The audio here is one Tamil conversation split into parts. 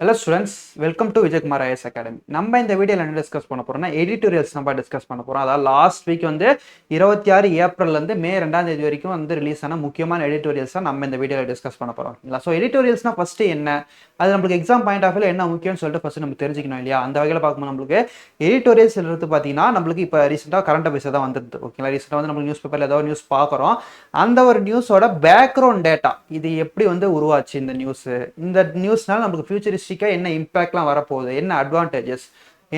Hello students, welcome to Vijay Kumar IAS Academy. நம்ம இந்த வீடியோல என்ன டிஸ்கஸ் பண்ண போறோம்னா எடிட்டோரியல்ஸ் நம்ம டிஸ்கஸ் பண்ண போறோம். அதாவது லாஸ்ட் வீக் வந்து 26 ஏப்ரல்ல இருந்து மே 2ஆம் தேதி வரைக்கும் வந்து ரிலீஸ் ஆன முக்கியமான எடிட்டோரியல்ஸ் நம்ம இந்த வீடியோல டிஸ்கஸ் பண்ண போறோம். ஓகேங்களா? சோ எடிட்டோரியல்ஸ்னா ஃபர்ஸ்ட் என்ன? அது நமக்கு எக்ஸாம் பாயிண்ட் ஆஃப் வியூல என்ன முக்கியம்னு சொல்லிட்டு ஃபர்ஸ்ட் நம்ம தெரிஞ்சுக்கணும் இல்லையா? அந்த வகையில பார்க்கும்போது நமக்கு எடிட்டோரியல்ஸ் எடுத்து பார்த்தீங்கன்னா நம்மளுக்கு இப்போ ரீசெண்டாக கரண்ட் அஃபேர்ஸ் தான் வந்துருது. ஓகேங்களா? ரீசெண்டாக வந்து நம்ம நியூஸ் பேப்பர்ல ஏதாவது நியூஸ் பார்க்குறோம். அந்த ஒரு நியூஸோட பேக்ரவுண்ட் டேட்டா இது எப்படி வந்து உருவாச்சு இந்த நியூஸ்னால நமக்கு ஃபியூச்சரிஸ்டிக்காக என்ன இம்பாக்ட்லாம் வரப்போகுது, என்ன அட்வான்டேஜஸ்,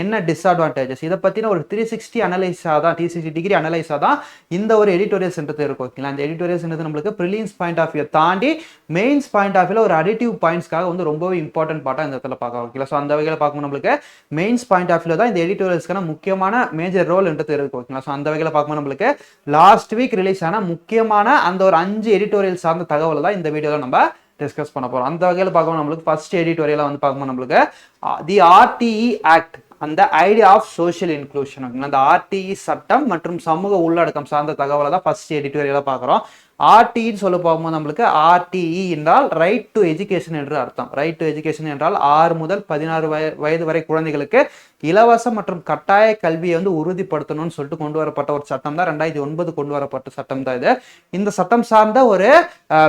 என்ன டிஸ்அட்வான்டேஜஸ், இதை பற்றின ஒரு 360 அனலைஸாக தான் 360 டிகிரி அனலைஸாக தான் இந்த ஒரு எடிட்டோரியல்ஸ்ன்றது இருக்கும். ஓகேங்களா? அந்த எடிட்டோரியல்ஸ்ன்றது நம்மளுக்கு ப்ரிலிம்ஸ் பாயிண்ட் ஆஃப் வியூ தாண்டி மெயின்ஸ் பாயிண்ட் ஆஃப் வியூல ஒரு அடிட்டிவ் பாயிண்ட்ஸ்க்காக வந்து ரொம்பவே இம்பார்ட்டன்ட் பார்ட்டாக இந்த இடத்துல பார்க்கலாம். ஓகேங்களா? ஸோ அந்த வகையில் பார்க்கும்போது நம்மளுக்கு மெயின்ஸ் பாயிண்ட் ஆஃப் வியூல தான் இந்த எடிட்டோரியல்ஸ்க்கான முக்கியமான மேஜர் ரோல்ன்றது இருக்கு. ஓகேங்களா? ஸோ அந்த வகையில் பார்க்கும்போது நம்மளுக்கு லாஸ்ட் வீக் ரிலீஸ் ஆன முக்கியமான அந்த ஒரு 5 எடிட்டோரியல் சார்ந்த தகவலை தான் இந்த வீடியோவில் நம்ம டிஸ்கஸ் பண்ண போறோம். அந்த வகையில் பார்க்கும்போது நம்மளுக்கு ஃபர்ஸ்ட் எடிட்டோரியலா வந்து பார்க்கும்போது நம்மளுக்கு தி ஆர்டிஇ ஆக்ட் அந்த ஐடியா ஆஃப் சோஷியல் இன்க்ளூஷன். அந்த ஆர்டிஇ சட்டம் மற்றும் சமூக உள்ளடக்கம் சார்ந்த தகவலை தான் ஃபர்ஸ்ட் எடிட்டோரியலா பார்க்குறோம். ஆர்டின்னு சொல்ல போகும்போது நம்மளுக்கு ஆர்டிஇ என்றால் ரைட் டு எஜுகேஷன் என்று அர்த்தம். ரைட் டு எஜுகேஷன் என்றால் 6 முதல் 16 வயது வரை குழந்தைகளுக்கு இலவச மற்றும் கட்டாய கல்வியை வந்து உறுதிப்படுத்தணும்னு சொல்லிட்டு கொண்டு வரப்பட்ட ஒரு சட்டம் தான் 2009 கொண்டு வரப்பட்ட சட்டம் தான் இது. இந்த சட்டம் சார்ந்த ஒரு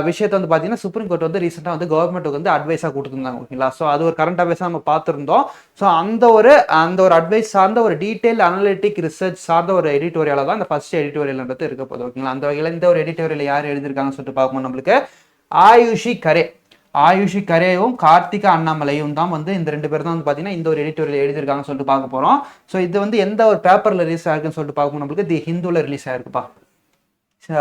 விஷயத்தை வந்து பார்த்தீங்கன்னா சுப்ரீம் கோர்ட் வந்து ரீசெண்டாக வந்து கவர்மெண்ட்டுக்கு வந்து அட்வைஸாக கொடுத்துருந்தாங்க. ஓகேங்களா? ஸோ அது ஒரு கரண்ட் அட்வைஸாக நம்ம பார்த்துருந்தோம். ஸோ அந்த ஒரு அட்வைஸ் சார்ந்த ஒரு டீடைல் அனலிட்டிக் ரிசர்ச் சார்ந்த ஒரு எடிட்டோரியலாக தான் இந்த ஃபர்ஸ்ட் எடிட்டோரியல்ன்றது இருக்க போகுது. ஓகேங்களா? அந்த வகையில் இந்த ஒரு எடிட்டோரியல் யார் எழுதியிருக்காங்கன்னு சொல்லிட்டு பார்க்கும்போது நம்மளுக்கு ஆயுஷி கரேவும் கார்த்திகா அண்ணாமலையும் தான் வந்து இந்த 2 பேர் தான் வந்து பார்த்தீங்கன்னா இந்த ஒரு எடிட்டோரியல் எழுதியிருக்காங்கன்னு சொல்லிட்டு பார்க்க போகிறோம். ஸோ இது வந்து எந்த ஒரு பேப்பரில் ரிலீஸ் ஆயிருக்குன்னு சொல்லிட்டு பார்க்கும்போது நம்மளுக்கு தி ஹிந்துல ரிலீஸ் ஆயிருக்குப்பா.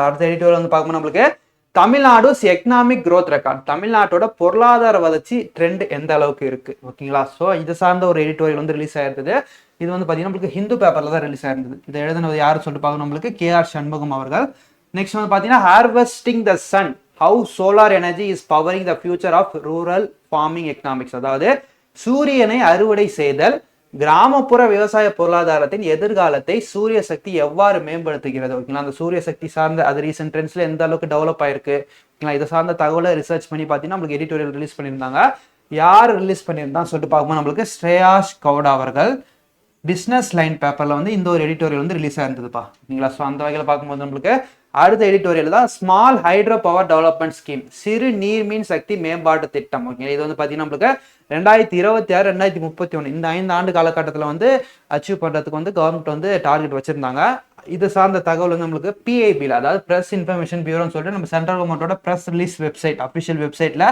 அடுத்த எடிட்டோரியல் வந்து பார்க்கும்போது நம்மளுக்கு தமிழ்நாடு எக்கனாமிக் க்ரோத் ரெக்கார்ட், தமிழ்நாட்டோட பொருளாதார வளர்ச்சி ட்ரெண்ட் எந்த அளவுக்கு இருக்கு. ஓகேங்களா? ஸோ இது சார்ந்த ஒரு எடிட்டோரியல் வந்து ரிலீஸ் ஆயிருந்தது. இது வந்து பார்த்தீங்கன்னா நம்மளுக்கு ஹிந்து பேப்பர்ல தான் ரிலீஸ் ஆயிருந்தது. இதை எழுதினது யாருன்னு சொல்லிட்டு பார்க்கணும் நம்மளுக்கு KR சண்முகம் அவர்கள். நெக்ஸ்ட் வந்து பார்த்தீங்கன்னா harvesting the sun, how solar energy is powering the future of rural farming economics, அதாவது சூரியனை அறுவடை செய்தல் கிராமப்புற விவசாய பொருளாதாரத்தின் எதிர்காலத்தை சூரிய சக்தி எவ்வாறு மேம்படுத்துகிறது. ஓகேங்களா? அந்த சூரிய சக்தி சார்ந்த அது ரீசெண்ட் ட்ரெண்ட்ஸ்ல எந்த அளவுக்கு டெவலப் ஆயிருக்கு. ஓகேங்களா? இதை சார்ந்த தகவலை ரிசர்ச் பண்ணி பார்த்தீங்கன்னா நம்மளுக்கு எடிட்டோரியல் ரிலீஸ் பண்ணியிருந்தாங்க. யார் ரிலீஸ் பண்ணியிருந்தான்னு சொல்லிட்டு பார்க்கும்போது நம்மளுக்கு ஸ்ரேயாஷ் கவுடா அவர்கள் பிஸ்னஸ் லைன் பேப்பர்ல வந்து இந்த ஒரு எடிட்டோரியல் வந்து ரிலீஸ் ஆயிருந்ததுப்பா. ஓகேங்களா? ஸோ அந்த வகையில் பார்க்கும்போது நம்மளுக்கு அடுத்த எடிட்டோரியல் தான் small hydro power development scheme, சிறு நீர்மின் சக்தி மேம்பாட்டு திட்டம். ஓகேங்களா? இது வந்து பார்த்தீங்கன்னா நம்மளுக்கு 2026 2031 இந்த 5 ஆண்டு காலகட்டத்தில் வந்து அச்சீவ் பண்ணுறதுக்கு வந்து கவர்மெண்ட் வந்து டார்கெட் வச்சிருந்தாங்க. இது சார்ந்த தகவல் வந்து நம்மளுக்கு PIBல, அதாவது பிரஸ் இன்ஃபர்மேஷன் பியூரோன்னு சொல்லிட்டு நம்ம சென்ட்ரல் கவர்மெண்டோட பிரஸ் ரிலீஸ் வெப்சைட், அஃபிஷியல் வெப்சைட்ல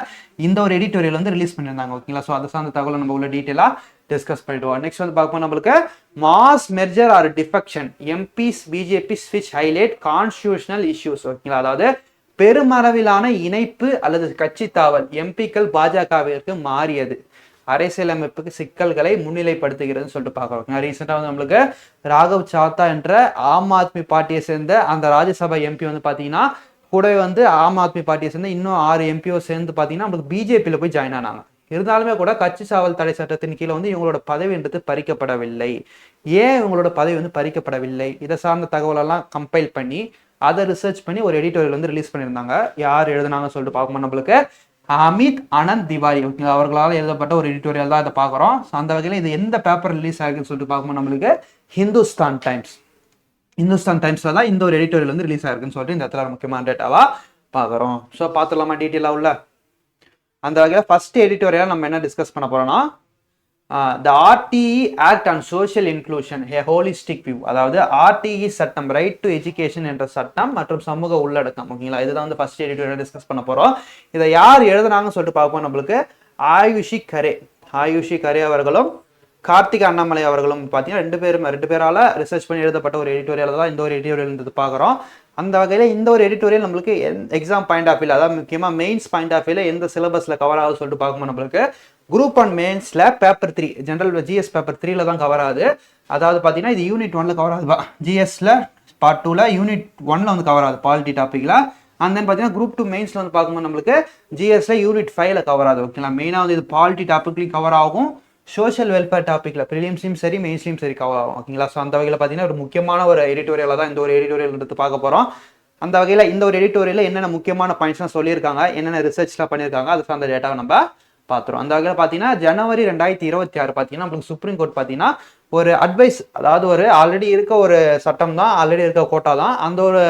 இந்த ஒரு எடிட்டோரியல் வந்து ரிலீஸ் பண்ணியிருந்தாங்க. ஓகேங்களா? ஸோ அது சார்ந்த தகவலை நம்ம உள்ள டீட்டெயிலாக டிஸ்கஸ் பண்ணிடுவோம். நெக்ஸ்ட் வந்து பார்ப்போம் நம்மளுக்கு mass merger or defection, MPs BJP ஸ்விட்ச் ஹைலைட் கான்ஸ்டிடியூஷனல் இஷ்யூஸ். ஓகேங்களா? அதாவது பெருமளவிலான இணைப்பு அல்லது கட்சி தாவல் எம்பிக்கள் பாஜகவிற்கு மாறியது அரசியலமைப்புக்கு சிக்கல்களை முன்னிலைப்படுத்துகிறதுன்னு சொல்லிட்டு பார்க்குறோம். ரீசெண்டாக வந்து நம்மளுக்கு ராகவ் சாத்தா என்ற ஆம் ஆத்மி பார்ட்டியை சேர்ந்த அந்த ராஜ்யசபா MP வந்து பார்த்தீங்கன்னா கூடவே வந்து ஆம் ஆத்மி பார்ட்டியை சேர்ந்த இன்னும் 6 MPO சேர்ந்து பார்த்தீங்கன்னா நம்மளுக்கு பிஜேபியில் போய் ஜாயின் ஆனாங்க. இருந்தாலுமே கூட கட்சி சாவல் தடை சட்டத்தின் கீழே வந்து இவங்களோட பதவின்றது பறிக்கப்படவில்லை. ஏன் இவங்களோட பதவி வந்து பறிக்கப்படவில்லை, இதை சார்ந்த தகவலெல்லாம் கம்பைல் பண்ணி அதை ரிசர்ச் பண்ணி ஒரு எடிட்டோரியல் வந்து ரிலீஸ் பண்ணியிருந்தாங்க. யார் எழுதுனாங்கன்னு சொல்லிட்டு பார்க்கும்போது நம்மளுக்கு அமித் அனந்த் திவாரி. ஓகேங்களா? அவர்களால் எழுதப்பட்ட ஒரு எடிட்டோரியல் தான் இதை பார்க்குறோம். அந்த வகையில் இது எந்த பேப்பர் ரிலீஸ் ஆகுதுன்னு சொல்லிட்டு பார்க்கும்போது நம்மளுக்கு ஹிந்துஸ்தான் டைம்ஸ்ல தான் இந்த ஒரு எடிட்டோரியல் வந்து ரிலீஸ் ஆயிருக்குன்னு சொல்லிட்டு இந்த இடத்துல முக்கியமான டேட்டாவா பார்க்குறோம். ஸோ பார்த்துடலாமா டீட்டெயிலாக உள்ள அந்த வகையில் ஃபர்ஸ்ட் எடிட்டோரியல் நம்ம என்ன டிஸ்கஸ் பண்ண போறோம்னா த RTE act on social inclusion A holistic view, அதாவது RTE சட்டம் ரைட் டு எஜுகேஷன் என்ற சட்டம் மற்றும் சமூக உள்ளடக்கம். ஓகேங்களா? இதுதான் வந்து ஃபர்ஸ்ட் எடிட்டோரியல் டிஸ்கஸ் பண்ண போறோம். இதை யார் எழுதுனாங்கன்னு சொல்லிட்டு பார்ப்போம். நம்மளுக்கு ஆயுஷி கரே அவர்களும் கார்த்திகா அண்ணாமலை அவர்களும் பார்த்தீங்கன்னா ரெண்டு பேரால ரிசர்ச் பண்ணி எழுதப்பட்ட ஒரு எடிட்டோரியல் தான் இந்த ஒரு எடிட்டோரியல் பார்க்குறோம். அந்த வகையில் இந்த ஒரு எடிட்டோரியல் நம்மளுக்கு எக்ஸாம் பாயிண்ட் ஆஃப் வியூல, அதாவது முக்கியமாக மெயின்ஸ் பாயிண்ட் ஆஃப் வியூல எந்த சிலபஸ்ல கவர் ஆகுது சொல்லிட்டு பார்க்கும்போது நம்மளுக்கு குரூப் 1 மெயின்ஸ்ல பேப்பர் 3 ஜெனரல் GS பேப்பர் 3ல தான் கவர் ஆகுது. அதாவது பார்த்தீங்கன்னா இது யூனிட் 1ல கவர் ஆகுது, GSல பார்ட் 2ல யூனிட் 1ல வந்து கவர் ஆகுது பாலிட்டி டாபிக்ல. அண்ட் தென் பார்த்தீங்கன்னா குரூப் 2 மெயின்ஸ்ல வந்து பார்க்கும்போது நம்மளுக்கு GSல யூனிட் 5ல கவர் ஆகுது. ஓகேங்களா? மெயினாக வந்து இது பாலிட்டி டாபிக்லையும் கவர் ஆகும், சோஷியல் வெல்ஃபேர் டாபிக்ல ப்ரிலிம்ஸ்லையும் சரி மெயின்ஸ்லையும் சரி கவர் ஆகும். ஓகேங்களா? ஸோ அந்த வகையில் பார்த்தீங்கன்னா ஒரு முக்கியமான ஒரு எடிட்டோரியலாக தான் இந்த ஒரு எடிட்டோரியல் எடுத்து பார்க்க போகிறோம். அந்த வகையில் இந்த ஒரு எடிட்டோரியலில் என்னென்ன முக்கியமான பாயிண்ட்ஸ்லாம் சொல்லியிருக்காங்க, என்னென்ன ரிசர்ச்லாம் பண்ணியிருக்காங்க, அது சார்ந்த டேட்டாவை நம்ம பார்த்துரும். அந்த வகையில் பார்த்தீங்கன்னா ஜனவரி 2026 பார்த்தீங்கன்னா நம்மளுக்கு சுப்ரீம் கோர்ட் பார்த்தீங்கன்னா ஒரு அட்வைஸ், அதாவது ஒரு ஆல்ரெடி இருக்க ஒரு சட்டம் தான், ஆல்ரெடி இருக்க கோட்டா தான், அந்த ஒரு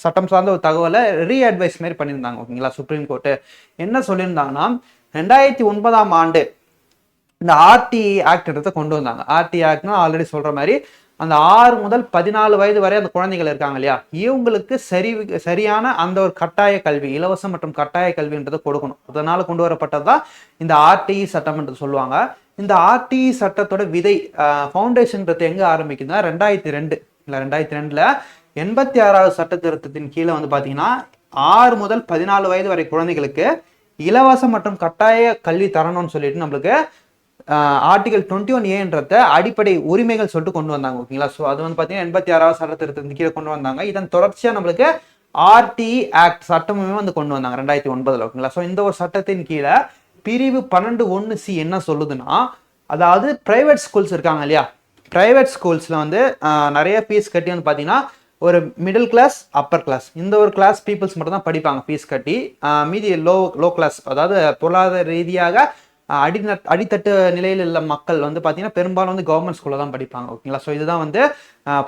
சட்டம் சார்ந்த ஒரு தகவலை அட்வைஸ் மாதிரி பண்ணியிருந்தாங்க. ஓகேங்களா, சுப்ரீம் கோர்ட்டு என்ன சொல்லியிருந்தாங்கன்னா 2009ஆம் ஆண்டு இந்த ஆர்டிஇ ஆக்ட்ன்றதை கொண்டு வந்தாங்க. ஆர்டிஇ ஆக்ட்னா ஆல்ரெடி சொல்ற மாதிரி அந்த 6 முதல் 14 வயது வரை அந்த குழந்தைகள் இருக்காங்க இல்லையா, இவங்களுக்கு சரியான அந்த ஒரு கட்டாய கல்வி, இலவச மற்றும் கட்டாய கல்வின்றதை கொடுக்கணும். அதனால கொண்டு வரப்பட்டதுதான் இந்த ஆர்டிஇ சட்டம் என்று சொல்லுவாங்க. இந்த ஆர்டிஇ சட்டத்தோட விதை ஃபவுண்டேஷன்றது எங்க ஆரம்பிக்குதுன்னா 2002ல 86வது சட்ட திருத்தத்தின் கீழே வந்து பாத்தீங்கன்னா 6 முதல் 14 வயது வரை குழந்தைகளுக்கு இலவச மற்றும் கட்டாய கல்வி தரணும்னு சொல்லிட்டு நம்மளுக்கு ஆர்டிகல் 21A அடிப்படை உரிமைகள் சொல்லிட்டு கொண்டு வந்தாங்க. ஓகேங்களா, ஸோ அது வந்து பார்த்தீங்கன்னா 86வது சட்ட திருத்தத்தின் கீழே கொண்டு வந்தாங்க. இதன் தொடர்ச்சியாக நம்மளுக்கு ஆர்டிஇ ஆக்ட் சட்டமுமே வந்து கொண்டு வந்தாங்க 2009. ஓகேங்களா, ஸோ இந்த ஒரு சட்டத்தின் கீழே பிரிவு 12(1)C என்ன சொல்லுதுன்னா, அதாவது பிரைவேட் ஸ்கூல்ஸ் இருக்காங்க இல்லையா, பிரைவேட் ஸ்கூல்ஸ்ல வந்து நிறைய ஃபீஸ் கட்டி வந்து பார்த்தீங்கன்னா ஒரு மிடில் கிளாஸ் அப்பர் கிளாஸ் இந்த ஒரு கிளாஸ் பீப்புள்ஸ் மட்டும் தான் படிப்பாங்க ஃபீஸ் கட்டி. மீதி லோ கிளாஸ், அதாவது பொருளாதார ரீதியாக அடித்தட்டு நிலையில் உள்ள மக்கள் வந்து பார்த்தீங்கன்னா பெரும்பாலும் வந்து கவர்மெண்ட் ஸ்கூலில் தான் படிப்பாங்க. ஓகேங்களா, ஸோ இதுதான் வந்து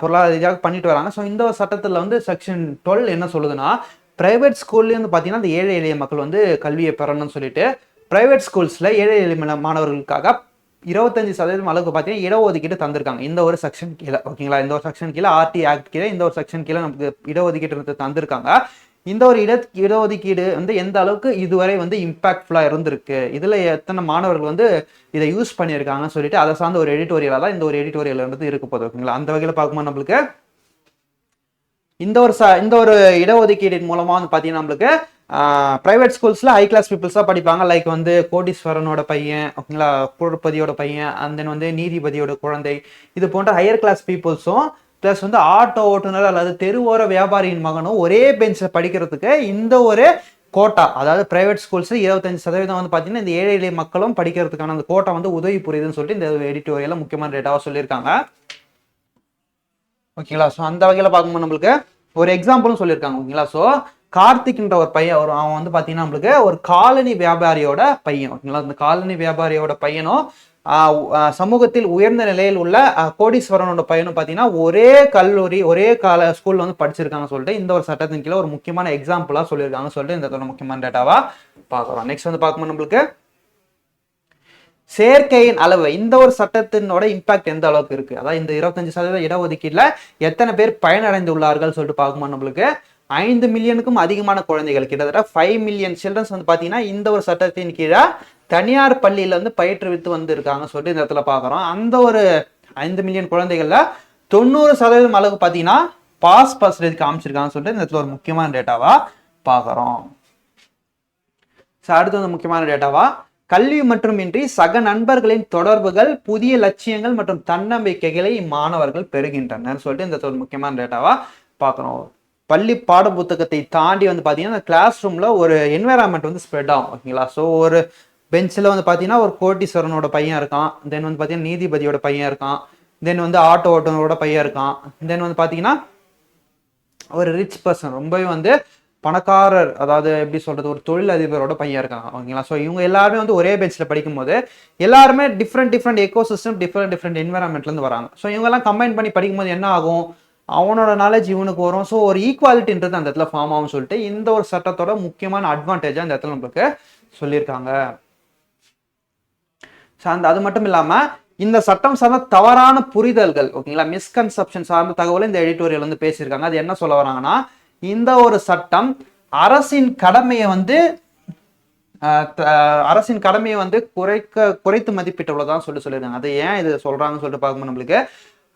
பொருளாதார ரீதியாக பண்ணிட்டு வராங்க. ஸோ இந்த ஒரு சட்டத்தில் வந்து செக்ஷன் 12 என்ன சொல்லுதுன்னா, பிரைவேட் ஸ்கூல்லேயே வந்து பார்த்தீங்கன்னா அந்த ஏழை எளிய மக்கள் வந்து கல்வியை பெறணும்னு சொல்லிட்டு பிரைவேட் ஸ்கூல்ஸில் ஏழை எளிய மாணவர்களுக்காக 25% அளவுக்கு பார்த்தீங்கன்னா இடஒதுக்கீடு தந்திருக்காங்க இந்த ஒரு செக்ஷன் கீழே. ஓகேங்களா, இந்த ஒரு செக்ஷன் கீழே ஆர்டிஇ ஆக்ட் கீழே இந்த ஒரு செக்ஷன் கீழே நமக்கு இடஒதுக்கீடு தந்திருக்காங்க. இந்த ஒரு இடஒதுக்கீடு வந்து எந்த அளவுக்கு இதுவரை வந்து இம்பாக்ட்ஃபுல்லா இருந்திருக்கு, இதுல எத்தனை மாணவர்கள் வந்து இதை யூஸ் பண்ணியிருக்காங்கன்னு சொல்லிட்டு அதை சார்ந்த ஒரு எடிட்டோரியலா தான் இந்த ஒரு எடிட்டோரியல் வந்து இருக்க போகுது. ஓகேங்களா, அந்த வகையில் பார்க்கும்போது நம்மளுக்கு இந்த ஒரு இடஒதுக்கீடின் மூலமா வந்து பாத்தீங்கன்னா நம்மளுக்கு பிரைவேட் ஸ்கூல்ஸ்ல ஹை கிளாஸ் பீப்புள்ஸ் தான் படிப்பாங்க. லைக் வந்து கோடீஸ்வரனோட பையன், ஓகேங்களா, கோடீஸ்வரியோட பையன், அண்ட் தென் வந்து நீதிபதியோட குழந்தை, இது போன்ற ஹையர் கிளாஸ் பீப்புள்ஸும் பிளஸ் வந்து ஆட்டோ ஓட்டுநர் அல்லது தெருவோர வியாபாரியின் மகனும் ஒரே பெஞ்சில் படிக்கிறதுக்கு இந்த ஒரு கோட்டா, அதாவது பிரைவேட் ஸ்கூல்ஸ் 25% வந்து பார்த்தீங்கன்னா இந்த ஏழை எளிய மக்களும் படிக்கிறதுக்கான அந்த கோட்டா வந்து உதவி புரியுதுன்னு சொல்லிட்டு இந்த எடிட்டோரியல்ல முக்கியமான டேட்டாவாக சொல்லியிருக்காங்க. ஓகேங்களா, ஸோ அந்த வகையில் பார்க்கும்போது நம்மளுக்கு ஒரு எக்ஸாம்பிளும் சொல்லியிருக்காங்க. ஓகேங்களா, ஸோ கார்த்திக்ன்ற ஒரு பையன், அவன் வந்து பார்த்தீங்கன்னா நம்மளுக்கு ஒரு காலனி வியாபாரியோட பையன். ஓகேங்களா, அந்த காலனி வியாபாரியோட பையனும் சமூகத்தில் உயர்ந்த நிலையில் உள்ள கோடீஸ்வரனோட பையனும் பார்த்தீங்கன்னா ஒரே கல்லூரி ஒரே ஸ்கூல்ல வந்து படிச்சிருக்காங்க சொல்லிட்டு இந்த ஒரு சட்டத்தின் கீழே ஒரு முக்கியமான எக்ஸாம்பிளா சொல்லியிருக்காங்க சொல்லிட்டு இந்த முக்கியமான டேட்டாவா பார்க்குறோம். நெக்ஸ்ட் வந்து பார்க்கும்போது நம்மளுக்கு சேர்க்கையின் அளவு, இந்த ஒரு சட்டத்தினோட இம்பாக்ட் எந்த அளவுக்கு இருக்கு, அதாவது இந்த 25% இடஒதுக்கீடுல எத்தனை பேர் பயனடைந்துள்ளார்கள் சொல்லிட்டு பார்க்கும்போது நம்மளுக்கு 5 மில்லியனுக்கும் அதிகமான குழந்தைகள், கிட்டத்தட்ட 5 மில்லியன் சில்ட்ரன்ஸ் வந்து பார்த்தீங்கன்னா இந்த ஒரு சட்டத்தின் கீழே தனியார் பள்ளியில வந்து பயிற்றுவித்து வந்து இருக்காங்க சொல்லிட்டு இந்த இடத்துல பார்க்குறோம். அந்த ஒரு 5 மில்லியன் குழந்தைகள்ல 90% அளவுக்கு பார்த்தீங்கன்னா பாஸ் பர்சன்டேஜ் காமிச்சிருக்காங்கன்னு சொல்லிட்டு இந்த இடத்துல ஒரு முக்கியமான டேட்டாவா பார்க்குறோம். அடுத்து வந்து முக்கியமான டேட்டாவா கல்வி மற்றும் இன்றி சக நண்பர்களின் தொடர்புகள், புதிய லட்சியங்கள் மற்றும் தன்னம்பிக்கைகளை மாணவர்கள் பெறுகின்றனர் சொல்லிட்டு இந்த ஒரு முக்கியமான டேட்டாவா பார்க்குறோம். பள்ளி பாட புத்தகத்தை தாண்டி வந்து பார்த்தீங்கன்னா கிளாஸ் ரூம்ல ஒரு என்வைரான்மெண்ட் வந்து ஸ்ப்ரெட் ஆகும். ஓகேங்களா, ஸோ ஒரு பெஞ்சில் வந்து பார்த்தீங்கன்னா ஒரு கோடீஸ்வரனோட பையன் இருக்கான், தென் வந்து பார்த்தீங்கன்னா நீதிபதியோட பையன் இருக்கான், தென் வந்து ஆட்டோ ஓட்டுநரோட பையன் இருக்கான், தென் வந்து பார்த்தீங்கன்னா ஒரு ரிச் பர்சன் ரொம்பவே வந்து பணக்காரர், அதாவது எப்படி சொல்றது, ஒரு தொழில் அதிபரோட பையன் இருக்காங்க. ஓகேங்களா, ஸோ இவங்க எல்லாருமே வந்து ஒரே பெஞ்சில் படிக்கும் போது எல்லாருமே டிஃப்ரெண்ட் எக்கோ சிஸ்டம் டிஃப்ரெண்ட் என்வைரான்மெண்ட்லேருந்து வராங்க. ஸோ இவங்கெல்லாம் கம்பைன் பண்ணி படிக்கும்போது என்ன ஆகும், அவனோட நாலேஜ் இவனுக்கு வரும். ஸோ ஒரு ஈக்குவாலிட்டின்றது அந்த இடத்துல ஃபார்ம் ஆகும் சொல்லிட்டு இந்த ஒரு சட்டத்தோட முக்கியமான அட்வான்டேஜா இந்த இடத்துல நம்மளுக்கு சொல்லியிருக்காங்க. அது மட்டும் இல்லாம இந்த சட்டம் சார்ந்த தவறான புரிதல்கள், ஓகேங்களா, மிஸ்கன்செப்ஷன் சார்ந்த தகவலை இந்த எடிட்டோரியல் வந்து பேசியிருக்காங்க. அது என்ன சொல்ல வராங்கன்னா, இந்த ஒரு சட்டம் அரசின் கடமையை வந்து குறைத்து மதிப்பிட்டுள்ளதான் சொல்லியிருக்காங்க. அது ஏன் இது சொல்றாங்கன்னு சொல்லிட்டு பார்க்கும்போது நம்மளுக்கு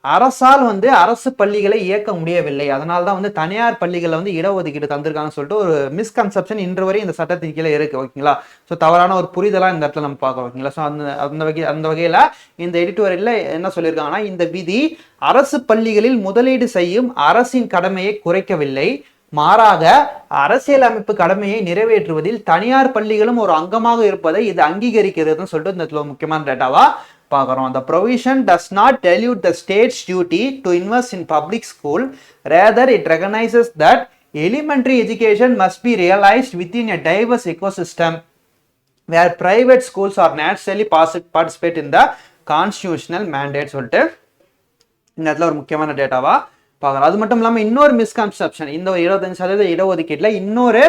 அரசால் வந்து அரசு பள்ளிகளை இயக்க முடியவில்லை, அதனால்தான் வந்து தனியார் பள்ளிகளை வந்து இடஒதுக்கீடு தந்திருக்காங்கன்னு சொல்லிட்டு ஒரு மிஸ்கன்செப்ஷன் இன்று வரை இந்த சட்டத்தின் கீழே இருக்கு. ஓகேங்களா, ஸோ தவறான ஒரு புரிதலா இந்த இடத்துல நம்ம பார்க்கறோம். ஓகேங்களா, ஸோ அந்த வகையில இந்த எடிட்டோரியல்ல என்ன சொல்லியிருக்காங்கன்னா, இந்த விதி அரசு பள்ளிகளில் முதலீடு செய்யும் அரசின் கடமையை குறைக்கவில்லை, மாறாக அரசியலமைப்பு கடமையை நிறைவேற்றுவதில் தனியார் பள்ளிகளும் ஒரு அங்கமாக இருப்பதை இது அங்கீகரிக்கிறதுன்னு சொல்லிட்டு இந்த முக்கியமான டேட்டாவா பார்க்குறோம். The provision does not dilute the state's duty to invest in public school. Rather, it recognizes that elementary education must be realized within a diverse ecosystem where private schools are naturally participate in the constitutional mandate சொல்லிட்டு இந்த இடத்துல ஒரு முக்கியமான டேட்டாவா பார்க்கலாம். அது மட்டும் இல்லாமல் இன்னொரு மிஸ்கன்செப்ஷன், இந்த 25% இடஒதுக்கீட்டுல இன்னொரு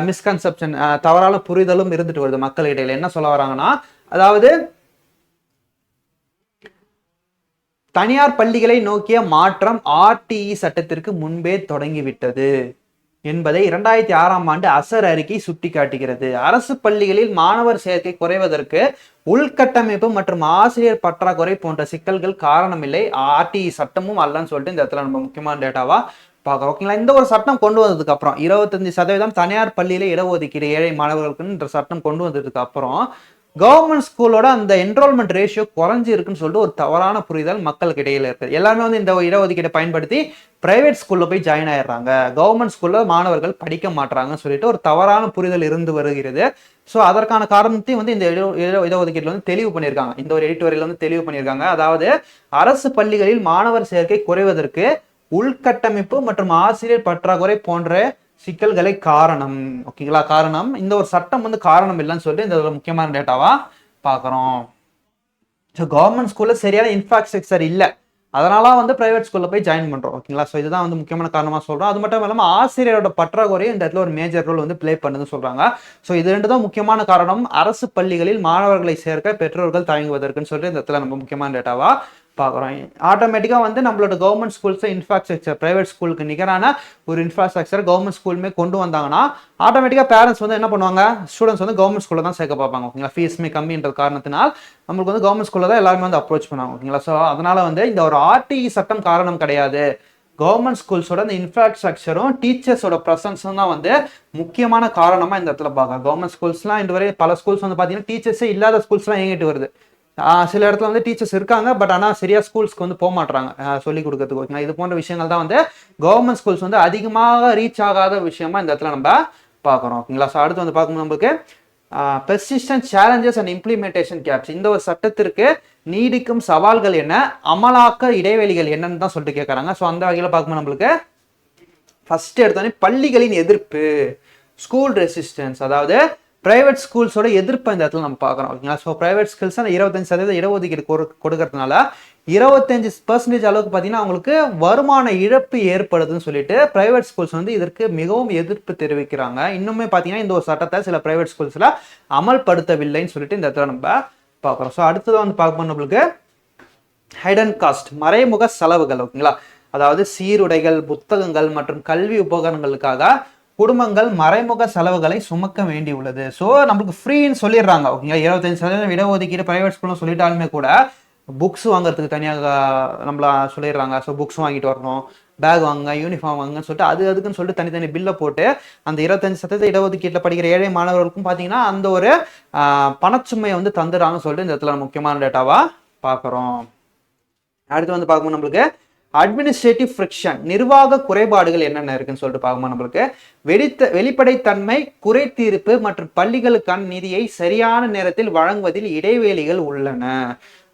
மிஸ்கன்செப்ஷன், தவறான புரிதலும் இருந்துட்டு வருது மக்கள் இடையில. என்ன சொல்ல வராங்கன்னா, அதாவது தனியார் பள்ளிகளை நோக்கிய மாற்றம் ஆர்டிஇ சட்டத்திற்கு முன்பே தொடங்கிவிட்டது என்பதை 2006ஆம் ஆண்டு அசர் அறிக்கை சுட்டிக்காட்டுகிறது. அரசு பள்ளிகளில் மாணவர் சேர்க்கை குறைவதற்கு உள்கட்டமைப்பு மற்றும் ஆசிரியர் பற்றாக்குறை போன்ற சிக்கல்கள் காரணமில்லை, ஆர்டிஇ சட்டமும் அல்லன்னு சொல்லிட்டு இந்த இடத்துல நம்ம முக்கியமான டேட்டாவா பார்க்குறோம். ஓகேங்களா, இந்த ஒரு சட்டம் கொண்டு வந்ததுக்கு அப்புறம் 25% தனியார் பள்ளியில இடஒதுக்கீடு ஏழை மாணவர்களுக்குன்ற சட்டம் கொண்டு வந்ததுக்கு அப்புறம் கவர்மெண்ட் ஸ்கூலோட அந்த என்ரோல்மெண்ட் ரேஷியோ குறைஞ்சி இருக்குன்னு சொல்லிட்டு ஒரு தவறான புரிதல் மக்களுக்கு இடையில இருக்குது. எல்லாமே வந்து இந்த இடஒதுக்கீட்டை பயன்படுத்தி பிரைவேட் ஸ்கூல்ல போய் ஜாயின் ஆயிடுறாங்க, கவர்மெண்ட் ஸ்கூல்ல மாணவர்கள் படிக்க மாட்டாங்கன்னு சொல்லிட்டு ஒரு தவறான புரிதல் இருந்து வருகிறது. ஸோ அதற்கான காரணத்தையும் வந்து இந்த இடஒதுக்கீட்டில் வந்து தெளிவு பண்ணியிருக்காங்க, இந்த ஒரு எடிட்டோரியல் வந்து தெளிவு பண்ணியிருக்காங்க. அதாவது அரசு பள்ளிகளில் மாணவர் சேர்க்கை குறைவதற்கு உள்கட்டமைப்பு மற்றும் ஆசிரியர் பற்றாக்குறை போன்ற சிக்கல்களை காரணம். ஓகேங்களா, காரணம். இந்த ஒரு சட்டம் வந்து காரணம் இல்லைன்னு சொல்லிட்டு இந்த முக்கியமான டேட்டாவா பார்க்குறோம். ஸோ கவர்மெண்ட் ஸ்கூல்ல சரியான இன்ஃப்ராஸ்ட்ரக்சர் இல்லை, அதனால வந்து பிரைவேட் ஸ்கூல்ல போய் ஜாயின் பண்றோம். ஓகேங்களா, ஸோ இதுதான் வந்து முக்கியமான காரணமா சொல்றோம். அது மட்டும் இல்லாமல் ஆசிரியரோட பற்றாக்குறையும் இந்த இடத்துல ஒரு மேஜர் ரோல் வந்து பிளே பண்ணுதுன்னு சொல்றாங்க. ஸோ இது ரெண்டு தான் முக்கியமான காரணம் அரசு பள்ளிகளில் மாணவர்களை சேர்க்க பெற்றோர்கள் தயங்குவதற்குன்னு சொல்லிட்டு இந்த இடத்துல நம்ம முக்கியமான டேட்டாவா பார்க்குறோம். ஆட்டோமேட்டிக்காக வந்து நம்மளோட கவர்மெண்ட் ஸ்கூல்ஸ் இன்ஃப்ராஸ்ட்ரக்சர் பிரைவேட் ஸ்கூலுக்கு நிகரான ஒரு இன்ஃப்ராஸ்ட்ரக்சர் கவர்மெண்ட் ஸ்கூலுமே கொண்டு வந்தாங்கன்னா ஆட்டோமேட்டிக்காக பேரண்ட்ஸ் வந்து என்ன பண்ணுவாங்க, ஸ்டூடெண்ட்ஸ் வந்து கவர்மெண்ட் ஸ்கூலில் தான் சேர்க்க பார்ப்பாங்க. ஓகேங்களா, ஃபீஸ்மே கம்மின்ற காரணத்தினால் நம்மளுக்கு வந்து கவர்மெண்ட் ஸ்கூலில் தான் எல்லாருமே வந்து அப்ரோச் பண்ணுவாங்க. ஓகேங்களா, ஸோ அதனால வந்து இந்த ஒரு ஆர்டிஇ சட்டம் காரணம் கிடையாது, கவர்மெண்ட் ஸ்கூல்ஸோட இந்த இன்ஃப்ராஸ்ட்ரக்சரும் டீச்சர்ஸோட ப்ரெசன்ஸும் தான் வந்து முக்கியமான காரணமாக இந்த இடத்துல பார்க்கலாம். கவர்மெண்ட் ஸ்கூல்ஸ்லாம் இந்த வரை பல ஸ்கூல்ஸ் வந்து பார்த்தீங்கன்னா டீச்சர்ஸே இல்லாத ஸ்கூல்ஸ்லாம் இயங்கிட்டு வருது. சில இடத்துல வந்து டீச்சர்ஸ் இருக்காங்க, பட் ஆனால் சரியா ஸ்கூல்ஸ்க்கு வந்து போக மாட்டாங்க சொல்லிக் கொடுக்கறதுக்கு. ஓகேங்களா, இது போன்ற விஷயங்கள் தான் வந்து கவர்மெண்ட் ஸ்கூல்ஸ் வந்து அதிகமாக ரீச் ஆகாத விஷயமா இந்த இடத்துல நம்ம பார்க்குறோம். ஓகேங்களா, ஸோ அடுத்து வந்து பார்க்கும்போது நமக்கு persistent challenges and implementation gaps, இந்த ஒரு சட்டத்திற்கு நீடிக்கும் சவால்கள் என்ன, அமலாக்க இடைவெளிகள் என்னன்னு தான் சொல்லிட்டு கேட்குறாங்க. ஸோ அந்த வகையில் பார்க்கும்போது நம்மளுக்கு ஃபர்ஸ்ட் எடுத்தோடனே பள்ளிகளின் எதிர்ப்பு, ஸ்கூல் ரெசிஸ்டன்ஸ், அதாவது பிரைவேட் ஸ்கூல்ஸோட எதிர்ப்பு இந்த இடத்துல நம்ம பார்க்குறோம். ஓகேங்களா, ஸோ பிரைவேட் ஸ்கூல்ஸ் அந்த 25% இடஒதுக்கீடு கொடுக்கறதுனால 25% அளவுக்கு பார்த்தீங்கன்னா அவங்களுக்கு வருமான இழப்பு ஏற்படுதுன்னு சொல்லிட்டு பிரைவேட் ஸ்கூல்ஸ் வந்து இதற்கு மிகவும் எதிர்ப்பு தெரிவிக்கிறாங்க. இன்னுமே பார்த்தீங்கன்னா இந்த ஒரு சட்டத்தை சில பிரைவேட் ஸ்கூல்ஸில் அமல்படுத்தவில்லைன்னு சொல்லிட்டு இந்த இடத்துல நம்ம பார்க்குறோம். ஸோ அடுத்ததான் வந்து பார்க்கும்போது நம்மளுக்கு ஹைடன் காஸ்ட், மறைமுக செலவுகள். ஓகேங்களா, அதாவது சீருடைகள், புத்தகங்கள் மற்றும் கல்வி உபகரணங்களுக்காக குடும்பங்கள் மறைமுக செலவுகளை சுமக்க வேண்டி உள்ளது. ஸோ நம்மளுக்கு ஃப்ரீன்னு சொல்லிடுறாங்க. ஓகேங்களா, 25% இடஒதுக்கீடு பிரைவேட் ஸ்கூல்னு சொல்லிட்டாலுமே கூட புக்ஸ் வாங்குறதுக்கு தனியாக நம்மள சொல்லிடுறாங்க. ஸோ புக்ஸ் வாங்கிட்டு வரணும், பேக் வாங்க, யூனிஃபார்ம் வாங்கன்னு சொல்லிட்டு அதுக்குன்னு சொல்லிட்டு தனித்தனி பில்லை போட்டு அந்த 25% இடஒதுக்கீட்டில் படிக்கிற ஏழை மாணவர்களுக்கும் பார்த்தீங்கன்னா அந்த ஒரு பணச்சுமையை வந்து தந்துடுறாங்கன்னு சொல்லிட்டு இந்த இடத்துல முக்கியமான டேட்டாவா பார்க்குறோம். அடுத்து வந்து பார்க்கும்போது நம்மளுக்கு அட்மினிஸ்ட்ரேட்டிவ் ஃப்ரிக்ஷன், நிர்வாக குறைபாடுகள் என்னென்ன இருக்குன்னு சொல்லிட்டு பார்க்கும்போது நம்மளுக்கு வெளிப்படைத்தன்மை, குறை தீர்ப்பு மற்றும் பள்ளிகளுக்கான நிதியை சரியான நேரத்தில் வழங்குவதில் இடைவேளிகள் உள்ளன.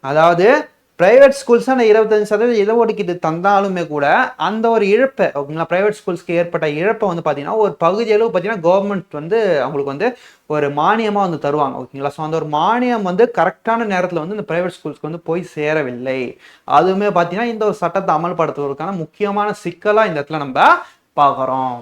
அதாவது பிரைவேட் ஸ்கூல்ஸ் அந்த 25% இடஒதுக்கீடு தந்தாலுமே கூட அந்த ஒரு இழப்பை, ஓகேங்களா, பிரைவேட் ஸ்கூல்ஸ்க்கு ஏற்பட்ட இழப்பை வந்து பார்த்தீங்கன்னா ஒரு பகுதியளவு பார்த்தீங்கன்னா கவர்மெண்ட் வந்து அவங்களுக்கு வந்து ஒரு மானியமாக வந்து தருவாங்க. ஓகேங்களா, ஸோ அந்த ஒரு மானியம் வந்து கரெக்டான நேரத்தில் வந்து இந்த பிரைவேட் ஸ்கூல்ஸ்க்கு வந்து போய் சேரவில்லை. அதுவுமே பார்த்தீங்கன்னா இந்த ஒரு சட்டத்தை அமல்படுத்துவதற்கான முக்கியமான சிக்கலாக இந்த இடத்துல நம்ம பார்க்குறோம்.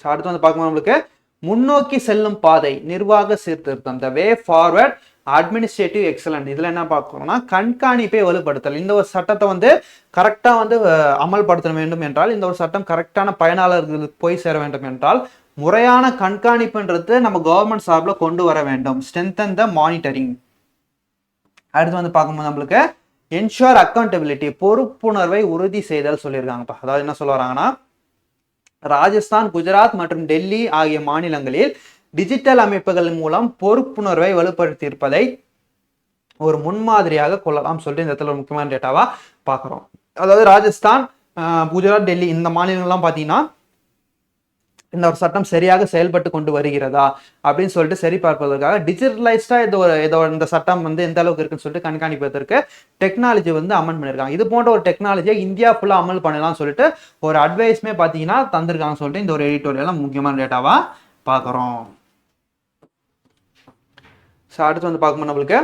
ஸோ அடுத்து வந்து பார்க்கும்போது நம்மளுக்கு முன்னோக்கி செல்லும் பாதை, நிர்வாக சீர்திருத்தம், த வே ஃபார்வர்ட் அட்மினிஸ்ட்ரேட்டிவ் எக்ஸலன்ட். இதுல என்ன பார்க்கணும்னா கண்காணிப்பை வலுப்படுத்தல். இந்த ஒரு சட்டத்தை வந்து கரெக்டா வந்து அமல்படுத்த வேண்டும் என்றால், இந்த ஒரு சட்டம் கரெக்டான பயனாளர்களுக்கு போய் சேர வேண்டும் என்றால் முறையான கண்காணிப்புன்றது நம்ம கவர்மெண்ட் சார்பில் கொண்டு வர வேண்டும். ஸ்ட்ரென்தன் த மானிட்டரிங். அடுத்து வந்து பார்க்கும்போது நம்மளுக்கு என்ஷூர் அக்கௌண்டபிலிட்டி, பொறுப்புணர்வை உறுதி செய்தல் சொல்லியிருக்காங்கப்பா. அதாவது என்ன சொல்ல வராங்கன்னா, ராஜஸ்தான், குஜராத் மற்றும் டெல்லி ஆகிய மாநிலங்களில் டிஜிட்டல் அமைப்புகள் மூலம் பொறுப்புணர்வை வலுப்படுத்தி இருப்பதை ஒரு முன்மாதிரியாக கொள்ளலாம் சொல்லிட்டு இந்த இடத்துல ஒரு முக்கியமான டேட்டாவா பார்க்குறோம். அதாவது ராஜஸ்தான், குஜராத், டெல்லி இந்த மாநிலங்கள்லாம் பார்த்தீங்கன்னா இந்த ஒரு சட்டம் சரியாக செயல்பட்டு கொண்டு வருகிறதா அப்படின்னு சொல்லிட்டு சரி பார்ப்பதற்காக டிஜிட்டலைஸ்டா இந்த சட்டம் வந்து எந்த அளவுக்கு இருக்குன்னு சொல்லிட்டு கண்காணிப்பதற்கு டெக்னாலஜி வந்து அமல் பண்ணியிருக்காங்க. இது போன்ற ஒரு டெக்னாலஜியை இந்தியா ஃபுல்லா அமல் பண்ணலாம்னு சொல்லிட்டு ஒரு அட்வைஸ்மே பார்த்தீங்கன்னா தந்திருக்காங்கன்னு சொல்லிட்டு இந்த ஒரு எடிட்டோரியல் முக்கியமான டேட்டாவா பார்க்குறோம். ஸோ அடுத்து வந்து பார்க்கும்போது நம்மளுக்கு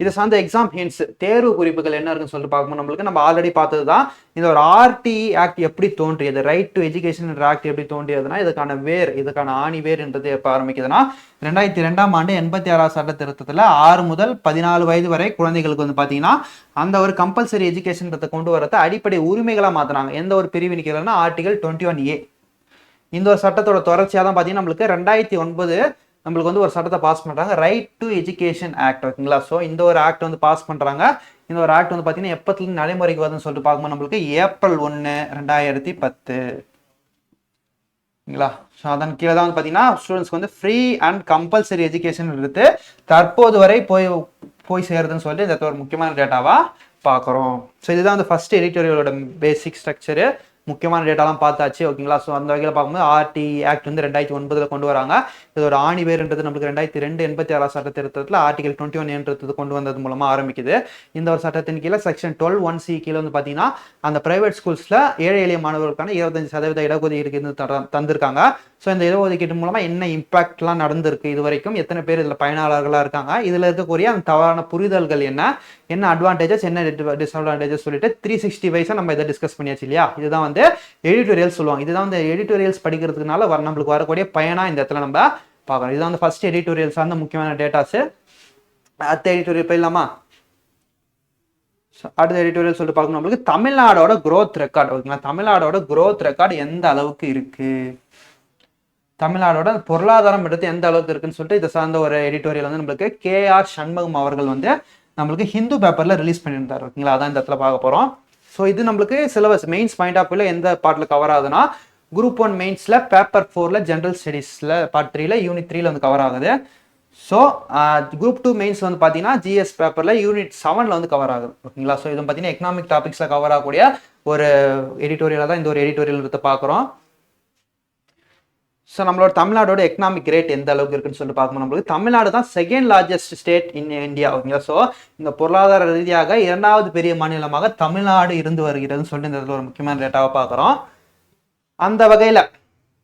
இது சார்ந்த எக்ஸாம் ஹிண்ட்ஸ் தேர்வு குறிப்புகள் என்ன இருக்குன்னு சொல்லிட்டு பார்க்கும்போது நம்மளுக்கு நம்ம ஆல்ரெடி பார்த்தது தான் இந்த ஒரு ஆர்டி ஆக்ட் எப்படி தோன்றியது, ரைட் டு எஜுகேஷன் என்ற ஆக்ட் எப்படி தோன்றியதுன்னா இதுக்கான ஆணி வேர் என்றது எப்போ ஆரம்பிக்குதுன்னா 2002 86 சட்ட திருத்தத்தில் 6 முதல் 14 வயது வரை குழந்தைகளுக்கு வந்து பார்த்தீங்கன்னா அந்த ஒரு கம்பல்சரி எஜுகேஷன்றதை கொண்டு வரது அடிப்படை உரிமைகளாக மாற்றினாங்க. எந்த ஒரு பிரிவு நிற்கிறதுனா ஆர்டிகல் 21A. இந்த ஒரு சட்டத்தோட தொடர்ச்சியாக தான் பார்த்தீங்கன்னா நம்மளுக்கு 2009 நம்மளுக்கு வந்து ஒரு சட்டத்தை பாஸ் பண்ணுறாங்க, ரைட் டு எஜுகேஷன் ஆக்ட். ஓகேங்களா. ஸோ இந்த ஒரு ஆக்ட் வந்து பாஸ் பண்ணுறாங்க. இந்த ஒரு ஆக்ட் வந்து பார்த்தீங்கன்னா எப்பத்துலேருந்து நடைமுறைக்கு வருதுன்னு சொல்லிட்டு பார்க்கும்போது நம்மளுக்கு April 1, 2010. ஓகேங்களா. ஸோ அதன் கீழே தான் வந்து பார்த்தீங்கன்னா ஸ்டூடெண்ட்ஸ்க்கு வந்து ஃப்ரீ அண்ட் கம்பல்சரி எஜுகேஷன் எடுத்து தற்போது வரை போய் சேருதுன்னு சொல்லிட்டு இந்த ஒரு முக்கியமான டேட்டாவாக பார்க்குறோம். ஸோ இதுதான் வந்து ஃபர்ஸ்ட் எடிட்டோரியலோட பேசிக் ஸ்ட்ரக்சரு. முக்கியமான டேட்டாலாம் பார்த்தாச்சு. ஓகேங்களா. ஸோ அந்த வகையில் பார்க்கும்போது ஆர்டி ஆக்ட் வந்து 2009 கொண்டு வராங்க. இதோட ஆணி வேறுன்றது நம்மளுக்கு 2002 86 சட்ட திருத்தத்தில் ஆர்டிகல் 21 கொண்டு வந்தது மூலமாக ஆரம்பிக்குது. இந்த ஒரு சட்டத்தின் கீழே செக்ஷன் 12(1)C கீழே வந்து பார்த்தீங்கன்னா அந்த பிரைவேட் ஸ்கூல்ஸில் ஏழை எளிய மாணவர்களுக்கான 25% இடஒதுக்கீடு தந்திருக்காங்க. ஸோ இந்த இடஒதுக்கீடு மூலமாக என்ன இம்பாக்ட்லாம் நடந்திருக்கு, இது வரைக்கும் எத்தனை பேர் இதில் பயனாளர்களாக இருக்காங்க, இதில் இருக்கக்கூடிய அந்த தவறான புரிதல்கள் என்ன அட்வான்டேஜஸ் என்ன டிஸ்அட்வான்டேஜஸ் சொல்லிட்டு 360 வைஸாக நம்ம இதை டிஸ்கஸ் பண்ணியாச்சு இல்லையா. இதுதான் வந்து எடிட்டோரியல்ஸ் சொல்லுவாங்க. இதுதான் வந்து எடிட்டோரியல்ஸ் படிக்கிறதுனால நம்மளுக்கு வரக்கூடிய பயனா இந்த இடத்துல நம்ம பார்க்கணும். இதுதான் வந்து ஃபர்ஸ்ட் எடிட்டோரியல் சார்ந்த முக்கியமான டேட்டாஸ். அடுத்த எடிட்டோரியல் போயிடலாமா. அடுத்த எடிட்டோரியல் சொல்லிட்டு பார்க்கணும் நம்மளுக்கு தமிழ்நாடோட growth ரெக்கார்டு. ஓகேங்களா. தமிழ்நாடோட growth ரெக்கார்டு எந்த அளவுக்கு இருக்கு, தமிழ்நாடோட பொருளாதாரம் எடுத்து எந்த அளவுக்கு இருக்குன்னு சொல்லிட்டு இதை சார்ந்த ஒரு எடிட்டோரியல் வந்து நம்மளுக்கு KR சண்முகம் அவர்கள் வந்து நம்மளுக்கு ஹிந்து பேப்பர்ல ரிலீஸ் பண்ணியிருந்தார். ஓகேங்களா. அதான் இந்த இடத்துல பார்க்க போறோம். ஸோ இது நம்மளுக்கு சிலபஸ் மெயின்ஸ் பாயிண்ட் ஆஃப் வியூல எந்த பார்ட்டில் கவர் ஆகுதுன்னா Group 1 மெயின்ஸ்ல பேப்பர் 4ல ஜென்ரல் ஸ்டடீஸ்ல பார்ட் 3ல யூனிட் 3ல வந்து கவர் ஆகுது. ஸோ Group 2 மெயின்ஸ் வந்து பார்த்தீங்கன்னா GS பேப்பர்ல யூனிட் 7ல வந்து கவர் ஆகுது. ஓகேங்களா. ஸோ இது பார்த்தீங்கன்னா எக்கனாமிக் டாபிக்ஸ்ல கவர் ஆகக்கூடிய ஒரு எடிட்டோரியலாக தான் இந்த ஒரு எடிட்டோரியல் எடுத்து பார்க்குறோம். ஸோ நம்மளோட தமிழ்நாடோட எக்கனாமிக் ரேட் எந்த அளவுக்கு இருக்குன்னு சொல்லிட்டு பார்க்கணும். நம்மளுக்கு தமிழ்நாடு தான் second largest state in India. ஓகேங்களா. ஸோ இந்த பொருளாதார ரீதியாக 2வது பெரிய மாநிலமாக தமிழ்நாடு இருந்து வருகிறதுன்னு சொல்லிட்டு இந்த ஒரு முக்கியமான டேட்டாவை பார்க்குறோம். அந்த வகையில்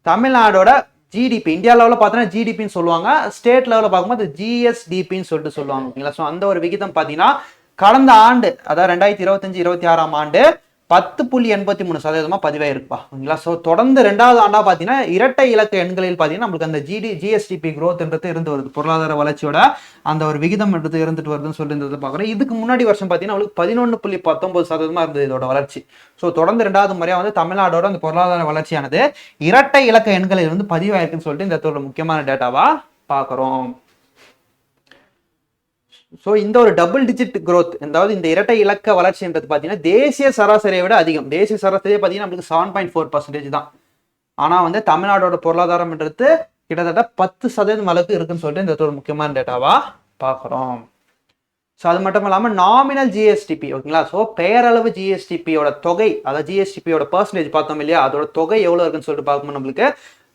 தமிழ்நாடோட ஜிடிபி இந்தியா லெவலில் பார்த்தோன்னா ஜிடிபின்னு சொல்லுவாங்க, ஸ்டேட் லெவலில் பார்க்கும்போது GSDPன்னு சொல்லிட்டு சொல்லுவாங்க. ஓகேங்களா. ஸோ அந்த ஒரு விகிதம் பார்த்தீங்கன்னா கடந்த ஆண்டு அதாவது 2025-26 ஆண்டு 10.83% பதிவாயிருப்பா. ஓகேங்களா. ஸோ தொடர்ந்து 2வது ஆண்டா பார்த்தீங்கன்னா இரட்டை இலக்க எண்களில் பார்த்தீங்கன்னா நம்மளுக்கு அந்த GSDP growthன்றது இருந்து வருது, பொருளாதார வளர்ச்சியோட அந்த ஒரு விகிதம் எடுத்து இருந்துட்டு வருதுன்னு சொல்லிட்டு பார்க்குறோம். இதுக்கு முன்னாடி வருஷம் பார்த்தீங்கன்னா அவங்களுக்கு 11.19% இருந்தது இதோட வளர்ச்சி. ஸோ தொடர்ந்து 2வது முறையாக வந்து தமிழ்நாடோட அந்த பொருளாதார வளர்ச்சியானது இரட்டை இலக்க எண்களில் வந்து பதிவாயிருக்குன்னு சொல்லிட்டு இந்த ஒரு முக்கியமான டேட்டாவா பார்க்குறோம். ஸோ இந்த ஒரு டபுள் டிஜிட் growth, அதாவது இந்த இரட்டை இலக்க வளர்ச்சின்றது பார்த்தீங்கன்னா தேசிய சராசரியை விட அதிகம். தேசிய சராசரியை பார்த்தீங்கன்னா நம்மளுக்கு 7.4% தான். ஆனால் வந்து தமிழ்நாடோட பொருளாதாரம்ன்றது கிட்டத்தட்ட 10% அளவுக்கு இருக்குன்னு சொல்லிட்டு இந்த ஒரு முக்கியமான டேட்டாவா பார்க்குறோம். ஸோ அது மட்டும் இல்லாமல் நாமினல் GSDP. ஓகேங்களா. ஸோ பெயரளவு GSDPயோட தொகை, அதாவது GSDPயோட பர்சன்டேஜ் பார்த்தோம் இல்லையா, அதோட தொகை எவ்வளோ இருக்குன்னு சொல்லிட்டு பார்க்கும்போது நம்மளுக்கு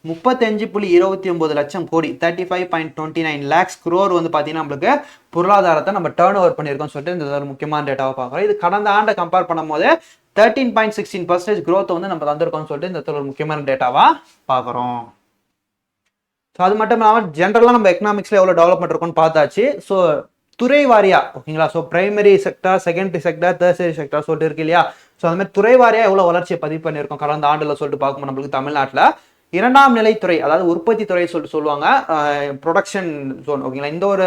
35.29 லட்சம் கோடி 35.29 lakhs crore வந்து பார்த்தீங்கன்னா நம்மளுக்கு பொருளாதாரத்தை நம்ம டர்ன் ஓவர் பண்ணியிருக்கோம் சொல்லிட்டு இந்த ஒரு முக்கியமான டேட்டாவை பார்க்குறோம். இது கடந்த ஆண்டை கம்பேர் பண்ணும் போது 13.16% growth வந்து நம்ம தந்திருக்கோம்னு சொல்லிட்டு இந்த ஒரு முக்கியமான டேட்டாவா பார்க்குறோம். ஸோ அது மட்டும் இல்லாமல் ஜென்ரலாக நம்ம எக்கனாமிக்ஸ்ல எவ்வளோ டெவலப்மெண்ட் இருக்கும்னு பார்த்தாச்சு. ஸோ துறை வாரியா. ஓகேங்களா. So primary sector, secondary sector, tertiary sector சொல்லிட்டு இருக்கு இல்லையா. ஸோ அந்த மாதிரி துறை வாரியா எவ்வளோ வளர்ச்சியை பதிவு பண்ணியிருக்கோம் கடந்த ஆண்டுல சொல்லிட்டு பார்க்கும்போது நம்மளுக்கு தமிழ்நாட்டில் 2ஆம் நிலைத்துறை, அதாவது உற்பத்தி துறை சொல்லிட்டு சொல்லுவாங்க, ப்ரொடக்ஷன் ஜோன். ஓகேங்களா. இந்த ஒரு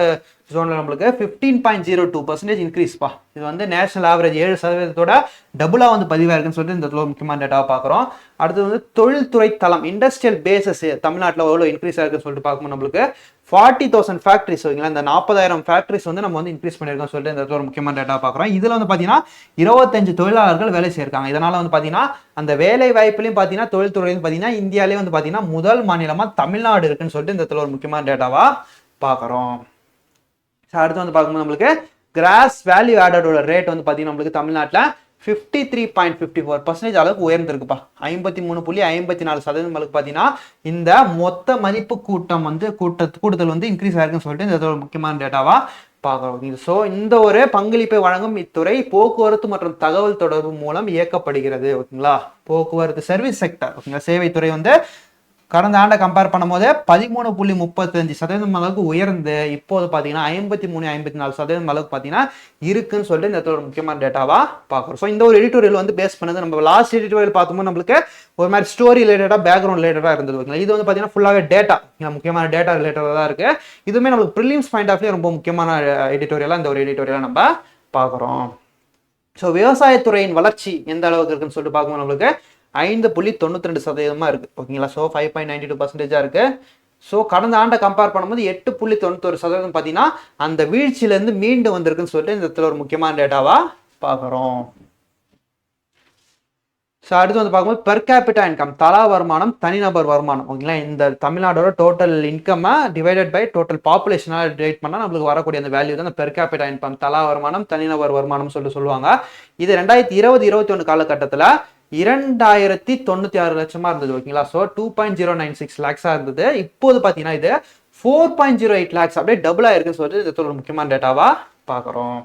ஜோன்ல நம்மளுக்கு 15.02% இன்க்ரீஸ்ப்பா. இது வந்து நேஷனல் ஆவரேஜ் 7% டபுளாக வந்து பதிவாயிருக்குன்னு சொல்லிட்டு இந்த முக்கியமான டேட்டாவை பார்க்குறோம். அடுத்து வந்து தொழில்துறை தளம், இண்டஸ்ட்ரியல் பேசஸ் தமிழ்நாட்டில் எவ்வளோ இன்க்ரீஸ் ஆயிருக்குன்னு சொல்லிட்டு பார்க்கும்போது நம்மளுக்கு 40,000 ஃபேக்ட்ரிஸ். ஓகேங்களா. இந்த 40,000 ஃபேக்ட்ரிஸ் வந்து நம்ம வந்து இன்க்ரீஸ் பண்ணியிருக்கோம் சொல்லிட்டு இந்த ஒரு முக்கியமான டேட்டா பார்க்குறோம். இதில் வந்து பார்த்தீங்கன்னா 25 தொழிலாளர்கள் வேலை செய்யிருக்காங்க. இதனால வந்து பார்த்தீங்கன்னா அந்த வேலை வாய்ப்புலையும் பார்த்தீங்கன்னா தொழில்துறையிலும் பார்த்தீங்கன்னா இந்தியாவிலே வந்து பார்த்தீங்கன்னா முதல் மாநிலமாக தமிழ்நாடு இருக்குன்னு சொல்லிட்டு இந்த ஒரு முக்கியமான டேட்டாவா பார்க்குறோம். அடுத்து வந்து பார்க்கும்போது நம்மளுக்கு கிராஸ் வேல்யூ ஆடடோட ரேட் வந்து பார்த்தீங்கன்னா நம்மளுக்கு தமிழ்நாட்டில் 53.54% அளவுக்கு உயர்ந்திருக்குப்பா. 53.54% அளவுக்கு பார்த்தீங்கன்னா இந்த மொத்த மதிப்பு கூட்டத்தில் வந்து இன்க்ரீஸ் ஆயிருக்குன்னு சொல்லிட்டு இந்த ஒரு முக்கியமான டேட்டாவா பார்க்குறோம். ஸோ இந்த ஒரு பங்களிப்பை வழங்கும் இத்துறை போக்குவரத்து மற்றும் தகவல் தொடர்பு மூலம் இயக்கப்படுகிறது. ஓகேங்களா. போக்குவரத்து சர்வீஸ் செக்டர். ஓகேங்களா. சேவைத்துறை வந்து கடந்த ஆண்டை கம்பேர் பண்ணும்போது 13.35% அளவுக்கு உயர்ந்து இப்போது பார்த்தீங்கன்னா 53-54% அளவுக்கு பார்த்தீங்கன்னா இருக்குன்னு சொல்லிட்டு இந்த இடத்துல ஒரு முக்கியமான டேட்டாவா பார்க்குறோம். ஸோ இந்த ஒரு எடிட்டோரியல் வந்து பேஸ் பண்ணது நம்ம லாஸ்ட் எடிட்டோரியல் பார்க்கும்போது நம்மளுக்கு ஒரு மாதிரி ஸ்டோரி ரிலேட்டடாக பேக்ரவுண்ட் ரிலேட்டடாக இருந்தது. ஓகேங்களா, இது வந்து பார்த்தீங்கன்னா ஃபுல்லாகவே டேட்டா முக்கியமான டேட்டா ரிலேட்டடாக தான் இருக்கு. இதுவுமே நம்மளுக்கு ப்ரிலிம்ஸ் பாயிண்ட் ஆஃப் வியூ ரொம்ப முக்கியமான எடிட்டோரியலாக இந்த ஒரு எடிட்டோரியலாக நம்ம பார்க்குறோம். ஸோ விவசாயத்துறையின் வளர்ச்சி எந்த அளவுக்கு இருக்குன்னு சொல்லிட்டு பார்க்கும்போது நம்மளுக்கு 5.92% இருக்கு. ஓகேங்களா, ஸோ 5.92% இருக்கு. ஸோ கடந்த ஆண்டை கம்பேர் பண்ணும்போது 8.91% பார்த்தீங்கன்னா அந்த வீழ்ச்சியிலேருந்து மீண்டு வந்திருக்குன்னு சொல்லிட்டு இந்த இடத்துல ஒரு முக்கியமான டேட்டாவா பார்க்குறோம். ஸோ அடுத்து வந்து பார்க்கும்போது பெர் கேபிட்டா இன்கம், தலா வருமானம், தனிநபர் வருமானம். ஓகேங்களா, இந்த தமிழ்நாடோட டோட்டல் இன்கம்மை டிவைடட் பை டோட்டல் பாப்புலேஷனால் டிவைட் பண்ணால் நம்மளுக்கு வரக்கூடிய அந்த வேல்யூ தான் இந்த பெர் கேபிட்டா இன்கம், தலா வருமானம், தனிநபர் வருமானம் சொல்லிட்டு சொல்லுவாங்க. இது 2020-21 காலகட்டத்தில் 2096 லட்சமா இருந்தது. ஓகேங்களா, ஸோ 2.096 லேக்ஸா இருந்தது. இப்போது பார்த்தீங்கன்னா இது 4.08 லேக்ஸ் அப்படியே டபுள் ஆயிருக்குன்னு சொல்லிட்டு இது ஒரு முக்கியமான டேட்டாவா பார்க்குறோம்.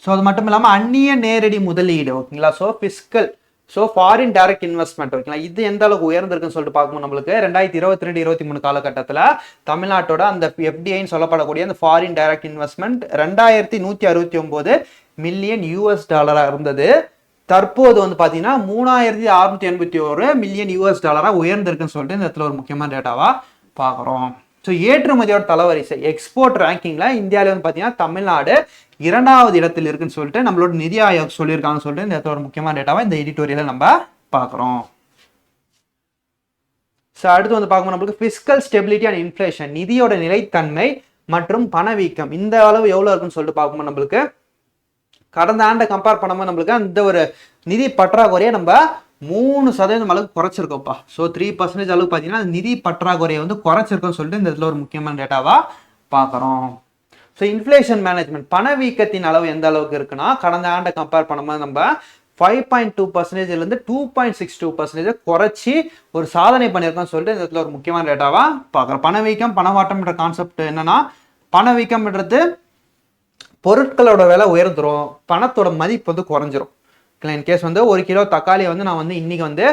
ஸோ அது மட்டும் இல்லாமல் அந்நிய நேரடி முதலீடு. ஓகேங்களா, so fiscal, so foreign direct investment. ஓகேங்களா, இது எந்த அளவுக்கு உயர்ந்திருக்குன்னு சொல்லிட்டு பார்க்கும்போது நம்மளுக்கு 2022-23 காலகட்டத்தில் தமிழ்நாட்டோட அந்த எஃப்டிஐன்னு சொல்லப்படக்கூடிய அந்த foreign direct investment 2169 million US இருந்தது. தற்போது வந்து பார்த்தீங்கன்னா 3681 மில்லியன் US உயர்ந்திருக்குன்னு சொல்லிட்டு இந்த இடத்துல ஒரு முக்கியமான டேட்டாவா பார்க்குறோம். ஸோ ஏற்றுமதியோட தலவரிசை எக்ஸ்போர்ட் ரேங்கிங்கில் இந்தியாவில் வந்து பார்த்தீங்கன்னா தமிழ்நாடு 2வது இடத்தில் இருக்குன்னு சொல்லிட்டு நம்மளோட நிதி ஆயோக் சொல்லியிருக்காங்கன்னு சொல்லிட்டு இந்த இடத்துல ஒரு முக்கியமான டேட்டாவா இந்த எடிட்டோரியலை நம்ம பார்க்குறோம். ஸோ அடுத்து வந்து பார்க்கும்போது நம்மளுக்கு ஃபிஸ்கல் ஸ்டெபிலிட்டி அண்ட் இன்ஃப்ளேஷன், நிதியோட நிலைத்தன்மை மற்றும் பணவீக்கம் இந்த அளவு எவ்வளோ இருக்குன்னு சொல்லிட்டு பார்க்கும்போது நம்மளுக்கு கடந்த ஆண்டை கம்பேர் பண்ணும்போது நம்மளுக்கு அந்த ஒரு நிதி பற்றாக்குறையை நம்ம 3% அளவுக்கு குறைச்சிருக்கோம்ப்பா. ஸோ 3% அளவுக்கு பார்த்தீங்கன்னா நிதி பற்றாக்குறையை வந்து குறைச்சிருக்கோம்னு சொல்லிட்டு இந்த இடத்துல ஒரு முக்கியமான டேட்டாவா பார்க்குறோம். ஸோ இன்ஃப்ளேஷன் மேனேஜ்மெண்ட், பணவீக்கத்தின் அளவு எந்த அளவுக்கு இருக்குன்னா கடந்த ஆண்டை கம்பேர் பண்ணும்போது நம்ம 5.2%லேருந்து 2.62% குறைச்சி ஒரு சாதனை பண்ணியிருக்கோம்னு சொல்லிட்டு இந்த இடத்துல ஒரு முக்கியமான டேட்டாவா பார்க்குறோம். பணவீக்கம் பணவாட்டம்ன்ற கான்செப்ட் என்னன்னா, பணவீக்கம்ன்றது பொருட்களோட விலை உயர்ந்துடும், பணத்தோட மதிப்பு வந்து குறைஞ்சிரும். இன்கேஸ் வந்து 1 கிலோ தக்காளி வந்து நான் வந்து இன்னைக்கு வந்து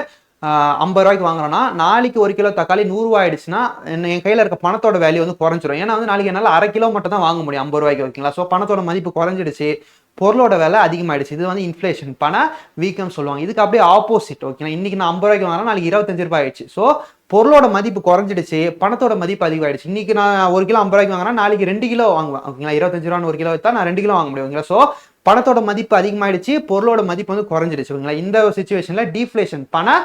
50 ரூபாய்க்கு வாங்குறேன்னா நாளைக்கு 1 கிலோ தக்காளி 100 ரூபாய் ஆயிடுச்சுன்னா என் கையில் இருக்க பணத்தோட வேல்யூ வந்து குறைஞ்சிரும். ஏன்னா வந்து நாளைக்கு என்னால் 1/2 கிலோ மட்டும் தான் வாங்க முடியும் 50 ரூபாய்க்கு. ஓகேங்களா, ஸோ பணத்தோட மதிப்பு குறைஞ்சிடுச்சு, பொருளோட விலை அதிகமாகிடுச்சு. இது வந்து இன்ஃப்ளேஷன், பண வீக்கம் சொல்லுவாங்க. இதுக்கு அப்படியே ஆப்போசிட். ஓகேங்களா, இன்னைக்கு நான் 50 ரூபாய்க்கு வாங்கினா நாளைக்கு 25 ரூபாய் ஆயிடுச்சு. ஸோ பொருளோட மதிப்பு குறைஞ்சிடுச்சு, பணத்தோட மதிப்பு அதிகமாகிடுச்சு. இன்னைக்கு நான் 1 கிலோ 50 ரூபாய்க்கு வாங்கினா நாளைக்கு 2 கிலோ வாங்குவேன். ஓகேங்களா, 25 ரூபான்னு 1 கிலோ வைத்தா நான் 2 கிலோ வாங்க முடியும். ஓகேங்களா, ஸோ பணத்தோட மதிப்பு அதிகமாயிடுச்சு, பொருளோட மதிப்பு வந்து குறைஞ்சிடுச்சு. ஓகேங்களா, இந்த சுச்சுவேஷன்ல டீஃப்ளேஷன், பண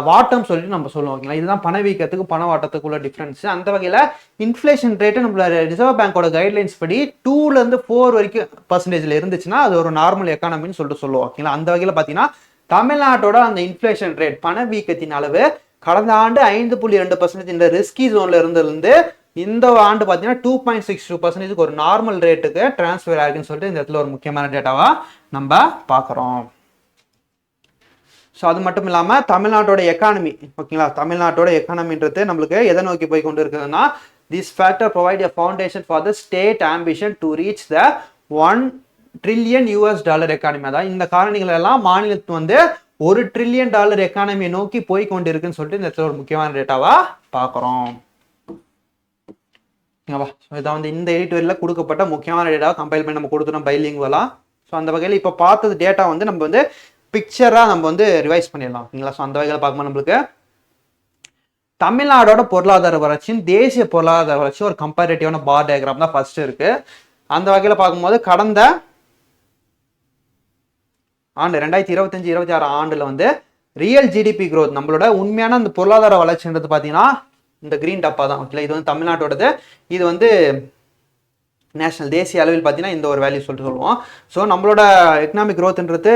வாட்டம் சொல்லிட்டு நம்ம சொல்லுவோம். ஓகேங்களா, இதுதான் பணவீக்கத்துக்கு பண வாட்டத்துக்குள்ள டிஃபரன்ஸ். அந்த வகையில இன்ஃப்ளேஷன் ரேட்டு நம்மளோட ரிசர்வ் பேங்கோட கைட்லைன்ஸ் படி 2லேருந்து 4 வரைக்கும் % இருந்துச்சுன்னா அது ஒரு நார்மல் எக்கானமின்னு சொல்லிட்டு சொல்லுவோம். ஓகேங்களா, அந்த வகையில பார்த்தீங்கன்னா தமிழ்நாட்டோட அந்த இன்ஃப்ளேஷன் ரேட் பணவீக்கத்தின் அளவு கடந்த ஆண்டு 5.2% இந்த ரிஸ்கி ஜோன்ல இருந்து இந்த ஆண்டு பார்த்தீங்கன்னா 2.62% ஒரு நார்மல் ரேட்டுக்கு டிரான்ஸ்ஃபர் ஆகுன்னு சொல்லிட்டு இந்த இடத்துல ஒரு முக்கியமான டேட்டாவா நம்ம பார்க்குறோம். ஸோ அது மட்டும் இல்லாமல் தமிழ்நாட்டோட எக்கானமி. ஓகேங்களா, தமிழ்நாட்டோட எக்கானமின்றது நம்மளுக்கு எதை நோக்கி போய் கொண்டு இருக்குதுன்னா, this factor provide a foundation for the state ambition to reach the $1 trillion economy. அதான் இந்த காரணிகள் எல்லாம் மாநிலத்து வந்து $1 trillion எக்கானமியை நோக்கி போய் கொண்டு இருக்குன்னு சொல்லிட்டு இந்த இடத்துல ஒரு முக்கியமான டேட்டாவா பார்க்குறோம். இதான் வந்து இந்த எடிட்டோரியலில் கொடுக்கப்பட்ட முக்கியமான டேட்டாவை கம்பைல் பண்ணி நம்ம கொடுத்துட்டோம் பைலிங்குவலா. ஸோ அந்த வகையில் இப்போ பார்த்தது டேட்டா வந்து நம்ம வந்து பிக்சராக நம்ம வந்து ரிவைஸ் பண்ணிடலாம். ஓகேங்களா, ஸோ அந்த வகையில் பார்க்கும்போது நம்மளுக்கு தமிழ்நாடோட பொருளாதார வளர்ச்சியும் தேசிய பொருளாதார வளர்ச்சி ஒரு கம்பேரிட்டிவான பார் டயக்ராம் தான் ஃபர்ஸ்ட் இருக்கு. அந்த வகையில் பார்க்கும்போது கடந்த ஆண்டு 2025-26 ஆண்டுல வந்து ரியல் ஜிடிபி growth, நம்மளோட உண்மையான அந்த பொருளாதார வளர்ச்சின்றது பார்த்தீங்கன்னா இந்த கிரீன் டப்பா தான். ஓகேங்களா, இது வந்து தமிழ்நாட்டோடது. இது வந்து நேஷனல் தேசிய அளவில் பார்த்தீங்கன்னா இந்த ஒரு வேல்யூ சொல்லிட்டு சொல்லுவோம். ஸோ நம்மளோட எக்கனாமிக் க்ரோத்ன்றது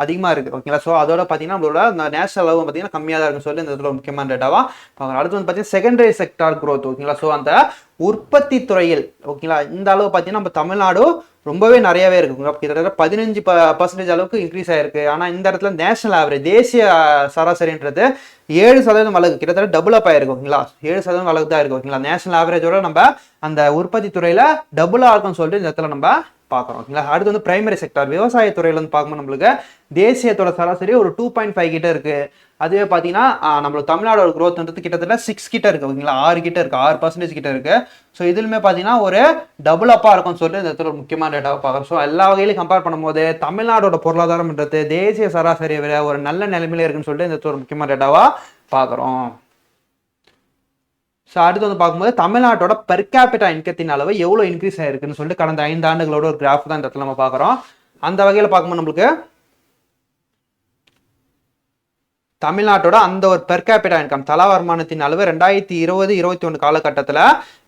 அதிகமாக இருக்குது. ஓகேங்களா, ஸோ அதோட பார்த்தீங்கன்னா நம்மளோட இந்த நேஷனல் அளவு பார்த்தீங்கன்னா கம்மியாக தான் இருக்குன்னு சொல்லி இந்த இடத்துல முக்கியமான டேட்டாவா பார்க்குறோம். அடுத்து வந்து பார்த்தீங்கன்னா செகண்டரி செக்டார் க்ரோத். ஓகேங்களா, ஸோ அந்த உற்பத்தி துறையில் ஓகேங்களா இந்த அளவு பார்த்தீங்கன்னா நம்ம தமிழ்நாடு ரொம்பவே நிறையவே இருக்குங்க. கிட்டத்தட்ட 15% அளவுக்கு இன்க்ரீஸ் ஆயிருக்கு. ஆனால் இந்த இடத்துல நேஷனல் ஆவரேஜ் தேசிய சராசரின்றது 7% அளவுக்கு கிட்டத்தட்ட டபுள் அப் ஆயிருக்கு. ஓகேங்களா, 7% அளவுக்கு தான் இருக்கு. ஓகேங்களா, நேஷனல் ஆவரேஜோட நம்ம அந்த உற்பத்தி துறையில டபுளா இருக்கும்னு சொல்லிட்டு இந்த இடத்துல நம்ம பார்க்குறோம். ஓகேங்களா. அடுத்து வந்து பிரைமரி செக்டார் விவசாயத்துறையில வந்து பார்க்கும்போது நம்மளுக்கு தேசியத்தோட சராசரி ஒரு 2.5 கிட்ட இருக்கு. அதுவே பார்த்தீங்கன்னா நம்மளோட தமிழ்நாடோட growthன்றது கிட்டத்தட்ட 6 கிட்ட இருக்கு. ஓகேங்களா, 6 கிட்ட இருக்கு, 6% கிட்ட இருக்கு. ஸோ இதுலுமே பார்த்தீங்கன்னா ஒரு டபுள் அப்பா இருக்கும்னு சொல்லிட்டு இந்த இடத்துல ஒரு முக்கியமான டேட்டாவை பார்க்குறோம். ஸோ எல்லா வகையிலையும் கம்பேர் பண்ணும்போது தமிழ்நாடோட பொருளாதாரம்ன்றது தேசிய சராசரியை விட ஒரு நல்ல நிலைமையில இருக்குன்னு சொல்லிட்டு இந்த இடத்துல ஒரு முக்கியமான டேட்டாவா பார்க்குறோம். ஸோ அடுத்து வந்து பார்க்கும்போது தமிழ்நாட்டோட பெர் கேபிட்டா இன்கத்தின் அளவு எவ்வளோ இன்க்ரீஸ் ஆயிருக்குன்னு சொல்லிட்டு கடந்த 5 ஆண்டுகளோட ஒரு கிராஃப் தான் இந்த இடத்துல நம்ம பார்க்குறோம். அந்த வகையில் பார்க்கும்போது நம்மளுக்கு தமிழ்நாட்டோட அந்த ஒரு பெர் கேபிட்டா இன்கம் தலா வருமானத்தின் அளவு 2020-21 காலகட்டத்தில்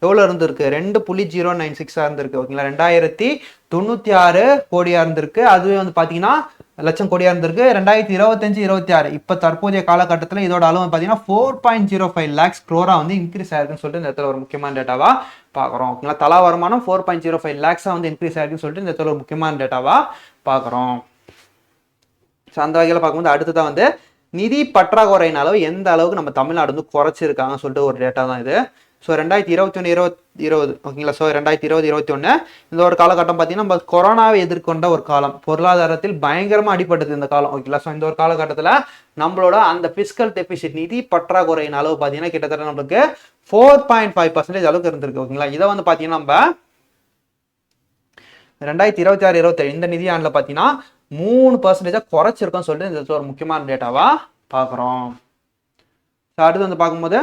எவ்வளோ இருந்திருக்கு? 2.096 இருந்திருக்கு. ஓகேங்களா, 2096 கோடியா இருந்திருக்கு. அதுவே வந்து பார்த்தீங்கன்னா லட்சம் கோடியா இருந்திருக்கு 2025-26. இப்போ தற்போதைய காலகட்டத்தில் இதோட அளவு பார்த்தீங்கன்னா 4.05 lakhs crore வந்து இன்க்ரீஸ் ஆயிருக்குன்னு சொல்லிட்டு இந்த இடத்துல ஒரு முக்கியமான டேட்டாவா பார்க்குறோம். ஓகேங்களா, தலா வருமானம் 4.05 lakhs வந்து இன்க்ரீஸ் ஆயிருக்குன்னு சொல்லிட்டு இந்த இடத்துல ஒரு முக்கியமான டேட்டாவா பார்க்குறோம். ஸோ அந்த வகையில் பார்க்கும்போது அடுத்ததான் வந்து நிதி பற்றாக்குறையின் அளவு எந்த அளவுக்கு நம்ம தமிழ்நாடு வந்து குறைச்சிருக்காங்கன்னு சொல்லிட்டு ஒரு டேட்டா தான் இது. ஸோ 2021-2020 ஓகேங்களா. ஸோ 2020-21 இந்த ஒரு காலகட்டம் பார்த்தீங்கன்னா நம்ம கொரோனாவை எதிர்கொண்ட ஒரு காலம், பொருளாதாரத்தில் பயங்கரமாக அடிபட்டது இந்த காலம். ஓகேங்களா, ஸோ இந்த ஒரு காலகட்டத்தில் நம்மளோட அந்த பிஸ்கல் டெபிசிட் நிதி பற்றாக்குறையின் அளவு பார்த்தீங்கன்னா கிட்டத்தட்ட நம்மளுக்கு 4.5% அளவுக்கு இருந்திருக்கு. ஓகேங்களா, இதை வந்து பார்த்தீங்கன்னா நம்ம 2026-27 இந்த நிதி ஆண்டில் பார்த்தீங்கன்னா 3% குறைச்சிருக்கோம்னு சொல்லிட்டு இந்த ஒரு முக்கியமான டேட்டாவா பார்க்குறோம். அடுத்து வந்து பார்க்கும்போது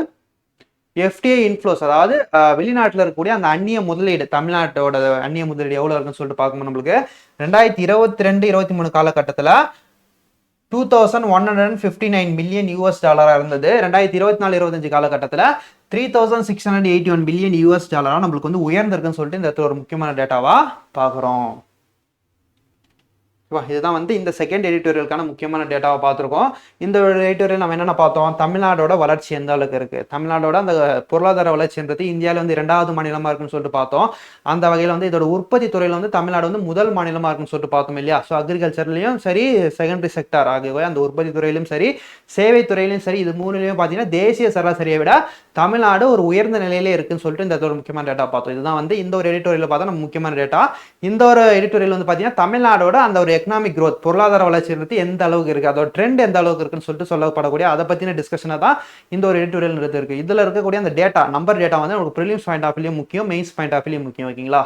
எஃப்டிஐ இன்ஃப்ளோஸ், அதாவது வெளிநாட்டில் இருக்கக்கூடிய அந்த அந்நிய முதலீடு, தமிழ்நாட்டோட அந்நிய முதலீடு எவ்வளோ இருக்குன்னு சொல்லிட்டு பார்க்கும்போது நம்மளுக்கு 2022-23 காலகட்டத்தில் $2,159 மில்லியன் இருந்தது. 2024-25 காலகட்டத்தில் $3,681 பில்லியன் நம்மளுக்கு வந்து உயர்ந்திருக்குன்னு சொல்லிட்டு இந்த இடத்துல ஒரு முக்கியமான டேட்டாவா பார்க்குறோம். இதுதான் வந்து இந்த செகண்ட் எடிட்டோரியலுக்கான முக்கியமான டேட்டாவை பார்த்துருக்கோம். இந்த எடிட்டோரியல் நம்ம என்னென்ன பார்த்தோம்? தமிழ்நாடோட வளர்ச்சி எந்த அளவுக்கு இருக்கு, தமிழ்நாடோட அந்த பொருளாதார வளர்ச்சின்றது இந்தியாவில் வந்து 2வது மாநிலமா இருக்குன்னு சொல்லிட்டு பார்த்தோம். அந்த வகையில் வந்து இதோட உற்பத்தி துறையில் வந்து தமிழ்நாடு வந்து முதல் மாநிலமா இருக்குன்னு சொல்லிட்டு பார்த்தோம் இல்லையா. ஸோ அக்ரிகல்ச்சர்லையும் சரி, செகண்டரி செக்டார் ஆகவே அந்த உற்பத்தி துறையிலும் சரி, சேவை துறையிலும் சரி, இது மூணுலையும் பார்த்தீங்கன்னா தேசிய சராசரியை விட தமிழ்நாடு ஒரு உயர்ந்த நிலையிலே இருக்குன்னு சொல்லிட்டு இந்த ஒரு முக்கியமான டேட்டா பார்த்தோம். இதுதான் வந்து இந்த ஒரு எடிட்டோரியல் பார்த்தா நம்ம முக்கியமான டேட்டா. இந்த ஒரு எடிட்டோரியல் வந்து பார்த்தீங்கன்னா தமிழ்நாடோட அந்த ஒரு எக்கனாமிக் growth, பொருளாதார வளர்ச்சி எந்த அளவுக்கு இருக்கு, அதோட ட்ரெண்ட் எந்த அளவுக்கு இருக்குன்னு சொல்லிட்டு சொல்லப்படக்கூடிய அதை பத்தின டிஸ்கஷனை தான் இந்த ஒரு எடிட்டோரியல் இருக்கு. இதுல இருக்கக்கூடிய அந்த டேட்டா, நம்பர் டேட்டா வந்து உங்களுக்கு ப்ரிலிம்ஸ் பாயிண்ட் ஆஃப் வியூ முக்கியம், மெயின்ஸ் பாயிண்ட் ஆஃப் வியூ முக்கியம். ஓகேங்களா,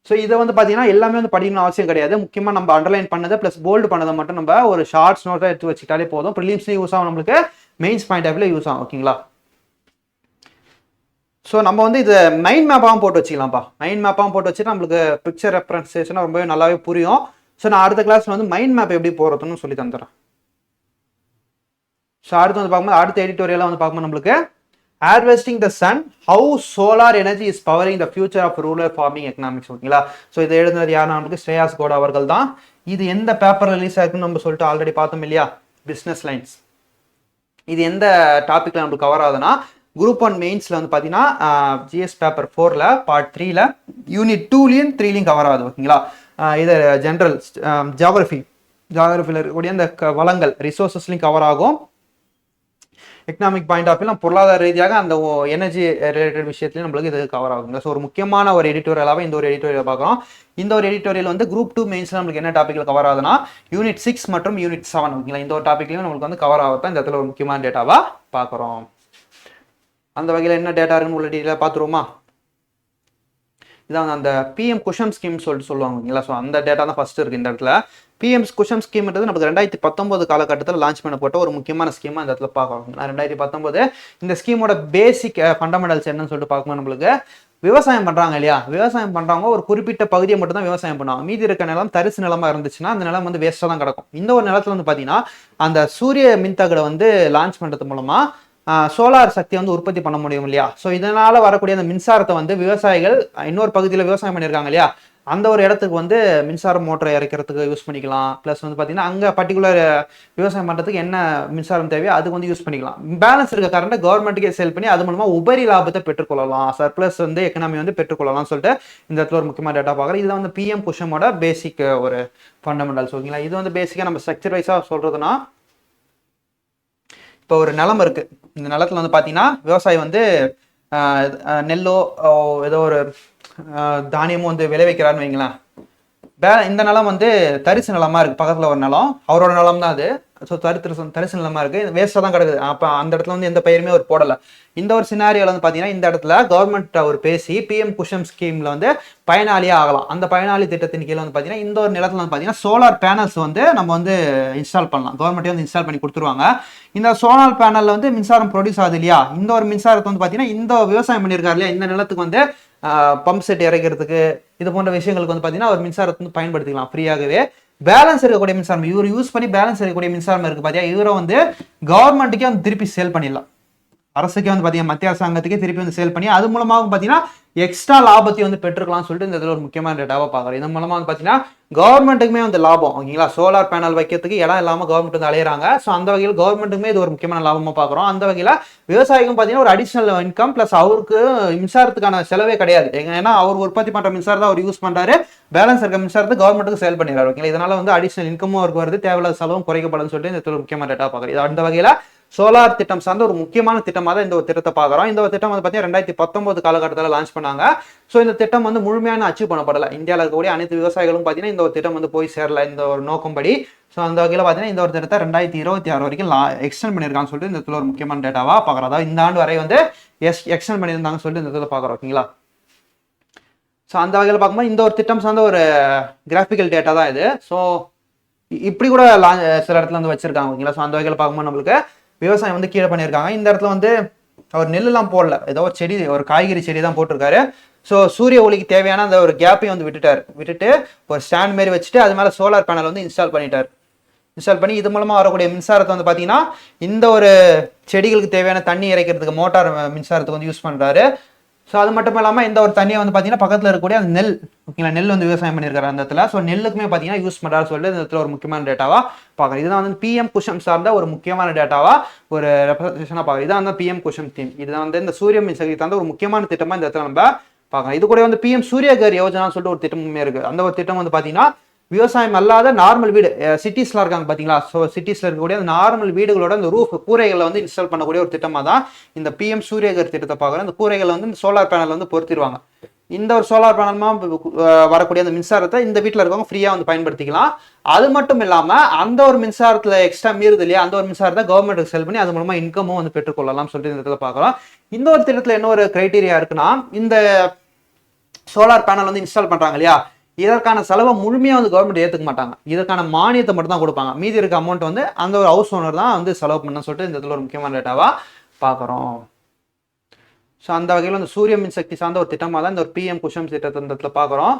ஸோ இதை வந்து பார்த்தீங்கன்னா எல்லாமே வந்து படிக்கணும் அவசியம் கிடையாது. முக்கியமாக நம்ம அண்டர்லைன் பண்ணதை ப்ளஸ் போல்டு பண்ணதை மட்டும் நம்ம ஒரு ஷார்ட்ஸ் நோட்டாக எடுத்து வச்சுக்கிட்டாலே போதும். ப்ரிலிம்ஸ்லையும் யூஸ் ஆகும், நம்மளுக்கு mains point of view use ஆகும். ஓகேங்களா, ஸோ நம்ம வந்து இது மைண்ட் மேப்பாகவும் போட்டு வச்சுக்கலாம்ப்பா. மைண்ட் மேப்பாகவும் போட்டு வச்சுட்டு நம்மளுக்கு பிக்சர் ரெப்ரசன்டேஷனாக ரொம்பவே நல்லாவே புரியும். ஸோ நான் அடுத்த கிளாஸ்ல வந்து மைண்ட் மேப் எப்படி போகிறதுன்னு சொல்லி தந்துடுறேன். ஸோ அடுத்து வந்து பார்க்கும்போது அடுத்த எடிட்டோரியலாக வந்து பார்க்கும்போது நம்மளுக்கு harvesting the sun, how solar energy is powering the future of rural farming economics. ஓகேங்களா, ஸோ இதை எழுதுனது யார்? நம்மளுக்கு ஸ்ரேயாஸ் கோடா அவர்கள் தான். இது எந்த பேப்பர் ரிலீஸ் ஆயிருக்குன்னு நம்ம சொல்லிட்டு ஆல்ரெடி பார்த்தோம் இல்லையா, பிஸ்னஸ் லைன்ஸ். இது எந்த டாபிக்ல நம்மளுக்கு கவர் ஆகுதுன்னா குரூப் 1 மெயின்ஸ்ல வந்து பார்த்தீங்கன்னா ஜிஎஸ் பேப்பர் 4ல பார்ட் 3ல யூனிட் 2லையும் 3லையும் கவர் ஆகுது. ஓகேங்களா, இது ஜென்ரல் ஜியாகிரபியில் இருக்கக்கூடிய அந்த வளங்கள் ரிசோர்ஸஸ்லையும் கவர் ஆகும். எக்கனாமிக் பாயிண்ட் ஆஃப் வியூ பொருளாதார ரீதியாக அந்த எனர்ஜி ரிலேட்டட் விஷயத்துலையும் நம்மளுக்கு இது கவர் ஆகுங்க. ஸோ ஒரு முக்கியமான ஒரு எடிட்டோரியலாகவே இந்த ஒரு எடிட்டோரியல் பார்க்குறோம். இந்த ஒரு எடிட்டோரியல் வந்து குரூப் 2 மெயின்ஸ்ல நம்மளுக்கு என்ன டாப்பிக்ல கவர் ஆகுதுன்னா யூனிட் 6 மற்றும் யூனிட் 7. ஓகேங்களா, இந்த ஒரு டாப்பிக்லையும் நம்மளுக்கு வந்து கவர் ஆகுதான் இந்த இடத்துல ஒரு முக்கியமான டேட்டாவா பார்க்குறோம். அந்த வகையில் என்ன டேட்டா இருக்குன்னு உள்ள டீட்டெயிலாக பார்த்துருவோமா? இதான் அந்த பிஎம் குஷன் ஸ்கீம் சொல்லிட்டு சொல்லுவாங்க. ஓகேங்களா, ஸோ அந்த டேட்டா தான் ஃபர்ஸ்ட் இருக்கு இந்த இடத்துல. பிஎம் குஷன் ஸ்கீம்ன்றது நமக்கு 2019 காலகட்டத்தில் லான்ச் பண்ணப்பட்ட ஒரு முக்கியமான ஸ்கீமாக இந்த இடத்துல பார்க்குறோம். 2019 இந்த ஸ்கீமோட பேசிக் ஃபண்டமெண்டல்ஸ் என்னன்னு சொல்லிட்டு பார்க்கும்போது நம்மளுக்கு விவசாயம் பண்றாங்க இல்லையா, விவசாயம் பண்றவங்க ஒரு குறிப்பிட்ட பகுதியை மட்டும் தான் விவசாயம் பண்ணுவாங்க. மீதி இருக்க நிலம் தரிசு நிலமா இருந்துச்சுன்னா அந்த நிலம் வந்து வேஸ்டா தான் கிடக்கும். இந்த ஒரு நிலத்துல வந்து பாத்தீங்கன்னா அந்த சூரிய மின்தகடை வந்து லான்ச் பண்றது மூலமா சோலார் சக்தியை வந்து உற்பத்தி பண்ண முடியும் இல்லையா. ஸோ இதனால வரக்கூடிய அந்த மின்சாரத்தை வந்து விவசாயிகள் இன்னொரு பகுதியில் விவசாயம் பண்ணியிருக்காங்க இல்லையா, அந்த ஒரு இடத்துக்கு வந்து மின்சார மோட்டரை இறக்கிறதுக்கு யூஸ் பண்ணிக்கலாம். ப்ளஸ் வந்து பார்த்தீங்கன்னா அங்கே பர்டிகுலர் விவசாயம் பண்ணுறதுக்கு என்ன மின்சாரம் தேவையோ அதுக்கு வந்து யூஸ் பண்ணிக்கலாம். பேலன்ஸ் இருக்க கரண்ட்டை கவர்மெண்ட்டுக்கே சேல் பண்ணி அது மூலமாக உபரி லாபத்தை பெற்றுக்கொள்ளலாம், சர்ப்ளஸ் வந்து எக்கனாமி வந்து பெற்றுக்கொள்ளலாம்னு சொல்லிட்டு இந்த இடத்துல ஒரு முக்கியமான டேட்டா பார்க்குறேன். இதில் வந்து பிஎம் குஷனோட பேசிக் ஒரு ஃபண்டமெண்டல்ஸ். ஓகேங்களா, இது வந்து பேசிக்காக நம்ம ஸ்ட்ரக்சர் வைஸாக சொல்கிறதுனா இப்போ ஒரு நிலம் இருக்கு, இந்த நிலத்துல வந்து பார்த்தீங்கன்னா விவசாயி வந்து நெல்லோ ஏதோ ஒரு தானியமும் வந்து விளைவிக்கிறான்னு வைங்களேன். இந்த நிலம் வந்து தரிசு நிலமா இருக்கு, பக்கத்துல ஒரு நிலம், அவரோட நிலம் தான் அது. ஸோ தரிசு நிலமா இருக்கு, வேஸ்டா தான் கிடக்குது. அப்ப அந்த இடத்துல வந்து எந்த பயிருமே ஒரு போடல. இந்த ஒரு சினாரியோல வந்து பாத்தீங்கன்னா இந்த இடத்துல கவர்மெண்ட் அவர் பேசி PM குஷம் ஸ்கீம்ல வந்து பயனாளியா ஆகலாம். அந்த பயனாளி திட்டத்தின் கீழே வந்து பாத்தீங்கன்னா இந்த ஒரு நிலத்துல வந்து பாத்தீங்கன்னா சோலார் பேனல்ஸ் வந்து நம்ம வந்து இன்ஸ்டால் பண்ணலாம். கவர்மெண்ட்டே வந்து இன்ஸ்டால் பண்ணி கொடுத்துருவாங்க. இந்த சோலார் பேனல்ல வந்து மின்சாரம் ப்ரொடியூஸ் ஆகுது இல்லையா, இந்த ஒரு மின்சாரத்தை வந்து பாத்தீங்கன்னா இந்த விவசாயம் பண்ணியிருக்காரு இல்லையா, இந்த நிலத்துக்கு வந்து பம்ப் செட் இறக்கிறதுக்கு இது போன்ற விஷயங்களுக்கு வந்து பாத்தீங்கன்னா ஒரு மின்சாரத்தை வந்து பயன்படுத்திக்கலாம் ஃப்ரீயாகவே. பேலன்ஸ் இருக்கக்கூடிய மின்சாரம் இவர் யூஸ் பண்ணி பேலன்ஸ் இருக்கக்கூடிய மின்சாரம் இருக்கு பாத்தியா, இவரை வந்து கவர்மெண்ட்டுக்கே வந்து திருப்பி சேல் பண்ணிடலாம். அரசுக்கே வந்து பாத்தீங்கன்னா மத்திய அரசாங்கத்துக்கே திருப்பி வந்து சேல் பண்ணி அது மூலமாக பாத்தீங்கன்னா எக்ஸ்ட்ரா லாபத்தை வந்து பெற்றுக்கலாம்னு சொல்லிட்டு இந்த இதில் ஒரு முக்கியமான டேட்டாவை பார்க்குறோம். இதன் மூலமா வந்து பாத்தீங்கன்னா கவர்மெண்ட்டுக்குமே வந்து லாபம். ஓகேங்களா, சோலார் பேனல் வைக்கிறதுக்கு இடம் இல்லாம கவர்மெண்ட் வந்து அலையிறாங்க. ஸோ அந்த வகையில் கவர்மெண்ட்டுக்குமே இது ஒரு முக்கியமான லாபமா பார்க்குறோம். அந்த வகையில் விவசாயிக்கும் பாத்தீங்கன்னா ஒரு அடிஷனல் இன்கம் பிளஸ் அவருக்கு மின்சாரத்துக்கான செலவே கிடையாது. ஏன்னா அவர் உற்பத்தி பண்ற மின்சாரத்தை அவர் யூஸ் பண்றாரு, பேலன்ஸ் இருக்க மின்சாரத்தை கவர்மெண்ட்டுக்கு சேல் பண்ணிடுறாரு. ஓகேங்களா, இதனால வந்து அடிஷனல் இன்கமும் அவருக்கு வருது, தேவையில்லாத செலவும் குறைக்கப்படும்னு சொல்லிட்டு இந்த ஒரு முக்கியமான டேட்டா பார்க்குறோம். அந்த வகையில சோலார் திட்டம் சார்ந்த ஒரு முக்கியமான திட்டமாக தான் இந்த ஒரு திட்டத்தை பார்க்குறோம். இந்த ஒரு திட்டம் வந்து பார்த்தீங்கன்னா 2019 காலகட்டத்தில் லான்ச் பண்ணாங்க. ஸோ இந்த திட்டம் வந்து முழுமையான அச்சீவ் பண்ணப்படலை. இந்தியாவில் இருக்கக்கூடிய அனைத்து விவசாயிகளும் பார்த்தீங்கன்னா இந்த ஒரு திட்டம் வந்து போய் சேரல இந்த ஒரு நோக்கம்படி. ஸோ அந்த வகையில் பார்த்தீங்கன்னா இந்த ஒரு திட்டத்தை 2026 வரைக்கும் எக்ஸ்டெண்ட் பண்ணியிருக்காங்கன்னு சொல்லிட்டு இந்த ஒரு முக்கியமான டேட்டாவாக பார்க்குறோம். அதாவது இந்த ஆண்டு வரை வந்து எக்ஸ்டெண்ட் பண்ணியிருந்தாங்கன்னு சொல்லிட்டு இந்த இதில் பார்க்குறோம். ஓகேங்களா, ஸோ அந்த வகையில் பார்க்கும்போது இந்த ஒரு திட்டம் சார்ந்த ஒரு கிராஃபிக்கல் டேட்டா தான் இது. ஸோ இப்படி கூட சில இடத்துல வந்து வச்சிருக்காங்க. ஓகேங்களா, ஸோ அந்த வகையில் பார்க்கும்போது நம்மளுக்கு விவசாயம் வந்து கீழே பண்ணியிருக்காங்க. இந்த இடத்துல வந்து அவர் நெல்லுலாம் போடல, ஏதோ செடி ஒரு காய்கறி செடி தான் போட்டிருக்காரு. ஸோ சூரிய ஒளிக்கு தேவையான அந்த ஒரு கேப்பையும் வந்து விட்டுட்டு ஒரு ஸ்டாண்ட் மாரி வச்சுட்டு அது மேலே சோலார் பேனல் வந்து இன்ஸ்டால் பண்ணி இது மூலமா வரக்கூடிய மின்சாரத்தை வந்து பார்த்தீங்கன்னா இந்த ஒரு செடிகளுக்கு தேவையான தண்ணி இறைக்கிறதுக்கு மோட்டார் மின்சாரத்துக்கு வந்து யூஸ் பண்றாரு. ஸோ அது மட்டும் இல்லாமல் இந்த ஒரு தண்ணியை வந்து பார்த்தீங்கன்னா பக்கத்தில் இருக்கக்கூடிய அந்த நெல், ஓகேங்களா, நெல் வந்து விவசாயம் பண்ணியிருக்காரு அந்த இடத்துல. ஸோ நெல்லுக்குமே பார்த்தீங்கன்னா யூஸ் பண்ணுறாரு சொல்லிட்டு இந்த இடத்துல ஒரு முக்கியமான டேட்டாவா பார்க்குறேன். இதுதான் வந்து PM குஷம் சார்ந்த ஒரு முக்கியமான டேட்டாவா ஒரு ரெப்ரசன்டேஷனாக பார்க்குறேன். இதான் வந்து PM குஷம் தீம். இதுதான் வந்து இந்த சூரிய மின்சக்தி சார்ந்த ஒரு முக்கியமான திட்டமாக இந்த இடத்துல நம்ம பார்க்கலாம். இது கூட வந்து PM சூரியகர் யோஜனான்னு சொல்லிட்டு ஒரு திட்டமுமே இருக்கு. அந்த ஒரு திட்டம் வந்து பார்த்தீங்கன்னா விவசாயம் அல்லாத நார்மல் வீடு, சிட்டிஸ்லாம் இருக்காங்க பார்த்தீங்களா, ஸோ சிட்டிஸ்ல இருக்கக்கூடிய அந்த நார்மல் வீடுகளோட அந்த ரூஃப் கூரைகளை வந்து இன்ஸ்டால் பண்ணக்கூடிய ஒரு திட்டமாக தான் இந்த PM சூரியகர் திட்டத்தை பார்க்குறோம். இந்த கூரைகளை வந்து இந்த சோலார் பேனல் வந்து பொருத்திடுவாங்க. இந்த ஒரு சோலார் பேனல்மா வரக்கூடிய அந்த மின்சாரத்தை இந்த வீட்டில் இருக்கவங்க ஃப்ரீயாக வந்து பயன்படுத்திக்கலாம். அது மட்டும் இல்லாமல் அந்த ஒரு மின்சாரத்தில் எக்ஸ்ட்ரா மீறுது இல்லையா, அந்த ஒரு மின்சாரத்தை கவர்மெண்ட்டுக்கு செல் பண்ணி அது மூலமாக இன்கமும் வந்து பெற்றுக்கொள்ளலாம் சொல்லிட்டு இந்த இடத்துல பார்க்குறோம். இந்த ஒரு திட்டத்தில் என்ன ஒரு கிரைட்டீரியா இருக்குன்னா, இந்த சோலார் பேனல் வந்து இன்ஸ்டால் பண்ணுறாங்க இல்லையா, இதற்கான செலவை முழுமையாக வந்து கவர்மெண்ட் ஏற்றுக்க மாட்டாங்க. இதற்கான மானியத்தை மட்டும் தான் கொடுப்பாங்க. மீதி இருக்க அமௌண்ட் வந்து அந்த ஒரு ஹவுஸ் ஓனர் தான் வந்து செலவு பண்ண சொல்லிட்டு இந்த இடத்துல ஒரு முக்கியமான டேட்டாவாக பார்க்குறோம். ஸோ அந்த வகையில் அந்த சூரிய மின்சக்தி சார்ந்த ஒரு திட்டமாக தான் இந்த ஒரு PM குஷம் திட்டத்தை இந்த இடத்துல பார்க்குறோம்.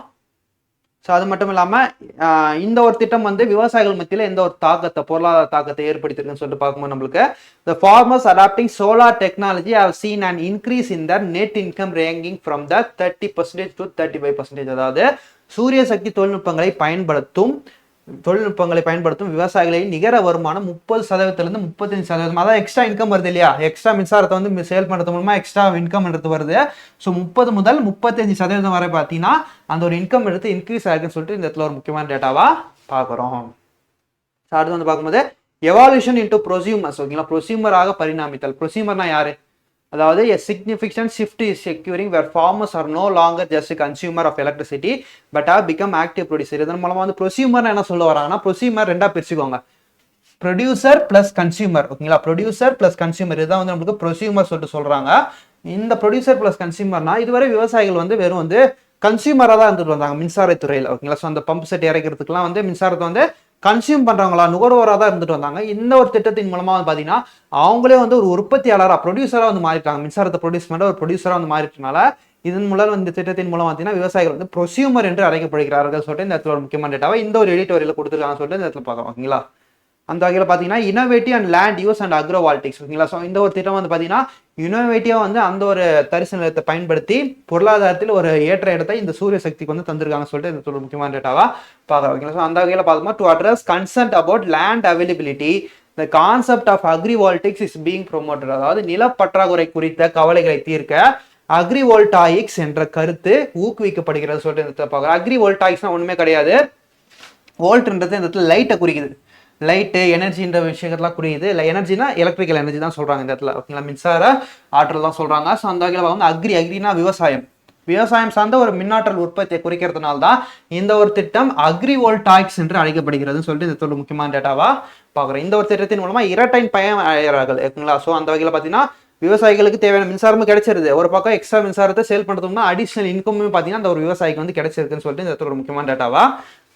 ஸோ அது மட்டும் இல்லாமல் இந்த ஒரு திட்டம் வந்து விவசாயிகள் மத்தியில் எந்த ஒரு பொருளாதார தாக்கத்தை ஏற்படுத்திருக்குன்னு சொல்லிட்டு பார்க்கும்போது நம்மளுக்கு the farmers adopting solar technology have seen an increase in their net income ranging from the 30% to 35%. அதாவது சூரிய சக்தி தொழில்நுட்பங்களை பயன்படுத்தும் விவசாயிகளின் நிகர வருமானம் 30%லேருந்து 35%. அதாவது எக்ஸ்ட்ரா இன்கம் வருது இல்லையா, எக்ஸ்ட்ரா மின்சாரத்தை வந்து சேல் பண்ணுறது மூலமா எக்ஸ்ட்ரா இன்கம் எடுத்து வருது. ஸோ 30 முதல் 35% வரை பார்த்தீங்கன்னா அந்த ஒரு இன்கம் எடுத்து இன்க்ரீஸ் ஆகுதுன்னு சொல்லிட்டு இந்த இடத்துல ஒரு முக்கியமான டேட்டாவா பார்க்குறோம். அடுத்து வந்து பார்க்கும்போது எவால்யூஷன் இன்டூ ப்ரொசியூமர்ஸ். ஓகேங்களா, ப்ரொசியூமராக பரிணாமித்தல். ப்ரொசியூமர்னா யாரு, அதாவது a significant shift is securing where farmers are no longer just a consumer of electricity but have become active producer. இதன் மூலமா வந்து ப்ரொசியூமர் என்ன சொல்ல வராங்கன்னா, ப்ரொசியூமர் ரெண்டா பிரிச்சுக்கோங்க, ப்ரொடியூசர் பிளஸ் கன்சியூமர். ஓகேங்களா, ப்ரொடியூசர் பிளஸ் கன்சியூமர், இதுதான் வந்து நம்மளுக்கு ப்ரொசியூமர் சொல்லிட்டு சொல்றாங்க. இந்த ப்ரொடியூசர் பிளஸ் கன்சியூமர்னா இதுவரை விவசாயிகள் வந்து வெறும் வந்து கன்சியூமராக தான் இருந்துட்டு வந்தாங்க மின்சாரத்துறையில். ஓகேங்களா, ஸோ அந்த பம்ப் செட் இறக்கிறதுக்குலாம் வந்து மின்சாரத்தை வந்து கன்சியூம் பண்றவங்களா நுகர்வோராக தான் இருந்துட்டு வந்தாங்க. இந்த ஒரு திட்டத்தின் மூலமா வந்து பாத்தீங்கன்னா அவங்களே வந்து ஒரு உற்பத்தியாளராக ப்ரொடியூசரா வந்து மாறிட்டாங்க. மின்சாரத்தை ப்ரொடியூஸ் பண்ற ஒரு ப்ரொடியூசரா வந்து மாறிட்டனால இதன் மூலம் இந்த திட்டத்தின் மூலம் பார்த்தீங்கன்னா விவசாயிகள் வந்து ப்ரொசியூமர் என்று அழைக்கப்படுகிறார்கள் சொல்லிட்டு இந்த இடத்துல ஒரு முக்கியமான டேட்டாவை இந்த ஒரு எடிட்டோரியல் கொடுத்துருக்காங்கன்னு சொல்லிட்டு இந்த இடத்துல பார்க்கலாம். ஓகேங்களா, அந்த வகையில் பார்த்தீங்கன்னா innovative and land use and agrivoltaics. ஓகேங்களா, ஸோ இந்த ஒரு திட்டம் வந்து பார்த்தீங்கன்னா இனோவேட்டிவாக வந்து அந்த ஒரு தரிசு நிலத்தை பயன்படுத்தி பொருளாதாரத்தில் ஒரு ஏற்ற இடத்தை இந்த சூரிய சக்திக்கு வந்து தந்திருக்காங்கன்னு சொல்லிட்டு இந்த ஒரு முக்கியமான டேட்டாவா பார்க்குறோம். ஓகேங்களா, ஸோ அந்த வகையில் பார்த்தோம்னா to address concern about land availability the concept of agrivoltaics is being promoted. அதாவது நிலப்பற்றாக்குறை குறித்த கவலைகளை தீர்க்க அக்ரிவோல்டாயிக்ஸ் என்ற கருத்து ஊக்குவிக்கப்படுகிறது சொல்லிட்டு இந்த பார்க்குறோம். அக்ரிவோல்டாயிக்ஸ்னா ஒன்றுமே கிடையாது, வோல்ட்ன்றது இந்த இடத்துல லைட்டை குறிக்குது. லைட்டு எனர்ஜின்ற விஷயத்தெல்லாம் குறியுது. இல்லை எனர்ஜினா எலக்ட்ரிக்கல் எனர்ஜி தான் சொல்றாங்க இந்த இடத்துல. ஓகேங்களா, மின்சார ஆற்றல் தான் சொல்றாங்க. ஸோ அந்த வகையில் வந்து அக்ரினா விவசாயம், விவசாயம் சார்ந்த ஒரு மின்னாற்றல் உற்பத்தியை குறிக்கிறதுனால தான் இந்த ஒரு திட்டம் அக்ரிவோல்டாய்க்ஸ் என்று அழைக்கப்படுகிறதுன்னு சொல்லிட்டு இந்த ஒரு முக்கியமான டேட்டாவா பார்க்குறோம். இந்த ஒரு திட்டத்தின் மூலமா இரட்டை பயன் அடைகிறார்கள் ஓகேங்களா. ஸோ அந்த வகையில் பார்த்தீங்கன்னா விவசாயிகளுக்கு தேவையான மின்சாரமும் கிடைச்சிருது, ஒரு பக்கம் எக்ஸ்ட்ரா மின்சாரத்தை சேல் பண்ணுறதுனா அடிஷனல் இன்கமும் பார்த்தீங்கன்னா அந்த ஒரு விவசாயிக்கு வந்து கிடைச்சிருக்குன்னு சொல்லிட்டு இந்த ஒரு முக்கியமான டேட்டாவா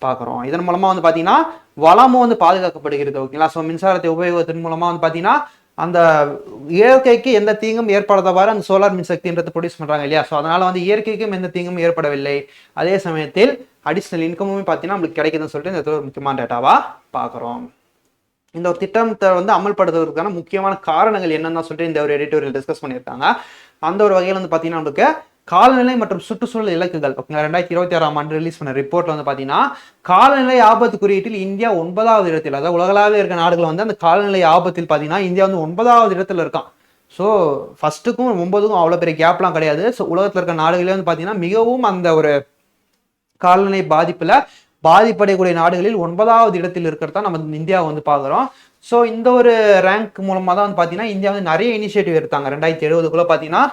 பார்க்குறோம். இதன் மூலமா வந்து பார்த்தீங்கன்னா வளமும் வந்து பாதுகாக்கப்படுகிறது ஓகேங்களா. ஸோ மின்சாரத்தை உபயோகத்தின் மூலமா வந்து பார்த்தீங்கன்னா அந்த இயற்கைக்கு எந்த தீங்கும் ஏற்படாதவாறு அந்த சோலார் மின்சக்தின்றது ப்ரொடியூஸ் பண்றாங்க இல்லையா. ஸோ அதனால வந்து இயற்கைக்கும் எந்த தீங்கும் ஏற்படவில்லை, அதே சமயத்தில் அடிஷனல் இன்கமும் பார்த்தீங்கன்னா நம்மளுக்கு கிடைக்குதுன்னு சொல்லிட்டு இந்த ஒரு முக்கியமான டேட்டாவா பார்க்குறோம். இந்த ஒரு திட்டத்தை வந்து அமல்படுத்துவதற்கான முக்கியமான காரணங்கள் என்னன்னு சொல்லிட்டு இந்த ஒரு எடிட்டோரியல் டிஸ்கஸ் பண்ணியிருக்காங்க. அந்த ஒரு வகையில் வந்து பார்த்தீங்கன்னா நம்மளுக்கு காலநிலை மற்றும் சுற்றுச்சூழல் இலக்குகள் ஓகேங்களா 2026ஆம் ஆண்டு ரிலீஸ் பண்ண ரிப்போர்ட்ல வந்து பார்த்தீங்கன்னா காலநிலை ஆபத்து குறியீட்டில் இந்தியா 9வது இடத்தில், அதாவது உலகளாவிய இருக்க நாடுகள் வந்து அந்த காலநிலை ஆபத்தில் பார்த்தீங்கன்னா இந்தியா வந்து 9வது இடத்துல இருக்கான். ஸோ ஃபர்ஸ்ட்டுக்கும் 9க்கும் அவ்வளோ பெரிய கேப்லாம் கிடையாது. ஸோ உலகத்தில் இருக்க நாடுகளே வந்து பார்த்தீங்கன்னா மிகவும் அந்த ஒரு காலநிலை பாதிப்படையக்கூடிய நாடுகளில் 9வது இடத்தில் இருக்கிறதா நம்ம இந்தியா வந்து பார்க்குறோம். ஸோ இந்த ஒரு ரேங்க் மூலமாக தான் வந்து பார்த்தீங்கன்னா இந்தியா வந்து நிறைய இனிஷியேட்டிவ் எடுத்தாங்க. 2070க்குள்ள பார்த்தீங்கன்னா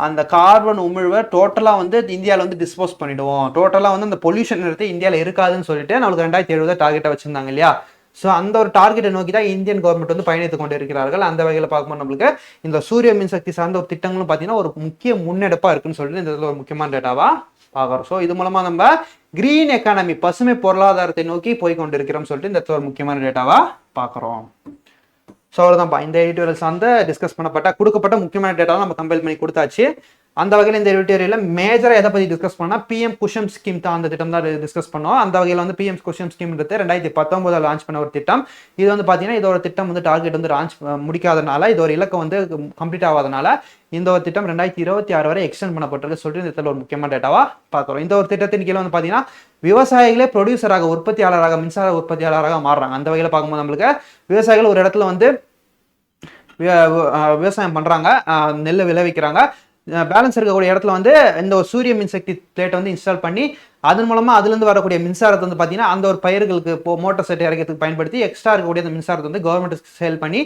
அந்த கார்பன் உமிழ்வை டோட்டலாக வந்து இந்தியாவில் வந்து டிஸ்போஸ் பண்ணிடுவோம், டோட்டலாக வந்து அந்த பொல்யூஷன் எடுத்து இந்தியாவில் இருக்காதுன்னு சொல்லிட்டு நம்மளுக்கு 2070 டார்கெட்டை வச்சிருந்தாங்க இல்லையா. ஸோ அந்த ஒரு டார்கெட்டை நோக்கி தான் இந்தியன் கவர்மெண்ட் வந்து பயணித்து கொண்டு இருக்கிறார்கள். அந்த வகையில் பார்க்கும்போது நம்மளுக்கு இந்த சூரிய மின்சக்தி சார்ந்த ஒரு திட்டங்களும் பார்த்தீங்கன்னா ஒரு முக்கிய முன்னெடுப்பாக இருக்குன்னு சொல்லிட்டு இந்த ஒரு முக்கியமான டேட்டாவா பார்க்குறோம். ஸோ இது மூலமா நம்ம கிரீன் எக்கானமி பசுமை பொருளாதாரத்தை நோக்கி போய் கொண்டிருக்கிறோம் சொல்லிட்டு இந்த ஒரு முக்கியமான டேட்டாவா பார்க்குறோம். ஸோ அவ்வளோதான்ப்பா இந்த எடிட்டோரியல் சார்ந்த டிஸ்கஸ் கொடுக்கப்பட்ட முக்கியமான டேட்டாவை நம்ம கம்பைல் பண்ணி கொடுத்தாச்சு. அந்த வகையில் இந்த எடிட்டோரியலில் மேஜராக எதை பற்றி டிஸ்கஸ் பண்ணால் பிஎம் குஷன் ஸ்கீம் தான், அந்த திட்டம் தான் டிஸ்கஸ் பண்ணோம். அந்த வகையில் வந்து பிஎம் குஷன் ஸ்கீம்ன்றது 2019 லான்ச் பண்ண ஒரு திட்டம். இது வந்து பார்த்தீங்கன்னா இதோட திட்டம் வந்து டார்கெட் வந்து லான்ச் முடிக்காதனால, இது ஒரு இலக்கம் வந்து கம்ப்ளீட் ஆகாதனால இந்த ஒரு திட்டம் 2026 வரை எக்ஸ்டெண்ட் பண்ணப்பட்டிருக்கு சொல்லிட்டு இந்த இடத்துல ஒரு முக்கியமான டேட்டாவா பார்க்குறோம். இந்த ஒரு திட்டத்தின் கீழே வந்து பார்த்தீங்கன்னா விவசாயிகளே ப்ரொடியூசராக உற்பத்தியாளராக மின்சார உற்பத்தியாளராக மாறுறாங்க. அந்த வகையில் பார்க்கும்போது நம்மளுக்கு விவசாயிகள் ஒரு இடத்துல வந்து விவசாயம் பண்றாங்க, நெல்லை விளைவிக்கிறாங்க, பேலன்ஸ் இருக்கக்கூடிய இடத்துல வந்து இந்த ஒரு சூரிய மின்சக்தி பிளேட்டை வந்து இன்ஸ்டால் பண்ணி அதன் மூலமா அதுலேருந்து வரக்கூடிய மின்சாரத்தை வந்து பார்த்தீங்கன்னா அந்த ஒரு பயிர்களுக்கு இப்போ மோட்டார் செட் இறக்கிறதுக்கு பயன்படுத்தி எக்ஸ்ட்ரா இருக்கக்கூடிய அந்த மின்சாரத்தை வந்து கவர்மெண்ட் சேல் பண்ணி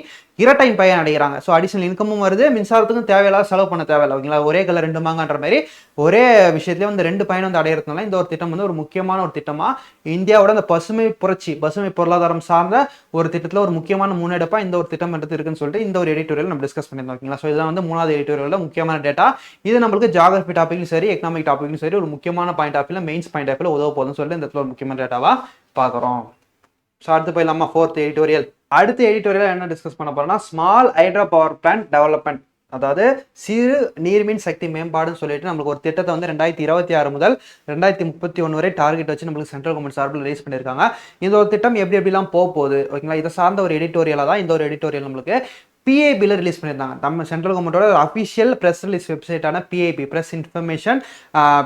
இரட்டை பயன் அடைகிறாங்க. ஸோ அடிஷனல் இன்கமும் வருது, மின்சாரத்துக்கும் தேவையில்லாத செலவு பண்ண தேவையில்லை ஓகேங்களா. ஒரே கல்ல ரெண்டு மாங்கன்ற மாதிரி ஒரே விஷயத்துல வந்து ரெண்டு பயன் வந்து அடையிறதுனால இந்த ஒரு திட்டம் வந்து ஒரு முக்கியமான ஒரு திட்டமா இந்தியாவோட அந்த பசுமை பொருளாதாரம் சார்ந்த ஒரு திட்டத்தில் ஒரு முக்கியமான முன்னெடுப்பா இந்த ஒரு திட்டம் எடுத்து இருக்குன்னு சொல்லிட்டு இந்த ஒரு எடிட்டோரியல் நம்ம டிஸ்கஸ் பண்ணியிருந்தோம் ஓகேங்களா. ஸோ இதுதான் வந்து 3வது எடிட்டோரியல்ல முக்கியமான டேட்டா. இது நம்மளுக்கு ஜியோகிராஃபி டாபிக்லையும் சரி எக்கனாமிக் டாபிக்லையும் சரி ஒரு முக்கியமான பாயிண்ட் ஆஃப் வியூல மெயின் பாயிண்ட் ஆஃப் வியூல உதவ போகுதுன்னு சொல்லிட்டு இந்த இடத்துல ஒரு முக்கியமான டேட்டாவா பார்க்குறோம். ஸோ அடுத்து போயிடலாமா 4th எடிட்டோரியல். அடுத்த எடிட்டோரியல் என்ன டிஸ்கஸ் பண்ண போறோம்னா small hydro power plant development, அதாவது சிறு நீர்மின் சக்தி மேம்பாடுன்னு சொல்லிட்டு நம்மளுக்கு ஒரு திட்டத்தை வந்து 2026 முதல் 2031 வரை டார்கெட் வச்சு நம்மளுக்கு சென்ட்ரல் கவர்மெண்ட் சார்பில் ரிலீஸ் பண்ணியிருக்காங்க. இந்த ஒரு திட்டம் எப்படிலாம் போகுது ஓகேங்களா, இதை சார்ந்த ஒரு எடிட்டோரியலாக தான் இந்த ஒரு எடிட்டோரியல் நம்மளுக்கு பிஐபியில் ரிலீஸ் பண்ணியிருந்தாங்க. நம்ம சென்ட்ரல் கவர்மெண்டோட அஃபிஷியல் ப்ரெஸ் ரிலீஸ் வெப்சைட்டான பிஐபி ப்ரெஸ் இன்ஃபர்மேஷன்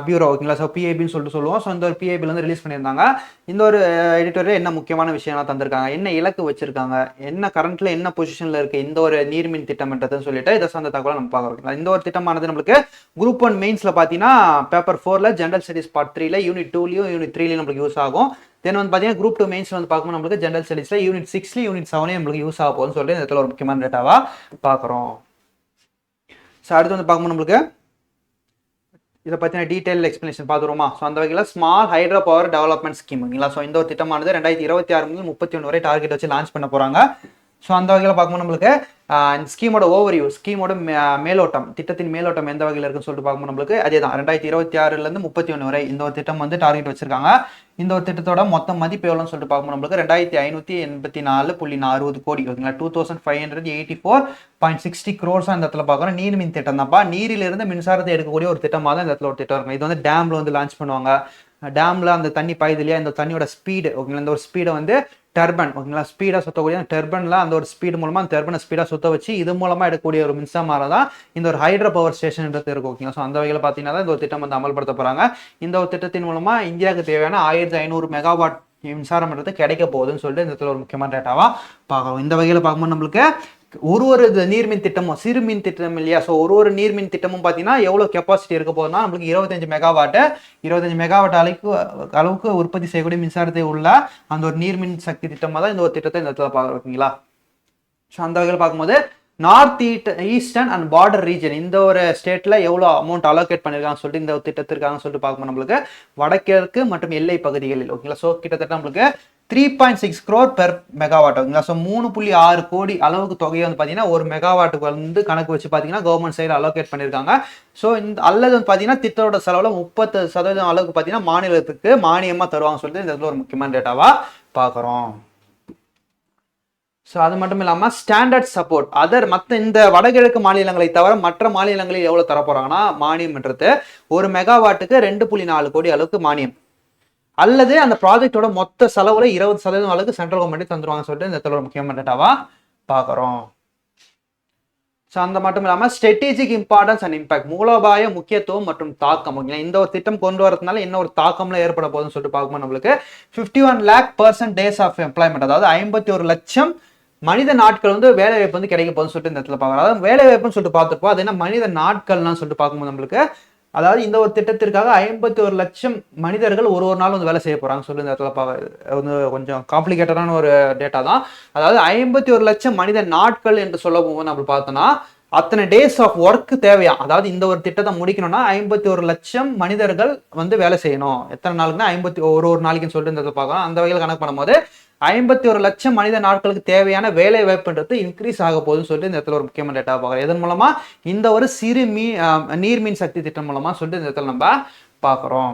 பியூரோ ஓகேங்களா. ஸோ பிஐபின்னு சொல்லிட்டு சொல்லுவோம். ஸோ இந்த ஒரு பிஐபியில் வந்து ரிலீஸ் பண்ணியிருந்தாங்க. இந்த ஒரு எடிட்டோரியல் என்ன முக்கியமான விஷயம்லாம் தந்திருக்காங்க, என்ன இலக்கு வச்சிருக்காங்க, என்ன கரண்ட்ல என்ன பொசிஷன்ல இருக்கு இந்த ஒரு நீர்மின் திட்டம்ன்றதுன்னு சொல்லிட்டு இதை சார்ந்த தகவலை நம்ம பார்க்குறோம். இந்த ஒரு திட்டமானது நம்மளுக்கு குரூப் 1 மெயின்ஸ்ல பார்த்தீங்கன்னா பேப்பர் 4ல ஜெனரல் ஸ்டடிஸ் பார்ட் 3ல யூனிட் 2லயும் யூனிட் 3லயும் நம்மளுக்கு யூஸ் ஆகும். தென் வந்து பார்த்தீங்கன்னா குரூப் 2 மெயின்ஸ்ல வந்து பார்க்கும்போது நம்மளுக்கு ஜெனரல் ஸ்டடிஸ்ல யூனிட் 6 யூனிட் 7 நம்மளுக்கு யூஸ் ஆக போகுதுன்னு சொல்லிட்டு இந்த இடத்துல ஒரு முக்கியமான டேட்டாவா பார்க்குறோம். ஸோ அடுத்து வந்து பார்க்கும்போது நம்மளுக்கு இதை பற்றின டீட்டெயில் எக்ஸ்பிளேஷன் பார்த்துருவோமா. ஸோ அந்த வகையில் small hydro power development scheme ஓகேங்களா. ஸோ இந்த ஒரு திட்டமானது 2026 முதல் 31 வரை டார்கெட் வச்சு லான்ச் பண்ண போகிறாங்க. ஸோ அந்த வகையில் பார்க்கும்போது நம்மளுக்கு இந்த ஸ்கீமோட ஓவர்வியூ, ஸ்கீமோட மேலோட்டம், திட்டத்தின் மேலோட்டம் எந்த வகையில் இருக்குன்னு சொல்லிட்டு பார்க்கும்போது நம்மளுக்கு அதே தான் 2026 31 வரை இந்த ஒரு திட்டம் வந்து டார்கெட் வச்சிருக்காங்க. இந்த ஒரு திட்டத்தோட மொத்த மதிப்பு எவ்வளோன்னு சொல்லிட்டு பார்க்கும்போது நம்மளுக்கு 2584.60 கோடி ஓகேங்களா. 2584.60 crores இந்த இடத்துல பார்க்குறோம். நீர்மின் திட்டம் தான்ப்பா, நீரிலிருந்து மின்சாரத்தை எடுக்கக்கூடிய ஒரு திட்டமாக தான் இந்த இடத்துல ஒரு திட்டம் இருக்கும். இது வந்து டேம்ல வந்து லான்ச் பண்ணுவாங்க. டேம்ல அந்த தண்ணி பாயுது இல்லையா, இந்த தண்ணியோட ஸ்பீடு ஓகேங்களா, இந்த ஒரு ஸ்பீடை வந்து டர்பன் ஓகேங்களா, ஸ்பீடாக சுத்தக்கூடிய டர்பன்ல அந்த ஒரு ஸ்பீடு மூலமா அந்த டர்பனை ஸ்பீடாக சுத்த வச்சு இது மூலமா எடுக்கக்கூடிய ஒரு மின்சாரம் தான் இந்த ஒரு ஹைட்ரோ பவர் ஸ்டேஷன்ன்றது இருக்கும் ஓகேங்களா. ஸோ அந்த வகையில் பார்த்தீங்கன்னா இந்த ஒரு திட்டம் வந்து அமல்படுத்த போறாங்க. இந்த ஒரு திட்டத்தின் மூலமா இந்தியாவுக்கு தேவையான 1500 மெகாவாட் மின்சாரம்ன்றது கிடைக்க போகுதுன்னு சொல்லிட்டு இந்த இடத்துல ஒரு முக்கியமான டேட்டாவா பார்க்குறோம். இந்த வகையில் பார்க்கும்போது நம்மளுக்கு ஒரு நீர்மின் திட்டமும் சிறு மின் திட்டம் இல்லையா. ஸோ ஒரு நீர்மின் திட்டமும் பார்த்தீங்கன்னா எவ்வளோ கெப்பாசிட்டி இருக்க போதுன்னா நம்மளுக்கு 25 மெகாவாட் அளவுக்கு உற்பத்தி செய்யக்கூடிய மின்சாரத்தை உள்ள அந்த ஒரு நீர்மின் சக்தி திட்டமாக தான் இந்த ஒரு திட்டத்தை இந்த இடத்துல பார்க்குறோம் ஓகேங்களா. ஸோ அந்த வகையில் பார்க்கும்போது north eastern and border region இந்த ஒரு ஸ்டேட்ல எவ்வளோ அமௌண்ட் அலோகேட் பண்ணிருக்காங்க சொல்லிட்டு இந்த திட்டத்திற்காக சொல்லிட்டு பார்க்கணும் நம்மளுக்கு வடகிழக்கு மற்றும் எல்லை பகுதிகளில் ஓகேங்களா. ஸோ கிட்டத்தட்ட நம்மளுக்கு 3.6 crore பெர் மெகாவாட் ஓகேங்களா. ஸோ 3.6 கோடி அளவுக்கு தொகையை வந்து பார்த்தீங்கன்னா ஒரு மெகாவாட்டுக்கு வந்து கணக்கு வச்சு பார்த்தீங்கன்னா கவர்மெண்ட் சைடு அலோகேட் பண்ணியிருக்காங்க. ஸோ இந்த அல்லது வந்து பார்த்தீங்கன்னா திட்டத்தோட செலவில் 30% அளவுக்கு பார்த்தீங்கன்னா மாநிலத்துக்கு மானியமாக தருவாங்க சொல்லிட்டு இந்த இடத்துல ஒரு முக்கியமான டேட்டாவா பார்க்குறோம். ஸோ அது மட்டும் இல்லாமல் ஸ்டாண்டர்ட் சப்போர்ட் மற்ற இந்த வடகிழக்கு மாநிலங்களை தவிர மற்ற மாநிலங்களில் எவ்வளோ தரப்போறாங்கன்னா மானியம்ன்றது ஒரு மெகாவாட்டுக்கு 2.4 கோடி அளவுக்கு மானியம், அல்லது அந்த ப்ராஜெக்டோட மொத்த செலவுல 20% அளவுக்கு சென்ட்ரல் கவர்மெண்ட் தந்துருவாங்க சொல்லிட்டு இந்த இடத்துல ஒரு முக்கியமான டேட்டாவா பார்க்குறோம். ஸோ அந்த மட்டும் இல்லாமல் ஸ்ட்ராட்டஜிக் இம்பார்ட்டன்ஸ் அண்ட் இம்பாக்ட் மூலோபாய முக்கியத்துவம் மற்றும் தாக்கம் ஓகேங்களா. இந்த ஒரு திட்டம் கொண்டு வரதுனால என்ன ஒரு தாக்கம்லாம் ஏற்பட போகுதுன்னு சொல்லிட்டு பார்க்கும்போது நம்மளுக்கு 51 lakh person days of employment, அதாவது 51 லட்சம் மனித நாட்கள் வந்து வேலை வாய்ப்பு வந்து கிடைக்க போகுதுன்னு சொல்லிட்டு இந்த இடத்துல பார்க்குறோம். அதாவது வேலை வாய்ப்புன்னு சொல்லிட்டு பார்த்துப்போம், அது என்ன மனித நாட்கள்லாம் சொல்லிட்டு பார்க்கும்போது நம்மளுக்கு அதாவது இந்த ஒரு திட்டத்திற்காக 51 லட்சம் மனிதர்கள் ஒரு நாள் வந்து வேலை செய்ய போறாங்க சொல்லி இந்த இடத்துல வந்து கொஞ்சம் காம்ப்ளிகேட்டடான ஒரு டேட்டா தான். அதாவது 51 லட்சம் மனித நாட்கள் என்று சொல்ல போகும்போது நம்ம பார்த்தோம்னா அத்தனை டேஸ் ஆஃப் ஒர்க் தேவையா, அதாவது இந்த ஒரு திட்டத்தை முடிக்கணும்னா 51 லட்சம் மனிதர்கள் வந்து வேலை செய்யணும். எத்தனை நாளுக்குன்னா 51 நாளைக்குன்னு சொல்லிட்டு இந்த இடத்துல பார்க்கலாம். அந்த வகையில் கணக்கு பண்ணும்போது 51 லட்சம் மனித நாட்களுக்கு தேவையான வேலை வாய்ப்புன்றது இன்க்ரீஸ் ஆக போகுதுன்னு சொல்லிட்டு இந்த இடத்துல ஒரு முக்கியமான டேட்டா பார்க்குறோம். இதன் மூலமா இந்த ஒரு சிறு நீர்மின் சக்தி திட்டம் மூலமா சொல்லிட்டு இந்த இடத்துல நம்ம பார்க்குறோம்.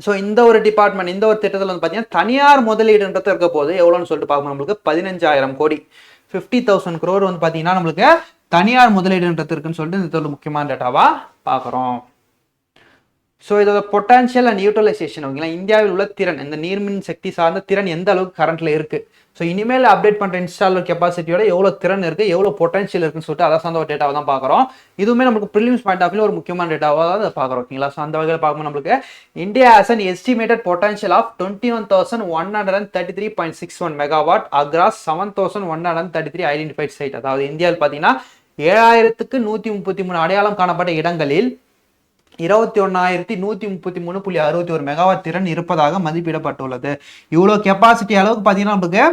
ஸோ இந்த ஒரு டிபார்ட்மெண்ட் இந்த ஒரு திட்டத்தில் வந்து பார்த்தீங்கன்னா தனியார் முதலீடுன்றது இருக்க போது எவ்வளோன்னு சொல்லிட்டு பார்க்கணும் நம்மளுக்கு 15,000 கோடி 50,000 crore வந்து பார்த்தீங்கன்னா நம்மளுக்கு தனியார் முதலீடுன்றது இருக்குன்னு சொல்லிட்டு இந்த இடத்துல முக்கியமான டேட்டாவா பார்க்குறோம். ஸோ இதோட பொட்டான்ஷியல் அண்ட் யூட்டிலைசேஷன் ஓகேங்களா, இந்தியாவில் உள்ள திறன் இந்த நீர்மின் சக்தி சார்ந்த திறன் எந்த அளவுக்கு கரண்ட்ல இருக்கு, ஸோ இனிமேல் அப்டேட் பண்ற இன்ஸ்டாலர் கெப்பாசிட்டியோட எவ்வளோ திறன் இருக்கு எவ்வளோ பொட்டான்ஷியல் இருக்குன்னு சொல்லிட்டு அதை சார்ந்த ஒரு டேட்டாவை தான் பார்க்குறோம். இதுவுமே நமக்கு ப்ரிலிம்ஸ் பாயிண்ட் ஆஃப் வியூ ஒரு முக்கியமான டேட்டாவாக தான் அதை பார்க்குறோம் ஓகேங்களா. ஸோ அந்த வகையில் பார்க்கும்போது நம்மளுக்கு India has an estimated potential of 21,133.61 megawatt across 7,133 identified site. அதாவது இந்தியாவில் பார்த்தீங்கன்னா 7,133 அடையாளம் காணப்பட்ட இடங்களில் 21,133.61 மெகாவாட் திறன் இருப்பதாக மதிப்பிடப்பட்டுள்ளது. இவ்வளோ கெப்பாசிட்டி அளவுக்கு பார்த்தீங்கன்னா நம்மளுக்கு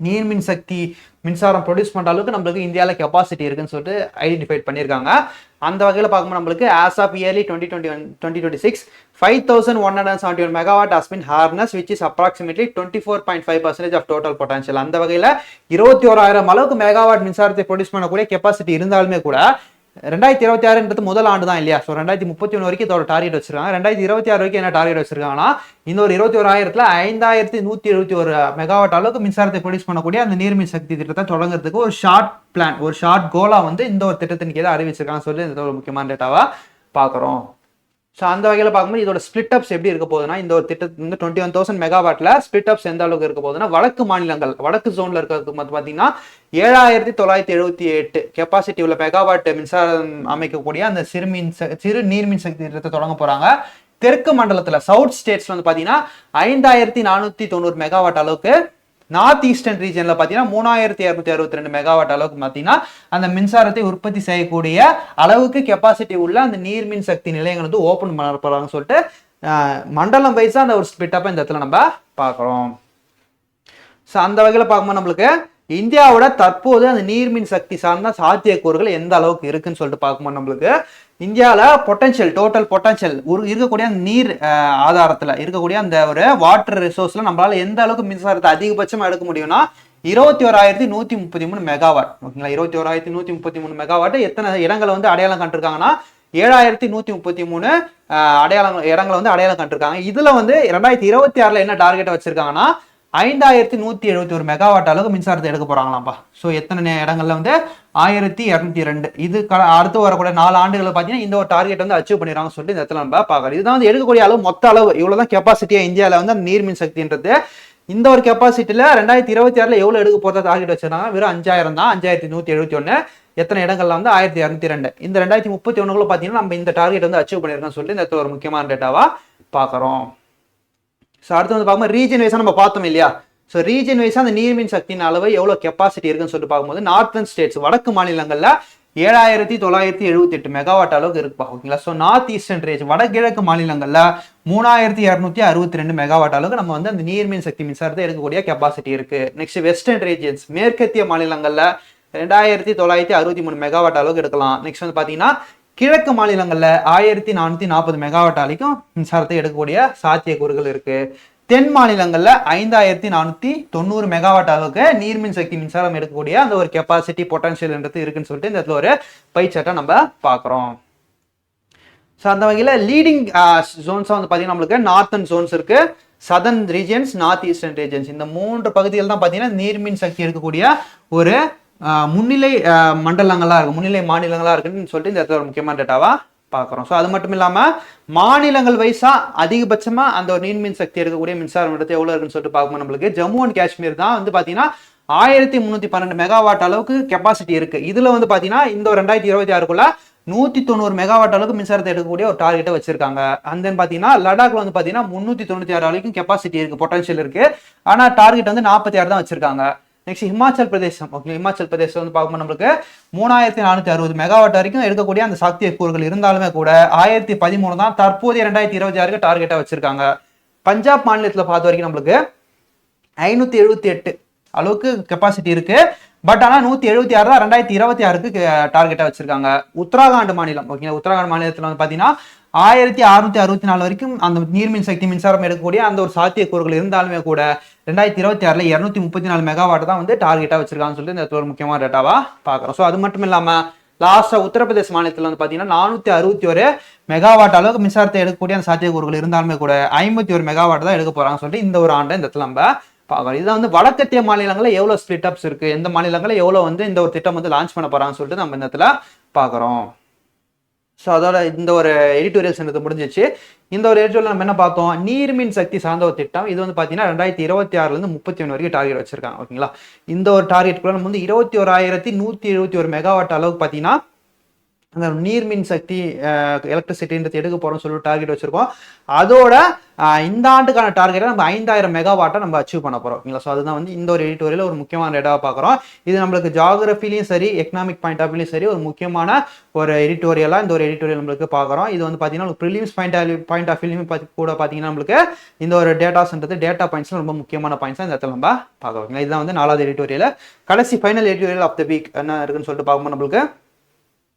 நீர்மின் சக்தி மின்சாரம் ப்ரொடியூஸ் பண்ணுற அளவுக்கு நம்மளுக்கு இந்தியாவில் கெப்பாசிட்டி இருக்குன்னு சொல்லிட்டு ஐடென்டிஃபை பண்ணியிருக்காங்க. அந்த வகையில் பார்க்கும்போது நம்மளுக்கு as of early 2026 5,171 megawatt has been harness which is approximately 24.5% of total potential. அந்த வகையில் 21,000 அளவுக்கு மெகாவாட் மின்சாரத்தை ப்ரொடியூஸ் பண்ணக்கூடிய கெப்பாசிட்டி இருந்தாலுமே கூட 2026 முதல் ஆண்டு தான் இல்லையா. ஸோ 2031 வரைக்கும் இதோட டார்கெட் வச்சிருக்காங்க. 2026 வரைக்கும் என்ன டார்கெட் வச்சிருக்காங்கன்னா இந்த ஒரு 21,000ல் 5,171 மெகாவாட் அளவுக்கு மின்சாரத்தை ப்ரொடியூஸ் பண்ணக்கூடிய அந்த நீர்மின் சக்தி திட்டத்தை தொடங்குறதுக்கு ஒரு ஷார்ட் பிளான் ஒரு ஷார்ட் கோலா வந்து இந்த ஒரு திட்டத்தின் கீழே அறிவிச்சிருக்காங்க சொல்லி இந்த ஒரு முக்கியமான டேட்டாவா பார்க்குறோம். ஸோ அந்த வகையில் பார்க்கும்போது இதோட ஸ்பிளிட் அப்ஸ் எப்படி இருக்க போகுதுன்னா இந்த ஒரு திட்டத்து வந்து 21,000 மெகாவாட்ல ஸ்பிளிட் அப்ஸ் எந்த அளவுக்கு இருக்க போகுதுன்னா வடக்கு மாநிலங்கள் வடக்கு ஜோன்ல இருக்கிறதுக்கு பார்த்தீங்கன்னா 7,978 கெப்பாசிட்டி உள்ள மெகாவாட் மின்சாரம் அமைக்கக்கூடிய அந்த சிறு நீர்மின் சக்தி திட்டத்தை தொடங்க போறாங்க. தெற்கு மண்டலத்துல சவுத் ஸ்டேட்ஸ்ல வந்து பார்த்தீங்கன்னா 5,490 மெகாவாட் அளவுக்கு, நார்த் ஈஸ்டர்ன் ரீஜன்ல பார்த்தீங்கன்னா 3,262 மெகாவாட் அளவுக்கு பார்த்தீங்கன்னா அந்த மின்சாரத்தை உற்பத்தி செய்யக்கூடிய அளவுக்கு கெப்பாசிட்டி உள்ள அந்த நீர்மின் சக்தி நிலையங்கள் வந்து ஓப்பன் பண்ண போறாங்கன்னு சொல்லிட்டு மண்டலம் வைஸா அந்த ஒரு ஸ்பிளிட் இந்த இடத்துல நம்ம பார்க்குறோம். ஸோ அந்த வகையில் பார்க்கும்போது நம்மளுக்கு இந்தியாவோட தற்போது அந்த நீர்மின் சக்தி சார்ந்த சாத்தியக்கூறுகள் எந்த அளவுக்கு இருக்குன்னு சொல்லிட்டு பார்க்கும்போது நம்மளுக்கு இந்தியாவில் பொட்டன்ஷியல் டோட்டல் பொட்டன்ஷியல் இருக்கக்கூடிய நீர் ஆதாரத்தில் இருக்கக்கூடிய அந்த ஒரு வாட்டர் ரிசோர்ஸ்ல நம்மளால எந்த அளவுக்கு மின்சாரத்தை அதிகபட்சமாக எடுக்க முடியும்னா 21,133 மெகாவாட் ஓகேங்களா. 21,133 மெகாவாட் எத்தனை இடங்களை வந்து அடையாளம் கண்டிருக்காங்கன்னா 7,133 இடங்களை வந்து அடையாளம் கண்டிருக்காங்க. இதுல வந்து 2026 என்ன டார்கெட்டை வச்சிருக்காங்கன்னா 5,171 மெகாவாட் அளவுக்கு மின்சாரத்தை எடுக்க போறாங்களாம்பா. ஸோ எத்தனை இடங்கள்ல வந்து 1,202 இது அடுத்து வரக்கூடிய 4 ஆண்டுகள் பார்த்தீங்கன்னா இந்த ஒரு டார்கெட் வந்து அச்சீவ் பண்ணிடுறாங்க சொல்லிட்டு இந்த இடத்துல நம்ம பார்க்கலாம். இதுதான் வந்து எடுக்கக்கூடிய அளவு மொத்த அளவு இவ்வளவுதான் கெப்பாசிட்டியா இந்தியாவில் வந்து நீர்மின் சக்தின்றது. இந்த ஒரு கெப்பாசிட்டியில 2026 எவ்வளவு எடுக்க போறதா டார்கெட் வச்சிருந்தாங்க வெறும் 5,000 தான். 5,171 எத்தனை இடங்கள்ல வந்து 1,202. இந்த 2031 பார்த்தீங்கன்னா நம்ம இந்த டார்கெட் வந்து அச்சீவ் பண்ணிருக்கோம் சொல்லிட்டு இந்த இடத்துல ஒரு முக்கியமான டேட்டாவா பார்க்குறோம். ஸோ அடுத்து வந்து பார்க்கும்போது ரீஜன் வைஸாக நம்ம பார்த்தோம் இல்லையா. ஸோ ரீஜன் வைஸாக அந்த நீர்மின் சக்தியின் அளவு எவ்வளோ கெப்பாசிட்டி இருக்குன்னு சொல்லிட்டு பார்க்கும்போது நார்த்தன் ஸ்டேட்ஸ் வடக்கு மாநிலங்களில் 7,978 மெகாவாட் அளவுக்கு இருக்குப்பா ஓகேங்களா. ஸோ நார்த் ஈஸ்டர்ன் ரீஜன் வடகிழக்கு மாநிலங்களில் 3,262 மெகாவாட் அளவுக்கு நம்ம வந்து அந்த நீர்மின் சக்தி மின்சாரத்தை எடுக்கக்கூடிய கெப்பாசிட்டி இருக்கு. நெக்ஸ்ட் வெஸ்டர்ன் ரீஜன்ஸ் மேற்கத்திய மாநிலங்களில் 2963 மெகாவாட் அளவுக்கு எடுக்கலாம். நெக்ஸ்ட் வந்து பார்த்தீங்கன்னா கிழக்கு மாநிலங்களில் 1440 மெகாவாட் வரைக்கும் மின்சாரத்தை எடுக்கக்கூடிய சாத்தியக்கூறுகள் இருக்கு. தென் மாநிலங்களில் 5490 மெகாவாட் அளவுக்கு நீர்மின் சக்தி மின்சாரம் எடுக்கக்கூடிய அந்த ஒரு கெப்பாசிட்டி பொட்டன்ஷியல்ன்றது இருக்குன்னு சொல்லிட்டு இந்த இடத்துல ஒரு பைச்சார்ட்டை நம்ம பார்க்குறோம். ஸோ அந்த வகையில் லீடிங் ஜோன்ஸாக வந்து பார்த்தீங்கன்னா நம்மளுக்கு நார்த்தன் ஜோன்ஸ் இருக்கு, southern regions, north eastern regions. இந்த 3 பகுதிகள் தான் பார்த்தீங்கன்னா நீர்மின் சக்தி இருக்கக்கூடிய ஒரு முன்னிலை மண்டலங்களாக இருக்கு, முன்னிலை மாநிலங்களாக இருக்குன்னு சொல்லிட்டு இந்த இடத்துல ஒரு முக்கியமான டேட்டாவா பார்க்குறோம். ஸோ அது மட்டும் இல்லாமல் மாநிலங்கள் வைஸா அதிகபட்சமாக அந்த ஒரு நீர்மின் சக்தி எடுக்கக்கூடிய மின்சாரம் எடுத்து எவ்வளோ இருக்குன்னு சொல்லிட்டு பார்க்கும்போது நம்மளுக்கு ஜம்மு அண்ட் காஷ்மீர் தான் வந்து பார்த்தீங்கன்னா 1312 மெகாவாட் அளவுக்கு கெப்பாசிட்டி இருக்கு. இதுல வந்து பார்த்தீங்கன்னா இந்த 2026க்குள்ள 190 மெகாவாட் அளவுக்கு மின்சாரத்தை எடுக்கக்கூடிய ஒரு டார்கெட்டை வச்சிருக்காங்க. அண்ட் தென் பார்த்தீங்கன்னா லடாக்ல வந்து பார்த்தீங்கன்னா 396 வரைக்கும் கெப்பாசிட்டி இருக்கு, பொட்டன்ஷியல் இருக்கு. ஆனால் டார்கெட் வந்து 46 தான் வச்சிருக்காங்க. நெக்ஸ்ட் ஹிமாச்சல் பிரதேசம். ஓகே, ஹிமாச்சல் பிரதேசம் வந்து பார்க்கும்போது நம்மளுக்கு 3460 மெகாவாட் வரைக்கும் எடுக்கக்கூடிய அந்த சாத்திய கூறுகள் இருந்தாலுமே கூட 1013 தான் தற்போதைய 2026க்கு டார்கெட்டை வச்சிருக்காங்க. பஞ்சாப் மாநிலத்தில் பார்த்த வரைக்கும் நம்மளுக்கு 578 அளவுக்கு கெப்பாசிட்டி இருக்கு. பட் ஆனால் 176 தான் 2026க்கு டார்கெட்டா வச்சிருக்காங்க. உத்தராகண்ட் மாநிலம், ஓகே, உத்தராகண்ட் மாநிலத்தில் வந்து பார்த்தீங்கன்னா 1664 வரைக்கும் அந்த நீர்மின் சக்தி மின்சாரம் எடுக்கக்கூடிய அந்த ஒரு சாத்தியக்கூறுகள் இருந்தாலுமே கூட 2026ல 234 மெகாவாட் தான் வந்து டார்கெட்டா வச்சிருக்காங்கன்னு சொல்லிட்டு இந்த ஒரு முக்கியமான டேட்டாவா பார்க்குறோம். ஸோ அது மட்டும் இல்லாமல் லாஸ்டா உத்தரப்பிரதேச மாநிலத்தில் வந்து பார்த்தீங்கன்னா 461 மெகாவாட் அளவுக்கு மின்சாரத்தை எடுக்கக்கூடிய அந்த சாத்தியக்கூறுகள் இருந்தாலுமே கூட 51 மெகாவாட் தான் எடுக்க போறாங்கன்னு சொல்லிட்டு இந்த ஒரு ஆண்டை இந்த இடத்துல நம்ம பார்க்கணும். இதான் வந்து வடக்கத்திய மாநிலங்களில் எவ்வளோ ஸ்பிளிட் அப்ஸ் இருக்கு, எந்த மாநிலங்களில் எவ்வளோ வந்து இந்த ஒரு திட்டம் வந்து லான்ச் பண்ண போறாங்கன்னு சொல்லிட்டு நம்ம இந்த இடத்துல பார்க்குறோம். ஸோ அதோட இந்த ஒரு எடிட்டோரியல்ஸ் எனக்கு முடிஞ்சிச்சு. இந்த ஒரு எடிட்டோரியல் நம்ம என்ன பார்த்தோம், நீர்மின் சக்தி சார்ந்த ஒரு திட்டம். இது வந்து பார்த்தீங்கன்னா 2026லேருந்து 31 வரைக்கும் டார்கெட் வச்சிருக்காங்க. ஓகேங்களா, இந்த ஒரு டார்கெட்டுக்குள்ள நம்ம வந்து 21,171 மெகாவாட் அளவுக்கு பார்த்தீங்கன்னா அந்த நீர்மின் சக்தி எலக்ட்ரிசிட்டின்றது எடுக்க போறோம்னு சொல்லி டார்கெட் வச்சிருக்கோம். அதோட இந்த ஆண்டுக்கான டார்கெட்டை நம்ம 5000 மெகாவாட்டை நம்ம அச்சீவ் பண்ண போறோம். ஓகேங்களா, ஸோ அதுதான் வந்து இந்த ஒரு எடிட்டோரியல் ஒரு முக்கியமான டேட்டாவை பார்க்குறோம். இது நம்மளுக்கு ஜாகிரபிலையும் சரி, எக்கனாமிக் பாயிண்ட் ஆஃப் வியூலையும் சரி ஒரு முக்கியமான ஒரு எடிட்டோரியலா இந்த ஒரு எடிட்டோரியல் நம்மளுக்கு பார்க்குறோம். இது வந்து பார்த்தீங்கன்னா ப்ரிலிம்ஸ் பாயிண்ட் ஆஃப் வியூலையும் கூட பார்த்தீங்கன்னா நம்மளுக்கு இந்த ஒரு டேட்டாஸ்ன்றது டேட்டா பாயிண்ட்ஸ் ரொம்ப முக்கியமான பாயிண்ட்ஸ் இந்த இடத்துல நம்ம பார்க்குறோம். இதுதான் வந்து 4வது எடிட்டோரியல். கடைசி final editorial of the week என்ன இருக்குன்னு சொல்லிட்டு பார்க்கும்போது நம்மளுக்கு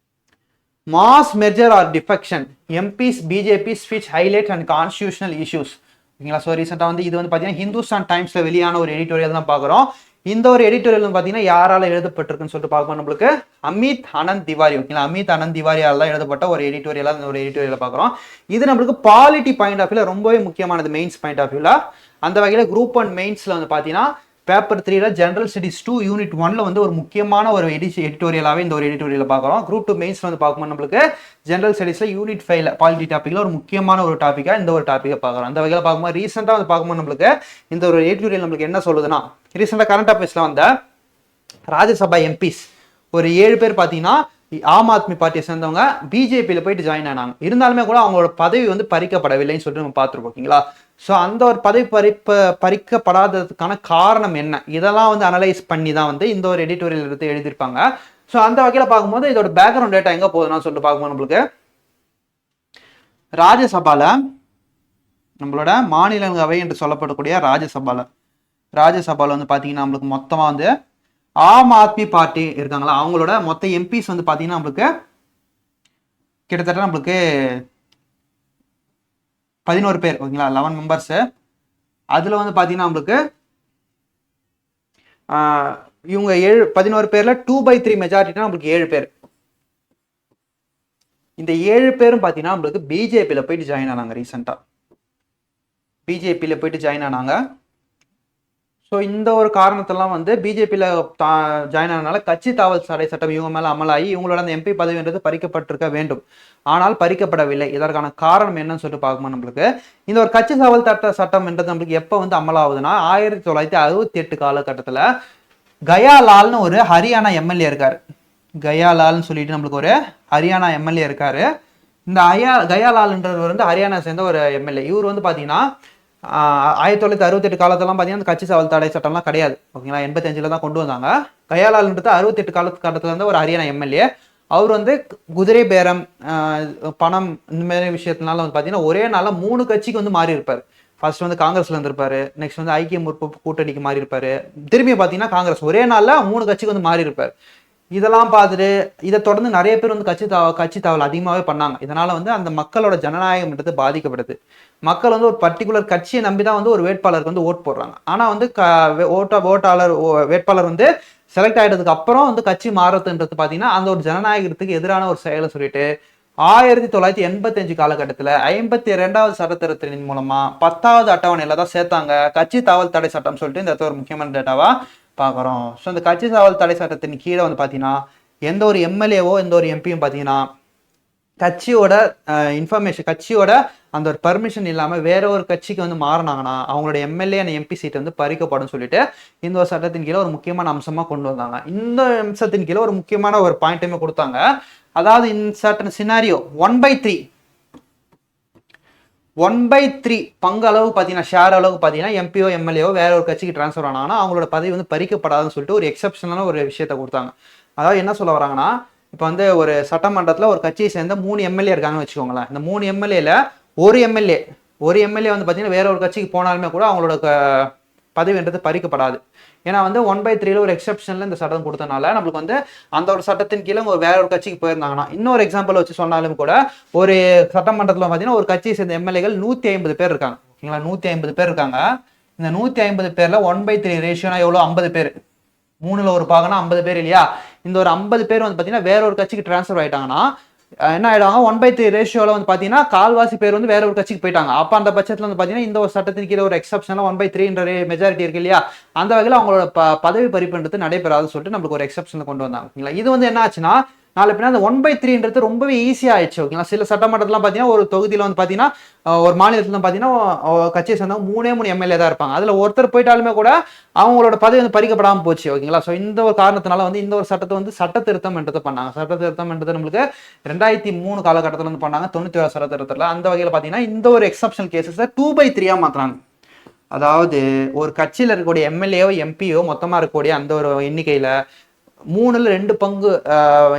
mass merger or defection, MPs BJP speech highlight and constitutional issues. ஓகேங்களா, ஸோ ரீசெண்டாக வந்து இது வந்து பார்த்தீங்கன்னா ஹிந்துஸ்தான் டைம்ஸில் வெளியான ஒரு எடிட்டோரியல் தான் பார்க்குறோம். இந்த ஒரு எடிட்டோரியல் பார்த்தீங்கன்னா யாரால எழுதப்பட்டிருக்குன்னு சொல்லிட்டு பார்க்கும்போது நம்மளுக்கு அமித் ஆனந்த் திவாரி. ஓகேங்களா, அமித் ஆனந்த் திவாரியால் தான் எழுதப்பட்ட ஒரு எடிட்டோரியலாக இந்த ஒரு எடிட்டோரியலை பார்க்குறோம். இது நம்மளுக்கு பாலிட்டி பாயிண்ட் ஆஃப் வியூல ரொம்பவே முக்கியமானது, மெயின்ஸ் பாயிண்ட் ஆஃப் வியூல. அந்த வகையில் குரூப் 1 மெயின்ஸில் வந்து பார்த்தீங்கன்னா பேப்பர் 3ல ஜெனரல் ஸ்டடிஸ் 2 யூனிட் 1ல வந்து ஒரு முக்கியமான ஒரு எடிட்டோரியலாகவே இந்த ஒரு எடிட்டோரியலை பார்க்குறோம். குரூப் 2 மெயின்ஸ் வந்து பார்க்கும்போது நம்மளுக்கு ஜெனரல் ஸ்டடிஸ்ல யூனிட் 5ல பாலிட்டி டாபிக்ல ஒரு முக்கியமான ஒரு டாப்பிக்கா இந்த ஒரு டாப்பிக்கை பார்க்குறோம். அந்த வகையில் பார்க்கும்போது ரீசெண்டாக வந்து பார்க்கும்போது நம்மளுக்கு இந்த ஒரு எடிட்டோரியல் நம்மளுக்கு என்ன சொல்லுதுன்னா, ரீசெண்டாக கரண்ட் அஃபேர்ஸ்ல வந்த ராஜ்யசபா எம்பிஸ் ஒரு 7 பேர் பார்த்தீங்கன்னா ஆம் ஆத்மி பார்ட்டியை சேர்ந்தவங்க பிஜேபியில் போயிட்டு ஜாயின் ஆனாங்க. இருந்தாலுமே கூட அவங்களோட பதவி வந்து பறிக்கப்படவில்லைன்னு சொல்லிட்டு நம்ம பார்த்துருப்போம். ஓகேங்களா, ஸோ அந்த ஒரு பதவி பறிக்கப்படாததுக்கான காரணம் என்ன, இதெல்லாம் வந்து அனலைஸ் பண்ணி தான் வந்து இந்த ஒரு எடிட்டோரியல் எடுத்து எழுதியிருப்பாங்க. ஸோ அந்த வகையில் பார்க்கும்போது இதோட பேக்ரவுண்ட் டேட்டா எங்கே போகுதுன்னு சொல்லிட்டு பார்க்கும்போது நம்மளுக்கு ராஜ்யசபால நம்மளோட மாநிலங்களவை என்று சொல்லப்படக்கூடிய ராஜ்யசபால வந்து பார்த்தீங்கன்னா நம்மளுக்கு மொத்தமாக வந்து ஆம் ஆத்மி பார்ட்டி இருக்காங்களா, அவங்களோட மொத்த எம்பிஸ் வந்து பார்த்தீங்கன்னா நம்மளுக்கு கிட்டத்தட்ட நம்மளுக்கு 11 பேர். ஓகேங்களா, 11 மெம்பர்ஸ். அதில் வந்து பார்த்தீங்கன்னா நம்மளுக்கு இவங்க 11 பேர்ல 2/3 மெஜாரிட்டினா நம்மளுக்கு 7 பேர். இந்த 7 பேரும் பார்த்தீங்கன்னா நம்மளுக்கு பிஜேபியில் போயிட்டு ஜாயின் ஆனாங்க. ரீசெண்டாக பிஜேபியில் போயிட்டு ஜாயின் ஆனாங்க. ஸோ இந்த ஒரு காரணத்தெல்லாம் வந்து பிஜேபியில் ஜாயின் ஆனதுனால கட்சி தாவல் தடை சட்டம் இவங்க மேலே அமலாகி இவங்களோட அந்த எம்பி பதவின்றது பறிக்கப்பட்டிருக்க வேண்டும். ஆனால் பறிக்கப்படவில்லை. இதற்கான காரணம் என்னன்னு சொல்லிட்டு பார்க்கும்போது நம்மளுக்கு இந்த ஒரு கட்சி தாவல் சட்டம் என்றது நம்மளுக்கு எப்போ வந்து அமலாகுதுன்னா 1968 காலகட்டத்தில் கயாலால்னு ஒரு ஹரியானா எம்எல்ஏ இருக்காரு. கயாலால்னு சொல்லிட்டு நம்மளுக்கு ஒரு ஹரியானா எம்எல்ஏ இருக்காரு. இந்த கயாலால்ன்றவர் வந்து ஹரியானா சேர்ந்த ஒரு எம்எல்ஏ. இவர் வந்து பார்த்தீங்கன்னா 1968 காலத்தெல்லாம் பார்த்தீங்கன்னா கட்சி தாவல் தடை சட்டம்லாம் கிடையாது. ஓகேங்களா, 85ல் தான் கொண்டு வந்தாங்க. கயாலால்ன்றது 68 காலகட்டத்தில் இருந்த ஒரு ஹரியானா எம்எல்ஏ. அவர் வந்து குதிரை பேரம், பணம், இந்த மாதிரி விஷயத்தினால வந்து பார்த்தீங்கன்னா ஒரே நாளில் 3 கட்சிக்கு வந்து மாறி இருப்பார். ஃபர்ஸ்ட் வந்து காங்கிரஸ்ல இருந்திருப்பாரு, நெக்ஸ்ட் வந்து ஐக்கிய முற்போக்கு கூட்டணிக்கு மாறி இருப்பாரு, திரும்பி பார்த்தீங்கன்னா காங்கிரஸ், ஒரே நாளில் 3 கட்சிக்கு வந்து மாறி இருப்பார். இதெல்லாம் பார்த்துட்டு இதை தொடர்ந்து நிறைய பேர் வந்து கட்சி தாவல் அதிகமாகவே பண்ணாங்க. இதனால வந்து அந்த மக்களோட ஜனநாயகம்ன்றது பாதிக்கப்படுது. மக்கள் வந்து ஒரு பர்டிகுலர் கட்சியை நம்பி தான் வந்து ஒரு வேட்பாளருக்கு வந்து ஓட் போடுறாங்க. ஆனால் வந்து வேட்பாளர் வந்து செலக்ட் ஆகிட்டதுக்கு அப்புறம் வந்து கட்சி மாறுறதுன்றது பார்த்தீங்கன்னா அந்த ஒரு ஜனநாயகத்துக்கு எதிரான ஒரு செயலை சொல்லிட்டு 1985 காலகட்டத்தில் 52வது சட்டத்திருத்தத்தின் மூலமா 10வது அட்டவணையில தான் சேர்த்தாங்க கட்சி தாவல் தடை சட்டம் சொல்லிட்டு இந்த இடத்துல ஒரு முக்கியமான டேட்டாவா பார்க்குறோம். ஸோ இந்த கட்சி தாவல் தடை சட்டத்தின் கீழே வந்து பார்த்தீங்கன்னா எந்த ஒரு எம்எல்ஏவோ எந்த ஒரு எம்பியும் பார்த்தீங்கன்னா கட்சியோட இன்ஃபர்மேஷன் கட்சியோட அந்த ஒரு பர்மிஷன் இல்லாமல் வேற ஒரு கட்சிக்கு வந்து மாறினாங்கன்னா அவங்களோட எம்எல்ஏ அண்ட் எம்பி சீட் வந்து பறிக்கப்படும் சொல்லிட்டு இந்த ஒரு சட்டத்தின் கீழே ஒரு முக்கியமான அம்சமாக கொண்டு வந்தாங்க. இந்த அம்சத்தின் கீழே ஒரு முக்கியமான ஒரு பாயிண்ட்டுமே கொடுத்தாங்க. அதாவது இன் சர்டன் சினாரியோ 1/3 பங்கு அளவு பார்த்தீங்கன்னா ஷேர் அளவு பார்த்தீங்கன்னா எம்பிஓ எம்எல்ஏவோ வேற ஒரு கட்சிக்கு டிரான்ஸ்ஃபர் ஆனாங்கன்னா அவங்களோட பதவி வந்து பறிக்கப்படாதுன்னு சொல்லிட்டு ஒரு எக்ஸப்ஷனான ஒரு விஷயத்த கொடுத்தாங்க. அதாவது என்ன சொல்ல வராங்கன்னா இப்போ வந்து ஒரு சட்டமன்றத்தில் ஒரு கட்சியை சேர்ந்த 3 எம்எல்ஏ இருக்காங்கன்னு வச்சுக்கோங்களேன். இந்த 3 எம்எல்ஏல ஒரு எம்எல்ஏ வந்து பார்த்தீங்கன்னா வேற ஒரு கட்சிக்கு போனாலுமே கூட அவங்களோட பதவின்றது பறிக்கப்படாது. ஏன்னா வந்து 1/3 ஒரு எக்ஸப்ஷன்ல இந்த சட்டம் கொடுத்தனால நம்மளுக்கு வந்து அந்த ஒரு சட்டத்தின் கீழே வேற ஒரு கட்சிக்கு போயிருந்தாங்கன்னா இன்னொரு எக்ஸாம்பிள் வச்சு சொன்னாலும் கூட ஒரு சட்டமன்றத்தில் பார்த்தீங்கன்னா ஒரு கட்சியை சேர்ந்த எம்எல்ஏகள் 150 பேர் இருக்காங்க. ஓகேங்களா, 150 பேர் இருக்காங்க. இந்த 150 பேர்ல 1/3 ரேஷியோனா எவ்வளோ? 50 பேர். 3ல் ஒரு பாகனா 50 பேர் இல்லையா? இந்த ஒரு 50 பேர் வந்து பார்த்தீங்கன்னா வேற ஒரு கட்சிக்கு டிரான்ஸ்ஃபர் ஆயிட்டாங்கன்னா என்ன ஆயிடுவாங்க? 1/3 ரேஷியோவில் வந்து பார்த்தீங்கன்னா கால்வாசி பேர் வந்து வேற ஒரு கட்சிக்கு போயிட்டாங்க. அப்போ அந்த பட்சத்தில் வந்து பார்த்தீங்கன்னா இந்த ஒரு சட்டத்தின் கீழே ஒரு எக்ஸப்ஷனாக 1/3 மெஜாரிட்டி இருக்கு இல்லையா? அந்த வகையில் அவங்களோட பதவி பறிப்புன்றது நடைபெறாதுன்னு சொல்லிட்டு நம்மளுக்கு ஒரு எக்ஸப்ஷன் கொண்டு வந்தாங்க. ஓகேங்களா, இது வந்து என்ன ஆச்சுன்னா நாலு பின்னா அந்த 1/3 ரொம்பவே ஈஸியாக ஆயிடுச்சு. ஓகேங்களா, சில சட்டமன்றத்துலாம் பார்த்தீங்கன்னா ஒரு தொகுதியில் வந்து பார்த்தீங்கன்னா ஒரு மாநிலத்தில் பார்த்தீங்கன்னா கட்சியை சேர்ந்தவங்க 3 எம்எல்ஏ தான் இருப்பாங்க. அதில் ஒருத்தர் போயிட்டாலுமே கூட அவங்களோட பதவி வந்து பறிக்கப்படாமல் போச்சு. ஓகேங்களா, ஸோ இந்த ஒரு காரணத்தினால வந்து இந்த ஒரு சட்டத்தை வந்து சட்ட திருத்தம் என்றது பண்ணாங்க. சட்ட திருத்தம் என்றது நம்மளுக்கு 2003 காலகட்டத்தில் வந்து பண்ணாங்க, 97 சட்ட திருத்தத்தில். அந்த வகையில் பார்த்தீங்கன்னா இந்த ஒரு எக்ஸப்ஷனல் கேசஸை 2/3 மாற்றுறாங்க. அதாவது ஒரு கட்சியில் இருக்கக்கூடிய எம்எல்ஏவோ எம்பியோ மொத்தமாக இருக்கக்கூடிய அந்த ஒரு எண்ணிக்கையில் 3ல் 2 பங்கு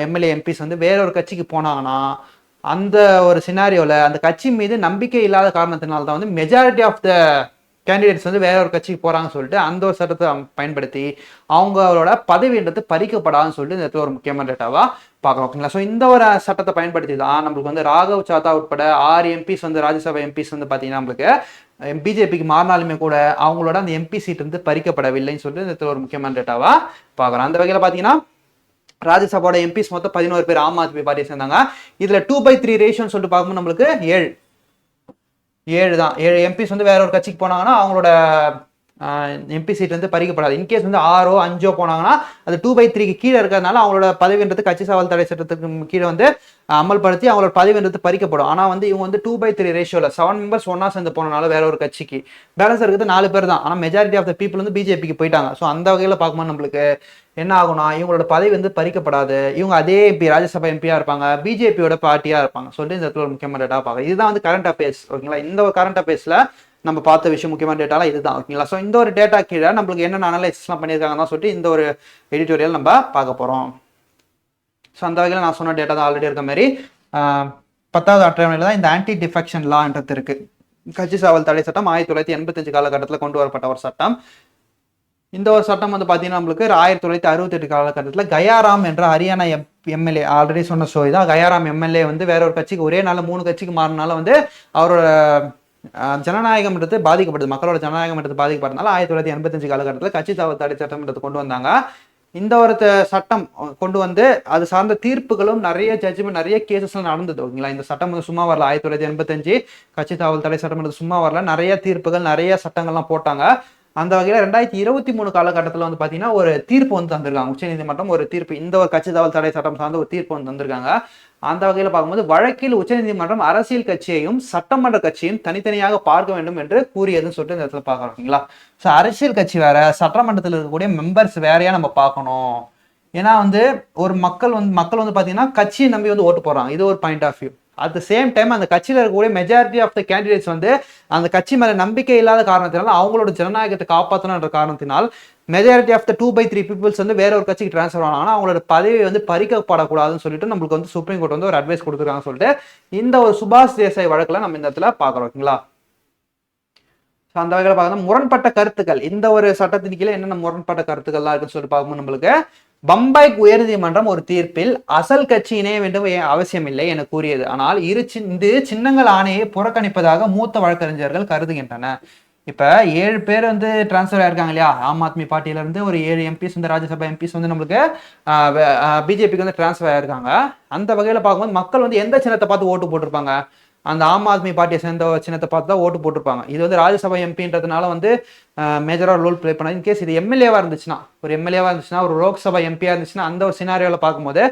எம்எல்ஏ எம்பிஸ் வந்து வேற ஒரு கட்சிக்கு போனாங்கன்னா அந்த ஒரு சினாரியோவில் அந்த கட்சி மீது நம்பிக்கை இல்லாத காரணத்தினால தான் வந்து மெஜாரிட்டி ஆஃப் த கேண்டிடேட்ஸ் வந்து வேற ஒரு கட்சிக்கு போறாங்கன்னு சொல்லிட்டு அந்த ஒரு சட்டத்தை பயன்படுத்தி அவங்களோட பதவின்றது பறிக்கப்படாதுன்னு சொல்லிட்டு இந்த இடத்துல ஒரு முக்கியமான டேட்டாவா பார்க்கலாம். ஓகேங்களா, ஸோ இந்த ஒரு சட்டத்தை பயன்படுத்தி தான் நம்மளுக்கு வந்து ராகவ் சாத்தா உட்பட 6 எம்பிஸ் வந்து ராஜ்யசபா எம்பிஸ் வந்து பார்த்தீங்கன்னா நம்மளுக்கு பிஜேபிக்கு மாறினாலுமே கூட அவங்களோட அந்த எம்பி சீட் வந்து பறிக்கப்படவில்லைன்னு சொல்லிட்டு இந்த இடத்துல ஒரு முக்கியமான டேட்டாவா பார்க்குறோம். அந்த வகையில் பார்த்தீங்கன்னா ராஜ்யசபாவோட எம்பிஸ் மொத்தம் 11 பேர் ஆம் ஆத்மி பார்ட்டியை சேர்ந்தாங்க. இதுல 2/3 ரேஷியோன்னு சொல்லிட்டு பார்க்கும்போது நம்மளுக்கு 7 தான். 7 எம்பிஸ் வந்து வேற ஒரு கட்சிக்கு போனாங்கன்னா அவங்களோட எம்பி சீட் வந்து பறிக்கப்படாது. இன்கேஸ் வந்து 6ஓ 5ஓ போனாங்கன்னா அது 2/3 கீழே இருக்கிறதுனால அவங்களோட பதவின்றது கட்சி தாவல் தடை சட்டத்துக்கு கீழே வந்து அமல்படுத்தி அவங்களோட பதவின்றது பறிக்கப்படும். ஆனால் வந்து இவங்க வந்து 2/3 ரேஷியோவில் 7 மெம்பர்ஸ் ஒன்னா சேர்ந்து போனனால வேற ஒரு கட்சிக்கு பேலன்ஸ் இருக்கிறது 4 பேர் தான். ஆனால் மெஜாரிட்டி ஆஃப் த பீப்புள் வந்து பிஜேபிக்கு போயிட்டாங்க. ஸோ அந்த வகையில் பார்க்கும்போது நம்மளுக்கு என்ன ஆகும்னா இவங்களோட பதவி வந்து பறிக்கப்படாது. இவங்க அதே எம்பி ராஜ்யசபா எம்பியா இருப்பாங்க, பிஜேபியோட பார்ட்டியா இருப்பாங்க சொல்லிட்டு இந்த இடத்துல ஒரு முக்கியமான டேட்டா பார்க்க. இதுதான் வந்து கரண்ட் அஃபேர்ஸ். ஓகேங்களா, இந்த ஒரு கரண்ட் அஃபேர்ஸ்ல நம்ம பார்த்த விஷயம் முக்கியமான டேட்டாலாம் இதுதான். ஓகேங்களா, ஸோ இந்த ஒரு டேட்டா கீழே நம்மளுக்கு என்னென்ன அனலைசிஸ்லாம் பண்ணியிருக்காங்கன்னு சொல்லிட்டு இந்த ஒரு எடிட்டோரியல் நம்ம பார்க்க போகிறோம். ஸோ அந்த வகையில் நான் சொன்ன டேட்டா தான் ஆல்ரெடி இருக்க மாதிரி 10வது அட்டவணையில் தான் இந்த ஆன்டி டிஃபெக்ஷன் லான்றது இருக்கு. கட்சி தாவல் தடை சட்டம் 1985 காலகட்டத்தில் கொண்டு வரப்பட்ட ஒரு சட்டம். இந்த ஒரு சட்டம் வந்து பார்த்தீங்கன்னா நம்மளுக்கு 1968 காலகட்டத்தில் கயாராம் என்ற ஹரியானா எம்எல்ஏ ஆல்ரெடி சொன்ன ஷோ தான். கயாராம் எம்எல்ஏ வந்து வேற ஒரு கட்சிக்கு ஒரே நாள் 3 கட்சிக்கு மாறினால வந்து அவரோட ஜனநாயகம்ன்றது பாதிக்கப்படுது, மக்களோட ஜனநாயகம்ன்றது பாதிக்கப்படுறதுனால 1985 காலகட்டத்தில் கட்சி தாவல் தடை சட்டம்ன்றது கொண்டு வந்தாங்க. இந்த ஒரு சட்டம் கொண்டு வந்து அது சார்ந்த தீர்ப்புகளும் நிறைய ஜட்ஜ்மெண்ட் நிறைய கேசஸ்லாம் நடந்தது. ஓகேங்களா, இந்த சட்டம் வந்து சும்மா வரல. 1985 கட்சி தாவல் தடை சட்டம்ன்றது சும்மா வரல. நிறைய தீர்ப்புகள் நிறைய சட்டங்கள்லாம் போட்டாங்க. அந்த வகையில் 2023 காலகட்டத்தில் வந்து பார்த்தீங்கன்னா ஒரு தீர்ப்பு வந்து தந்திருக்காங்க. உச்சநீதிமன்றம் ஒரு தீர்ப்பு இந்த ஒரு கட்சி தாவல் தடை சட்டம் சார்ந்த ஒரு தீர்ப்பு வந்து தந்திருக்காங்க. அந்த வகையில் பார்க்கும்போது வழக்கில் உச்சநீதிமன்றம் அரசியல் கட்சியையும் சட்டமன்ற கட்சியையும் தனித்தனியாக பார்க்க வேண்டும் என்று கூறியதுன்னு சொல்லிட்டு இந்த இடத்துல பார்க்குறோம். ஓகேங்களா, ஸோ அரசியல் கட்சி வேற, சட்டமன்றத்தில் இருக்கக்கூடிய மெம்பர்ஸ் வேறையா நம்ம பார்க்கணும். ஏன்னா வந்து ஒரு மக்கள் வந்து பார்த்தீங்கன்னா கட்சியை நம்பி வந்து ஓட்டு போடுறாங்க. இது ஒரு point of view. At the same time அந்த கட்சியில் இருக்கக்கூடிய மெஜாரிட்டி ஆஃப் த கேண்டிடேட்ஸ் வந்து அந்த கட்சி மேலே நம்பிக்கை இல்லாத காரணத்தினால அவங்களோட ஜனநாயகத்தை காப்பாற்றணுன்ற காரணத்தினால் மெஜாரிட்டி ஆஃப் த 2/3 பீப்புள்ஸ் வந்து வேற ஒரு கட்சிக்கு டிரான்ஸ்ஃபர் ஆனாங்கன்னா அவங்களோட பதவி வந்து பறிக்கப்படக்கூடாதுன்னு சொல்லிட்டு நம்மளுக்கு வந்து சுப்ரீம் கோர்ட் வந்து ஒரு அட்வைஸ் கொடுத்துருக்காங்கன்னு சொல்லிட்டு இந்த ஒரு சுபாஷ் தேசாய் வழக்கில் நம்ம இந்த இடத்துல பார்க்குறோம். ஓகேங்களா, ஸோ அந்த வகையில் பார்க்கணும் முரண்பட்ட கருத்துக்கள் இந்த ஒரு சட்டத்தின் கீழே என்னென்ன முரண்பட்ட கருத்துக்கள்லாம் இருக்குன்னு சொல்லிட்டு பார்க்கும்போது நம்மளுக்கு பம்பாய் உயர்நீதிமன்றம் ஒரு தீர்ப்பில் அசல் கட்சி இணைய வேண்டும் அவசியமில்லை என கூறியது. ஆனால் இது சின்னங்கள் ஆணையை புறக்கணிப்பதாக மூத்த வழக்கறிஞர்கள் கருதுகின்றன. இப்ப 7 பேர் வந்து டிரான்ஸ்ஃபர் ஆயிருக்காங்க இல்லையா, ஆம் ஆத்மி பார்ட்டியில இருந்து ஒரு 7 எம்பிஸ் வந்து ராஜ்யசபா எம்பிஸ் வந்து நம்மளுக்கு பிஜேபிக்கு வந்து டிரான்ஸ்ஃபர் ஆயிருக்காங்க. அந்த வகையில பார்க்கும்போது மக்கள் வந்து எந்த சின்னத்தை பார்த்து ஓட்டு போட்டிருப்பாங்க, அந்த ஆம் ஆத்மி பார்ட்டியை சேர்ந்த சின்னத்தை பார்த்து தான் ஓட்டு போட்டிருப்பாங்க. இது வந்து ராஜ்யசபா எம்பின்றதுனால வந்து மேஜரா ரோல் பிளே பண்ணாது. இன்கேஸ் இது எம்எல்ஏவா இருந்துச்சுன்னா, ஒரு எம்எல்ஏவா இருந்துச்சுன்னா, ஒரு லோக்சபா எம்பியா இருந்துச்சுன்னா, அந்த ஒரு சினாரியோல பார்க்கும்போது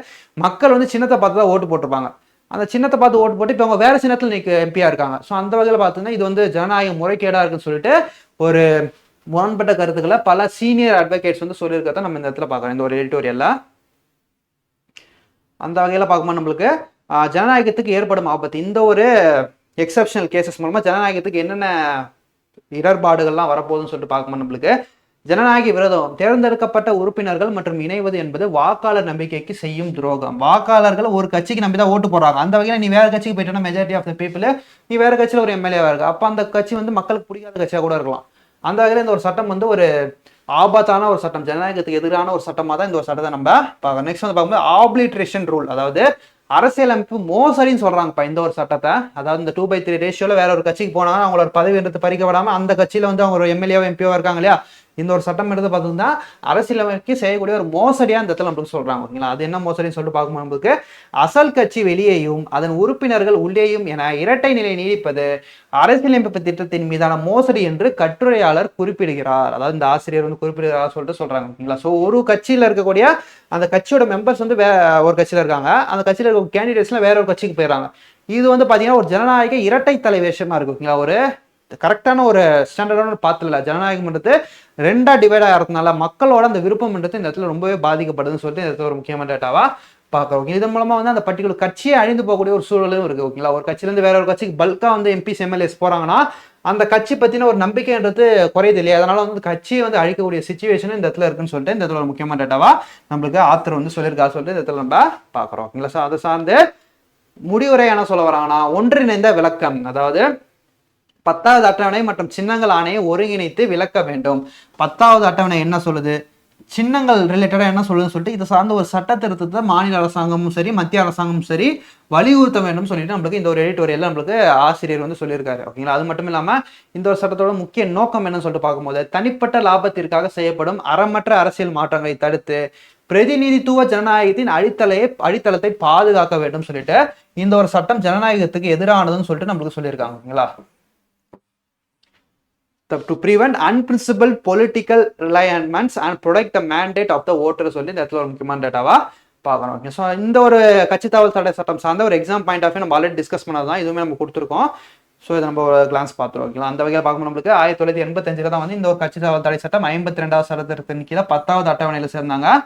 மக்கள் வந்து சின்னத்தை பார்த்து தான் ஓட்டு போட்டிருப்பாங்க. அந்த சின்னத்தை பார்த்து ஓட்டு போட்டு இப்போ அவங்க வேற சின்னத்தில் நீங்க எம்பியா இருக்காங்க. ஸோ அந்த வகையில் பார்த்தீங்கன்னா இது வந்து ஜனநாயக முறைகேடா இருக்குன்னு சொல்லிட்டு ஒரு முரண்பட்ட கருத்துக்களை பல சீனியர் அட்வொகேட்ஸ் வந்து சொல்லியிருக்கிறத நம்ம இந்த இடத்துல பார்க்கலாம், இந்த ஒரு எடிட்டோரியல்ல. அந்த வகையில் பார்க்கும்போது நம்மளுக்கு ஜனநாயகத்துக்கு ஏற்படும் ஆபத்து, இந்த ஒரு எக்ஸப்ஷனல் கேசஸ் மூலமா ஜனநாயகத்துக்கு என்னென்ன இடர்பாடுகள்லாம் வரப்போகுதுன்னு சொல்லிட்டு பார்க்கும்போது நம்மளுக்கு ஜனநாயக விரோதம், தேர்ந்தெடுக்கப்பட்ட உறுப்பினர்கள் மற்றும் இணைவது என்பது வாக்காளர் நம்பிக்கைக்கு செய்யும் துரோகம். வாக்காளர்கள் ஒரு கட்சிக்கு நம்பி தான் ஓட்டு போடுறாங்க. அந்த வகையில் நீ வேற கட்சிக்கு போயிட்டோன்னா மெஜாரிட்டி ஆஃப் த பீப்புள் நீ வேற கட்சியில் ஒரு எம்எல்ஏவா இருக்கு, அப்போ அந்த கட்சி வந்து மக்களுக்கு பிடிக்காத கட்சியாக கூட இருக்கலாம். அந்த வகையில் இந்த ஒரு சட்டம் வந்து ஒரு ஆபத்தான ஒரு சட்டம், ஜனநாயகத்துக்கு எதிரான ஒரு சட்டமாக தான் இந்த ஒரு சட்டத்தை நம்ம பார்க்கணும். நெக்ஸ்ட் வந்து பார்க்கும்போது ஆப்லிட்ரேஷன் ரூல், அதாவது அரசியலமைப்பு மோசடின்னு சொல்றாங்கப்பா இந்த ஒரு சட்டத்தை. அதாவது இந்த 2/3 ரேஷியோல வேற ஒரு கட்சிக்கு போனாங்கன்னா அவங்களோட பதவி எடுத்து பறிக்க விடாம அந்த கட்சியில வந்து அவங்க ஒரு எம்எல்ஏவோ எம்பியோ இருக்காங்க இல்லையா, இந்த ஒரு சட்டம் எடுத்து பார்த்தீங்கன்னா அரசியலமைப்பு செய்யக்கூடிய ஒரு மோசடியா இந்த இடத்துல நம்மளுக்கு சொல்றாங்க. ஓகேங்களா, அது என்ன மோசடின்னு சொல்லிட்டு பார்க்கும்போது நம்மளுக்கு அசல் கட்சி வெளியேயும் அதன் உறுப்பினர்கள் உள்ளேயும் என இரட்டை நிலை நீடிப்பது அரசியலமைப்பு திட்டத்தின் மீதான மோசடி என்று கட்டுரையாளர் குறிப்பிடுகிறார். அதாவது இந்த ஆசிரியர் வந்து குறிப்பிடுகிறார் சொல்லிட்டு சொல்றாங்க. ஓகேங்களா, ஸோ ஒரு கட்சியில இருக்கக்கூடிய அந்த கட்சியோட மெம்பர்ஸ் வந்து ஒரு கட்சியில இருக்காங்க, அந்த கட்சியில இருக்க கேண்டிடேட்ஸ்லாம் வேற ஒரு கட்சிக்கு போயிடறாங்க. இது வந்து பாத்தீங்கன்னா ஒரு ஜனநாயக இரட்டை தலைவேஷமா இருக்கு. ஓகேங்களா, ஒரு கரெக்டான ஒரு ஸ்டாண்டர்டான பாத்துல ஜனநாயகம்ன்றது ரெண்டா டிவைட் ஆகிறதுனால மக்களோட அந்த விருப்பம்ன்றது இந்த இடத்துல ரொம்பவே பாதிக்கப்படுதுன்னு சொல்லிட்டு இந்த இடத்துல ஒரு முக்கியமான டேட்டாவா பார்க்குறோம். இதன் மூலமா வந்து அந்த பர்டிகுலர் கட்சியை அழிந்து போகக்கூடிய ஒரு சூழலும் இருக்கு. ஓகேங்களா, ஒரு கட்சியிலேருந்து வேற ஒரு கட்சிக்கு பல்கா வந்து எம்பிஸ் எம்எல்ஏஸ் போறாங்கன்னா அந்த கட்சி பத்தின ஒரு நம்பிக்கைன்றது குறையுது இல்லையா, அதனால வந்து கட்சியை வந்து அழிக்கக்கூடிய சிச்சுவேஷன் இந்த இடத்துல இருக்குன்னு சொல்லிட்டு இந்த இடத்துல ஒரு முக்கியமான டேட்டாவா நம்மளுக்கு ஆத்தர் வந்து சொல்லியிருக்கா சொல்லிட்டு இந்த இடத்துல நம்ம பார்க்குறோம். ஓகேங்களா, ஸோ அதை சார்ந்து முடிவுரை என்ன சொல்ல வராங்கன்னா ஒன்றிணைந்த விளக்கம், அதாவது 10வது அட்டவணை மற்றும் சின்னங்கள் ஆணையை ஒருங்கிணைத்து விளக்க வேண்டும். 10வது அட்டவணை என்ன சொல்லுது, சின்னங்கள் ரிலேட்டடா என்ன சொல்லுதுன்னு சொல்லிட்டு இதை சார்ந்த ஒரு சட்ட திருத்தத்தை மாநில அரசாங்கமும் சரி மத்திய அரசாங்கமும் சரி வலியுறுத்த வேண்டும் சொல்லிட்டு நம்மளுக்கு இந்த ஒரு எடிட்டோரியல் நம்மளுக்கு ஆசிரியர் வந்து சொல்லியிருக்காரு. ஓகேங்களா, அது மட்டும் இல்லாம இந்த ஒரு சட்டத்தோட முக்கிய நோக்கம் என்னன்னு சொல்லிட்டு பார்க்கும்போது தனிப்பட்ட லாபத்திற்காக செய்யப்படும் அறமற்ற அரசியல் மாற்றங்களை தடுத்து பிரதிநிதித்துவ ஜனநாயகத்தின் அடித்தளத்தை பாதுகாக்க வேண்டும் சொல்லிட்டு இந்த ஒரு சட்டம் ஜனநாயகத்துக்கு எதிரானதுன்னு சொல்லிட்டு நம்மளுக்கு சொல்லியிருக்காங்க. ஓகேங்களா, to prevent unprincipled political realignments and protect the mandate of the voter சொல்லி இந்த இடத்துல ஒரு முக்கியமான டேட்டாவா பார்க்கணும். ஓகே, ஸோ இந்த ஒரு கட்சி தாவல் தடை சட்டம் சார்ந்த ஒரு எக்ஸாம் பாயிண்ட் ஆஃப் வியூ நம்ம ஆல்ரெடி டிஸ்கஸ் பண்ணதான், இதுவுமே நம்ம கொடுத்துருக்கோம். ஸோ இதை நம்ம ஒரு கிளான்ஸ் பார்த்துருவோம். ஓகேங்களா, அந்த வகையில் பார்க்கும்போது நம்மளுக்கு 1985 தான் வந்து இந்த ஒரு கட்சி தாவல் தடை சட்டம் 52வது சட்டத்தின் கீழே 10வது அட்டவணையில் சேர்ந்தாங்க.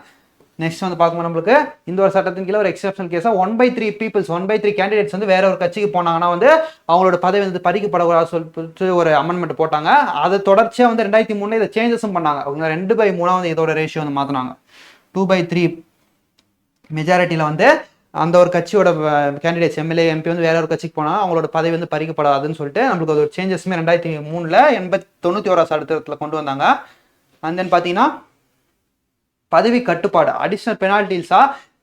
நெக்ஸ்ட் வந்து பார்க்கும்போது நம்மளுக்கு இந்த ஒரு சட்டத்தின் கீழே ஒரு எக்ஸப்ஷனல் கேஸா 1/3 பீப்புள்ஸ் 1/3 கேண்டிடேட்ஸ் வந்து வேற ஒரு கட்சிக்கு போனாங்கன்னா வந்து அவங்களோட பதவி வந்து பறிக்கப்படக்கூடாது சொல்லிட்டு ஒரு அமெண்ட்மெண்ட் போட்டாங்க. அது தொடர்ச்சியா வந்து 2003 இதை சேஞ்சஸும் பண்ணாங்க. அவங்க 2/3 வந்து இதோட ரேஷியோ வந்து மாத்தினாங்க. 2/3 மெஜாரிட்டியில வந்து அந்த ஒரு கட்சியோட கேண்டிடேட்ஸ் எம்எல்ஏ எம்பி வந்து வேற ஒரு கட்சிக்கு போனா அவங்களோட பதவி வந்து பறிக்கப்படாதுன்னு சொல்லிட்டு நம்மளுக்கு ஒரு சேஞ்சஸ்மே 2003ல 91வது சட்டத்தில் கொண்டு வந்தாங்க. அண்ட் தென் பாத்தீங்கன்னா பதவி கட்டுப்பாடு additional பெனால்டிஸா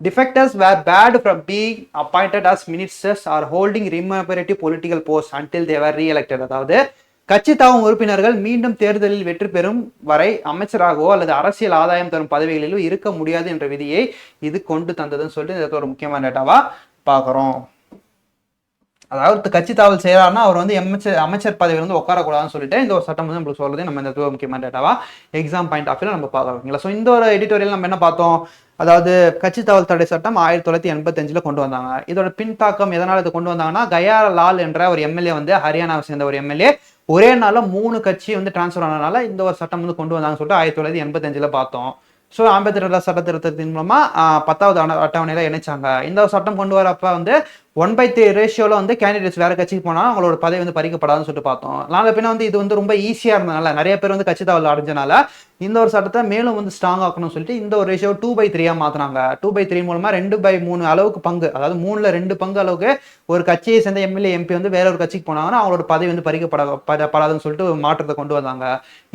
defectors were barred from being appointed as ministers or holding remunerative political posts until they were re-elected. அதாவது கட்சி தாவும் உறுப்பினர்கள் மீண்டும் தேர்தலில் வெற்றி பெறும் வரை அமைச்சராகவோ அல்லது அரசியல் ஆதாயம் தரும் பதவிகளிலோ இருக்க முடியாது என்ற விதியை இது கொண்டு தந்ததுன்னு சொல்லிட்டு இந்த ஒரு முக்கியமான டேட்டாவா பார்க்குறோம். அதாவது கட்சி தாவல் செய்யறாருன்னா அவர் வந்து அமைச்சர் பதவியில் வந்து உட்காரக்கூடாதுன்னு சொல்லிட்டு இந்த ஒரு சட்டம் வந்து நம்மளுக்கு சொல்றது நம்ம இந்த முக்கியமான டேட்டாவா எக்ஸாம் பாயிண்ட் ஆஃப் வியூல நம்ம பார்க்கறோம். ஸோ இந்த ஒரு எடிட்டோரியல் நம்ம என்ன பார்த்தோம், அதாவது கட்சி தாவல் தடை சட்டம் 1985 கொண்டு வந்தாங்க. இதோட பின்தாக்கம் எதனால இதை கொண்டு வந்தாங்கன்னா கயா லால் என்ற ஒரு எம்எல்ஏ வந்து ஹரியானாவை சேர்ந்த ஒரு எம்எல்ஏ ஒரே நாள்ல 3 கட்சி வந்து டிரான்ஸ்பர் ஆனதுனால இந்த ஒரு சட்டம் வந்து கொண்டு வந்தாங்கன்னு சொல்லிட்டு 1985 பார்த்தோம். ஸோ அம்பேத்கர் சட்ட திருத்தத்தின் மூலமா 10வது அட்டவணையில இணைச்சாங்க. இந்த சட்டம் கொண்டு வரப்ப வந்து 1/3 ரேஷியோவில் வந்து கேண்டிடேட்ஸ் வேற கட்சிக்கு போனால் அவங்களோட பதவி வந்து பறிக்கப்படாதுன்னு சொல்லிட்டு பார்த்தோம். நாளை பின்ன வந்து இது வந்து ரொம்ப ஈஸியாக இருந்தனால நிறைய பேர் வந்து கட்சி தாவல் அடைஞ்சனால இந்த ஒரு சட்டத்தை மேலும் வந்து ஸ்ட்ராங் ஆக்கணும்னு சொல்லிட்டு இந்த ஒரு ரேஷியோ 2/3 மாத்தினாங்க. 2/3 மூலமா 2/3 அளவுக்கு பங்கு, அதாவது 3ல் 2 பங்கு அளவுக்கு ஒரு கட்சியை சேர்ந்த எம்எல்ஏ எம்பி வந்து வேற ஒரு கட்சிக்கு போனாங்கன்னா அவங்களோட பதவி வந்து பறிக்கப்படாதுன்னு சொல்லிட்டு ஒரு மாற்றத்தை கொண்டு வந்தாங்க.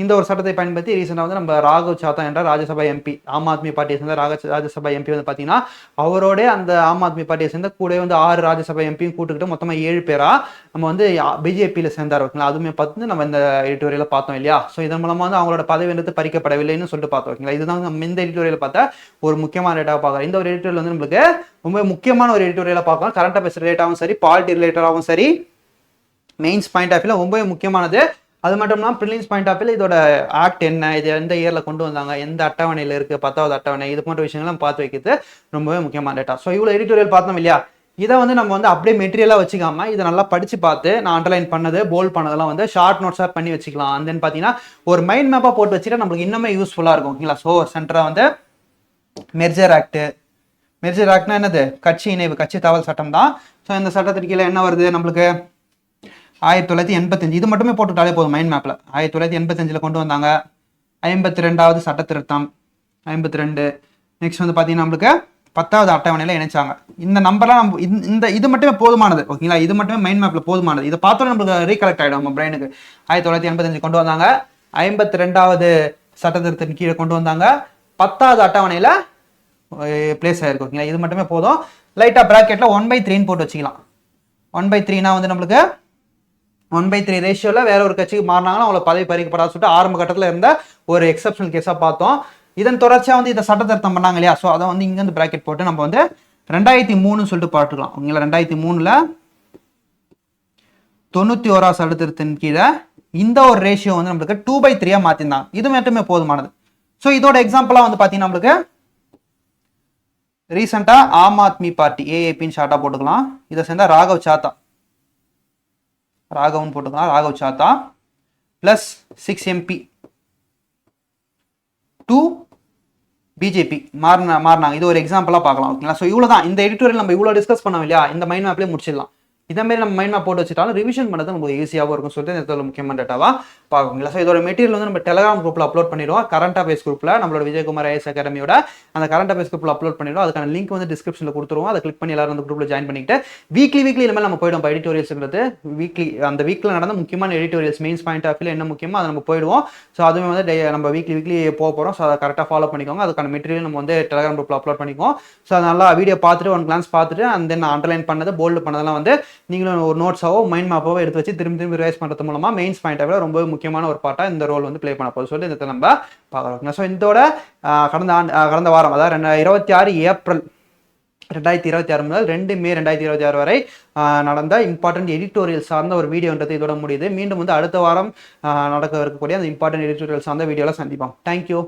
இந்த ஒரு சட்டத்தை பயன்படுத்தி ரீசெண்டாக வந்து நம்ம ராகவ் சாத்தா என்ற ராஜ்யசபா எம்பி, ஆம் ஆத்மி பார்ட்டியை சேர்ந்த ராஜ்யசபா எம்பி வந்து பார்த்தீங்கன்னா அவரோட அந்த ஆம் ஆத்மி பார்ட்டியை சேர்ந்த கூட வந்து 6 ராஜ்யசபா எம்பியும் கூட்டுக்கிட்டு மொத்தமாக 7 பேரா நம்ம வந்து பிஜேபியில் சேர்ந்தார். ஓகேங்களா, அதுவுமே பார்த்து நம்ம இந்த எடிட்டோரியல பார்த்தோம் இல்லையா. ஸோ இதன் மூலமா வந்து அவங்களோட பதவி வந்து பறிக்கப்படவில்லைன்னு சொல்லிட்டு பார்த்தோம். ஓகேங்களா, இதுதான் நம்ம இந்த எடிட்டோரியல் பார்த்தா ஒரு முக்கியமான டேட்டாவை பார்க்கலாம். இந்த ஒரு எடிட்டோரியல் வந்து நம்மளுக்கு ரொம்ப முக்கியமான ஒரு எடிட்டோரியலா பார்க்கலாம். கரண்ட் அஃபேர்ஸ் ரிலேட்டாகவும் சரி, பாலிட்டி ரிலேட்டடாகவும் சரி, மெயின்ஸ் பாயிண்ட் ஆஃப் வியூல ரொம்ப முக்கியமானது. அது மட்டும் இல்லாமல் ப்ரிலிம்ஸ் பாயிண்ட் ஆஃப் வியூல இதோட ஆக்ட் என்ன, இது எந்த இயர்ல கொண்டு வந்தாங்க, எந்த அட்டவணையில் இருக்கு, 10வது அட்டவணை, இது போன்ற விஷயங்கள்லாம் பார்த்து வைக்கிறது ரொம்பவே முக்கியமான டேட்டா. ஸோ இவ்வளோ எடிட்டோரியல் பார்த்தோம் இல்லையா. இதை வந்து நம்ம வந்து அப்படியே மெட்டீரியலாக வச்சுக்காம இதை நல்லா படிச்சு பார்த்து நான் அண்டர்லைன் பண்ணது போல்ட் பண்ணதெல்லாம் வந்து ஷார்ட் நோட்ஸாக பண்ணி வச்சுக்கலாம். அண்ட் தென் பார்த்தீங்கன்னா ஒரு மைண்ட் மேப்பாக போட்டு வச்சுட்டு நம்மளுக்கு இன்னுமே யூஸ்ஃபுல்லாக இருக்கும். ஓகேங்களா, ஸோ சென்டராக வந்து மெர்ஜர் ஆக்ட்னா என்னது, கட்சி இணைவு, கட்சி தாவல் சட்டம் தான். ஸோ இந்த சட்டத்திற்கு கீழே என்ன வருது நம்மளுக்கு 1985, இது மட்டுமே போட்டுட்டாலே போதும் மைண்ட் மேப்ல. 1985 கொண்டு வந்தாங்க. 52வது சட்ட திருத்தம் 52. நெக்ஸ்ட் வந்து பார்த்தீங்கன்னா நம்மளுக்கு 10வது அட்டவணையில இணைச்சாங்க. இந்த நம்பர்லாம் நம்ம இந்த இது மட்டுமே போதுமானது. ஓகேங்களா, இது மட்டுமே மைண்ட் மேப்ல போதுமானது. இதை பார்த்தோம் நம்மளுக்கு ரீகலெக்ட் ஆகிடும் நம்ம பிரெயினுக்கு. 1985 கொண்டு வந்தாங்க. 52வது சட்ட திருத்தத்தின் கீழே கொண்டு வந்தாங்க. 10வது அட்டவணையில பிளேஸ் ஆயிருக்கு. ஓகேங்களா, இது மட்டுமே போதும். லைட்டா பிராக்கெட்ல 1/3 போட்டு வச்சுக்கலாம். 1/3 வந்து நம்மளுக்கு 1/3 ரேஷியோல வேற ஒரு கட்சிக்கு மாறினாங்கன்னா அவங்கள பதவி பறிக்கப்படாது சொல்லிட்டு ஆரம்ப கட்டத்தில் இருந்த ஒரு எக்ஸப்ஷனல் கேஸா பார்த்தோம். இதன் தொடர்ச்சியா வந்து இதை சட்ட திருத்தம் பண்ணாங்க இல்லையா. ஸோ அதை வந்து இங்க இருந்து பிராக்கெட் போட்டு நம்ம வந்து 2003 சொல்லிட்டு பார்த்துக்கலாம். ஓகேங்களா, 2003ல 91வது சட்ட திருத்தத்தின் கீழே இந்த ஒரு ரேஷியோ வந்து நம்மளுக்கு 2/3 மாத்திருந்தாங்க. இது மட்டுமே போதுமானது. ஸோ இதோட எக்ஸாம்பிளா வந்து பாத்தீங்கன்னா நம்மளுக்கு ரீசெண்டா ஆம் ஆத்மி பார்ட்டி ஏஏபின்னு ஷார்ட்டா போட்டுக்கலாம். இதை சேர்ந்தா ராகவ் சாத்தா பிளஸ் 6 MP to பிஜேபி மாறினாங்க. இது ஒரு எக்ஸாம்பிளா பார்க்கலாம். ஓகேங்களா, ஸோ இவ்வளவுதான் இந்த எடிட்டோரியல் நம்ம இவ்வளவு டிஸ்கஸ் பண்ணோம் இல்லையா. இந்த மைண்ட் மேப்லேயே முடிச்சிடலாம். இதே மாதிரி நம்ம மைண்ட் மேப் போட்டு வச்சுட்டாலும் ரிவிஷன் பண்ணது நமக்கு ஈஸியாகவும் இருக்கும் சொல்லிட்டு இந்த முக்கியமான டேட்டாவா பார்க்குங்களா. ஸோ இதோட மெட்டீரியல் வந்து நம்ம டெலிகிராம் குரூப்ல அப்லோட் பண்ணிடுவோம். கரண்ட் அஃபேர்ஸ் குரூப்ல நம்மளோட விஜயகுமார் ஐஎஸ் அகாடமியோட அந்த கரண்ட் அஃபேர்ஸ் குரூப்ல அப்லோட் பண்ணிடுவோம். அதுக்கான லிங்க் வந்து டிஸ்கிரிப்ஷன்ல கொடுத்துருவோம். அதை கிளிக் பண்ணி எல்லாரும் அந்த குரூப்ல ஜாயின் பண்ணிட்டு வீக்லி இனிமேல் நம்ம போயிடும். எடிட்டோரியல்ஸ்ங்கிறது அந்த வீக்ல நடந்த முக்கியமான எடிட்டோரியல்ஸ் மெயின்ஸ் பாயிண்ட் ஆஃப் வியூல என்ன முக்கியமோ அதை நம்ம போயிடுவோம். ஸோ அதுவுமே வந்து நம்ம வீக்லி போக போகிறோம். ஸோ அதை கரெக்டாக ஃபாலோ பண்ணிக்கோங்க. அதுக்கான மெட்டீரியல் நம்ம வந்து டெலிகிராம் குரூப்ல அப்லோட் பண்ணிக்குவோம். ஸோ அதை நல்லா வீடியோ பார்த்துட்டு ஒன் கிளான்ஸ் பார்த்துட்டு அண்ட் தென் அண்டர்லைன் பண்ணது போல்டு பண்ணதெல்லாம் வந்து நீங்களும் ஒரு நோட்ஸாவோ மைண்ட் மேப்பாவோ எடுத்து வச்சு திரும்பி ரிவைஸ் பண்ணுறது மூலமா மெயின்ஸ் பாயிண்ட் ஆஃப் வியூல ரொம்ப முக்கியமான ஒரு பார்ட்டா இந்த ரோல் வந்து ப்ளே பண்ண போகுது சொல்லி இதை நம்ம பார்க்குறோம். ஸோ இதோட கடந்த வாரம் அதாவது 26 ஏப்ரல் 2026 முதல் 2 மே 2026 வரை நடந்த இம்பார்ட்டன்ட் எடிட்டோரியல் சார்ந்த ஒரு வீடியோன்றது இதோட முடியுது. மீண்டும் வந்து அடுத்த வாரம் நடக்க இருக்கக்கூடிய அந்த இம்பார்ட்டன்ட் எடிட்டோரியல் சார்ந்த வீடியோல சந்திப்போம். தேங்க்யூ.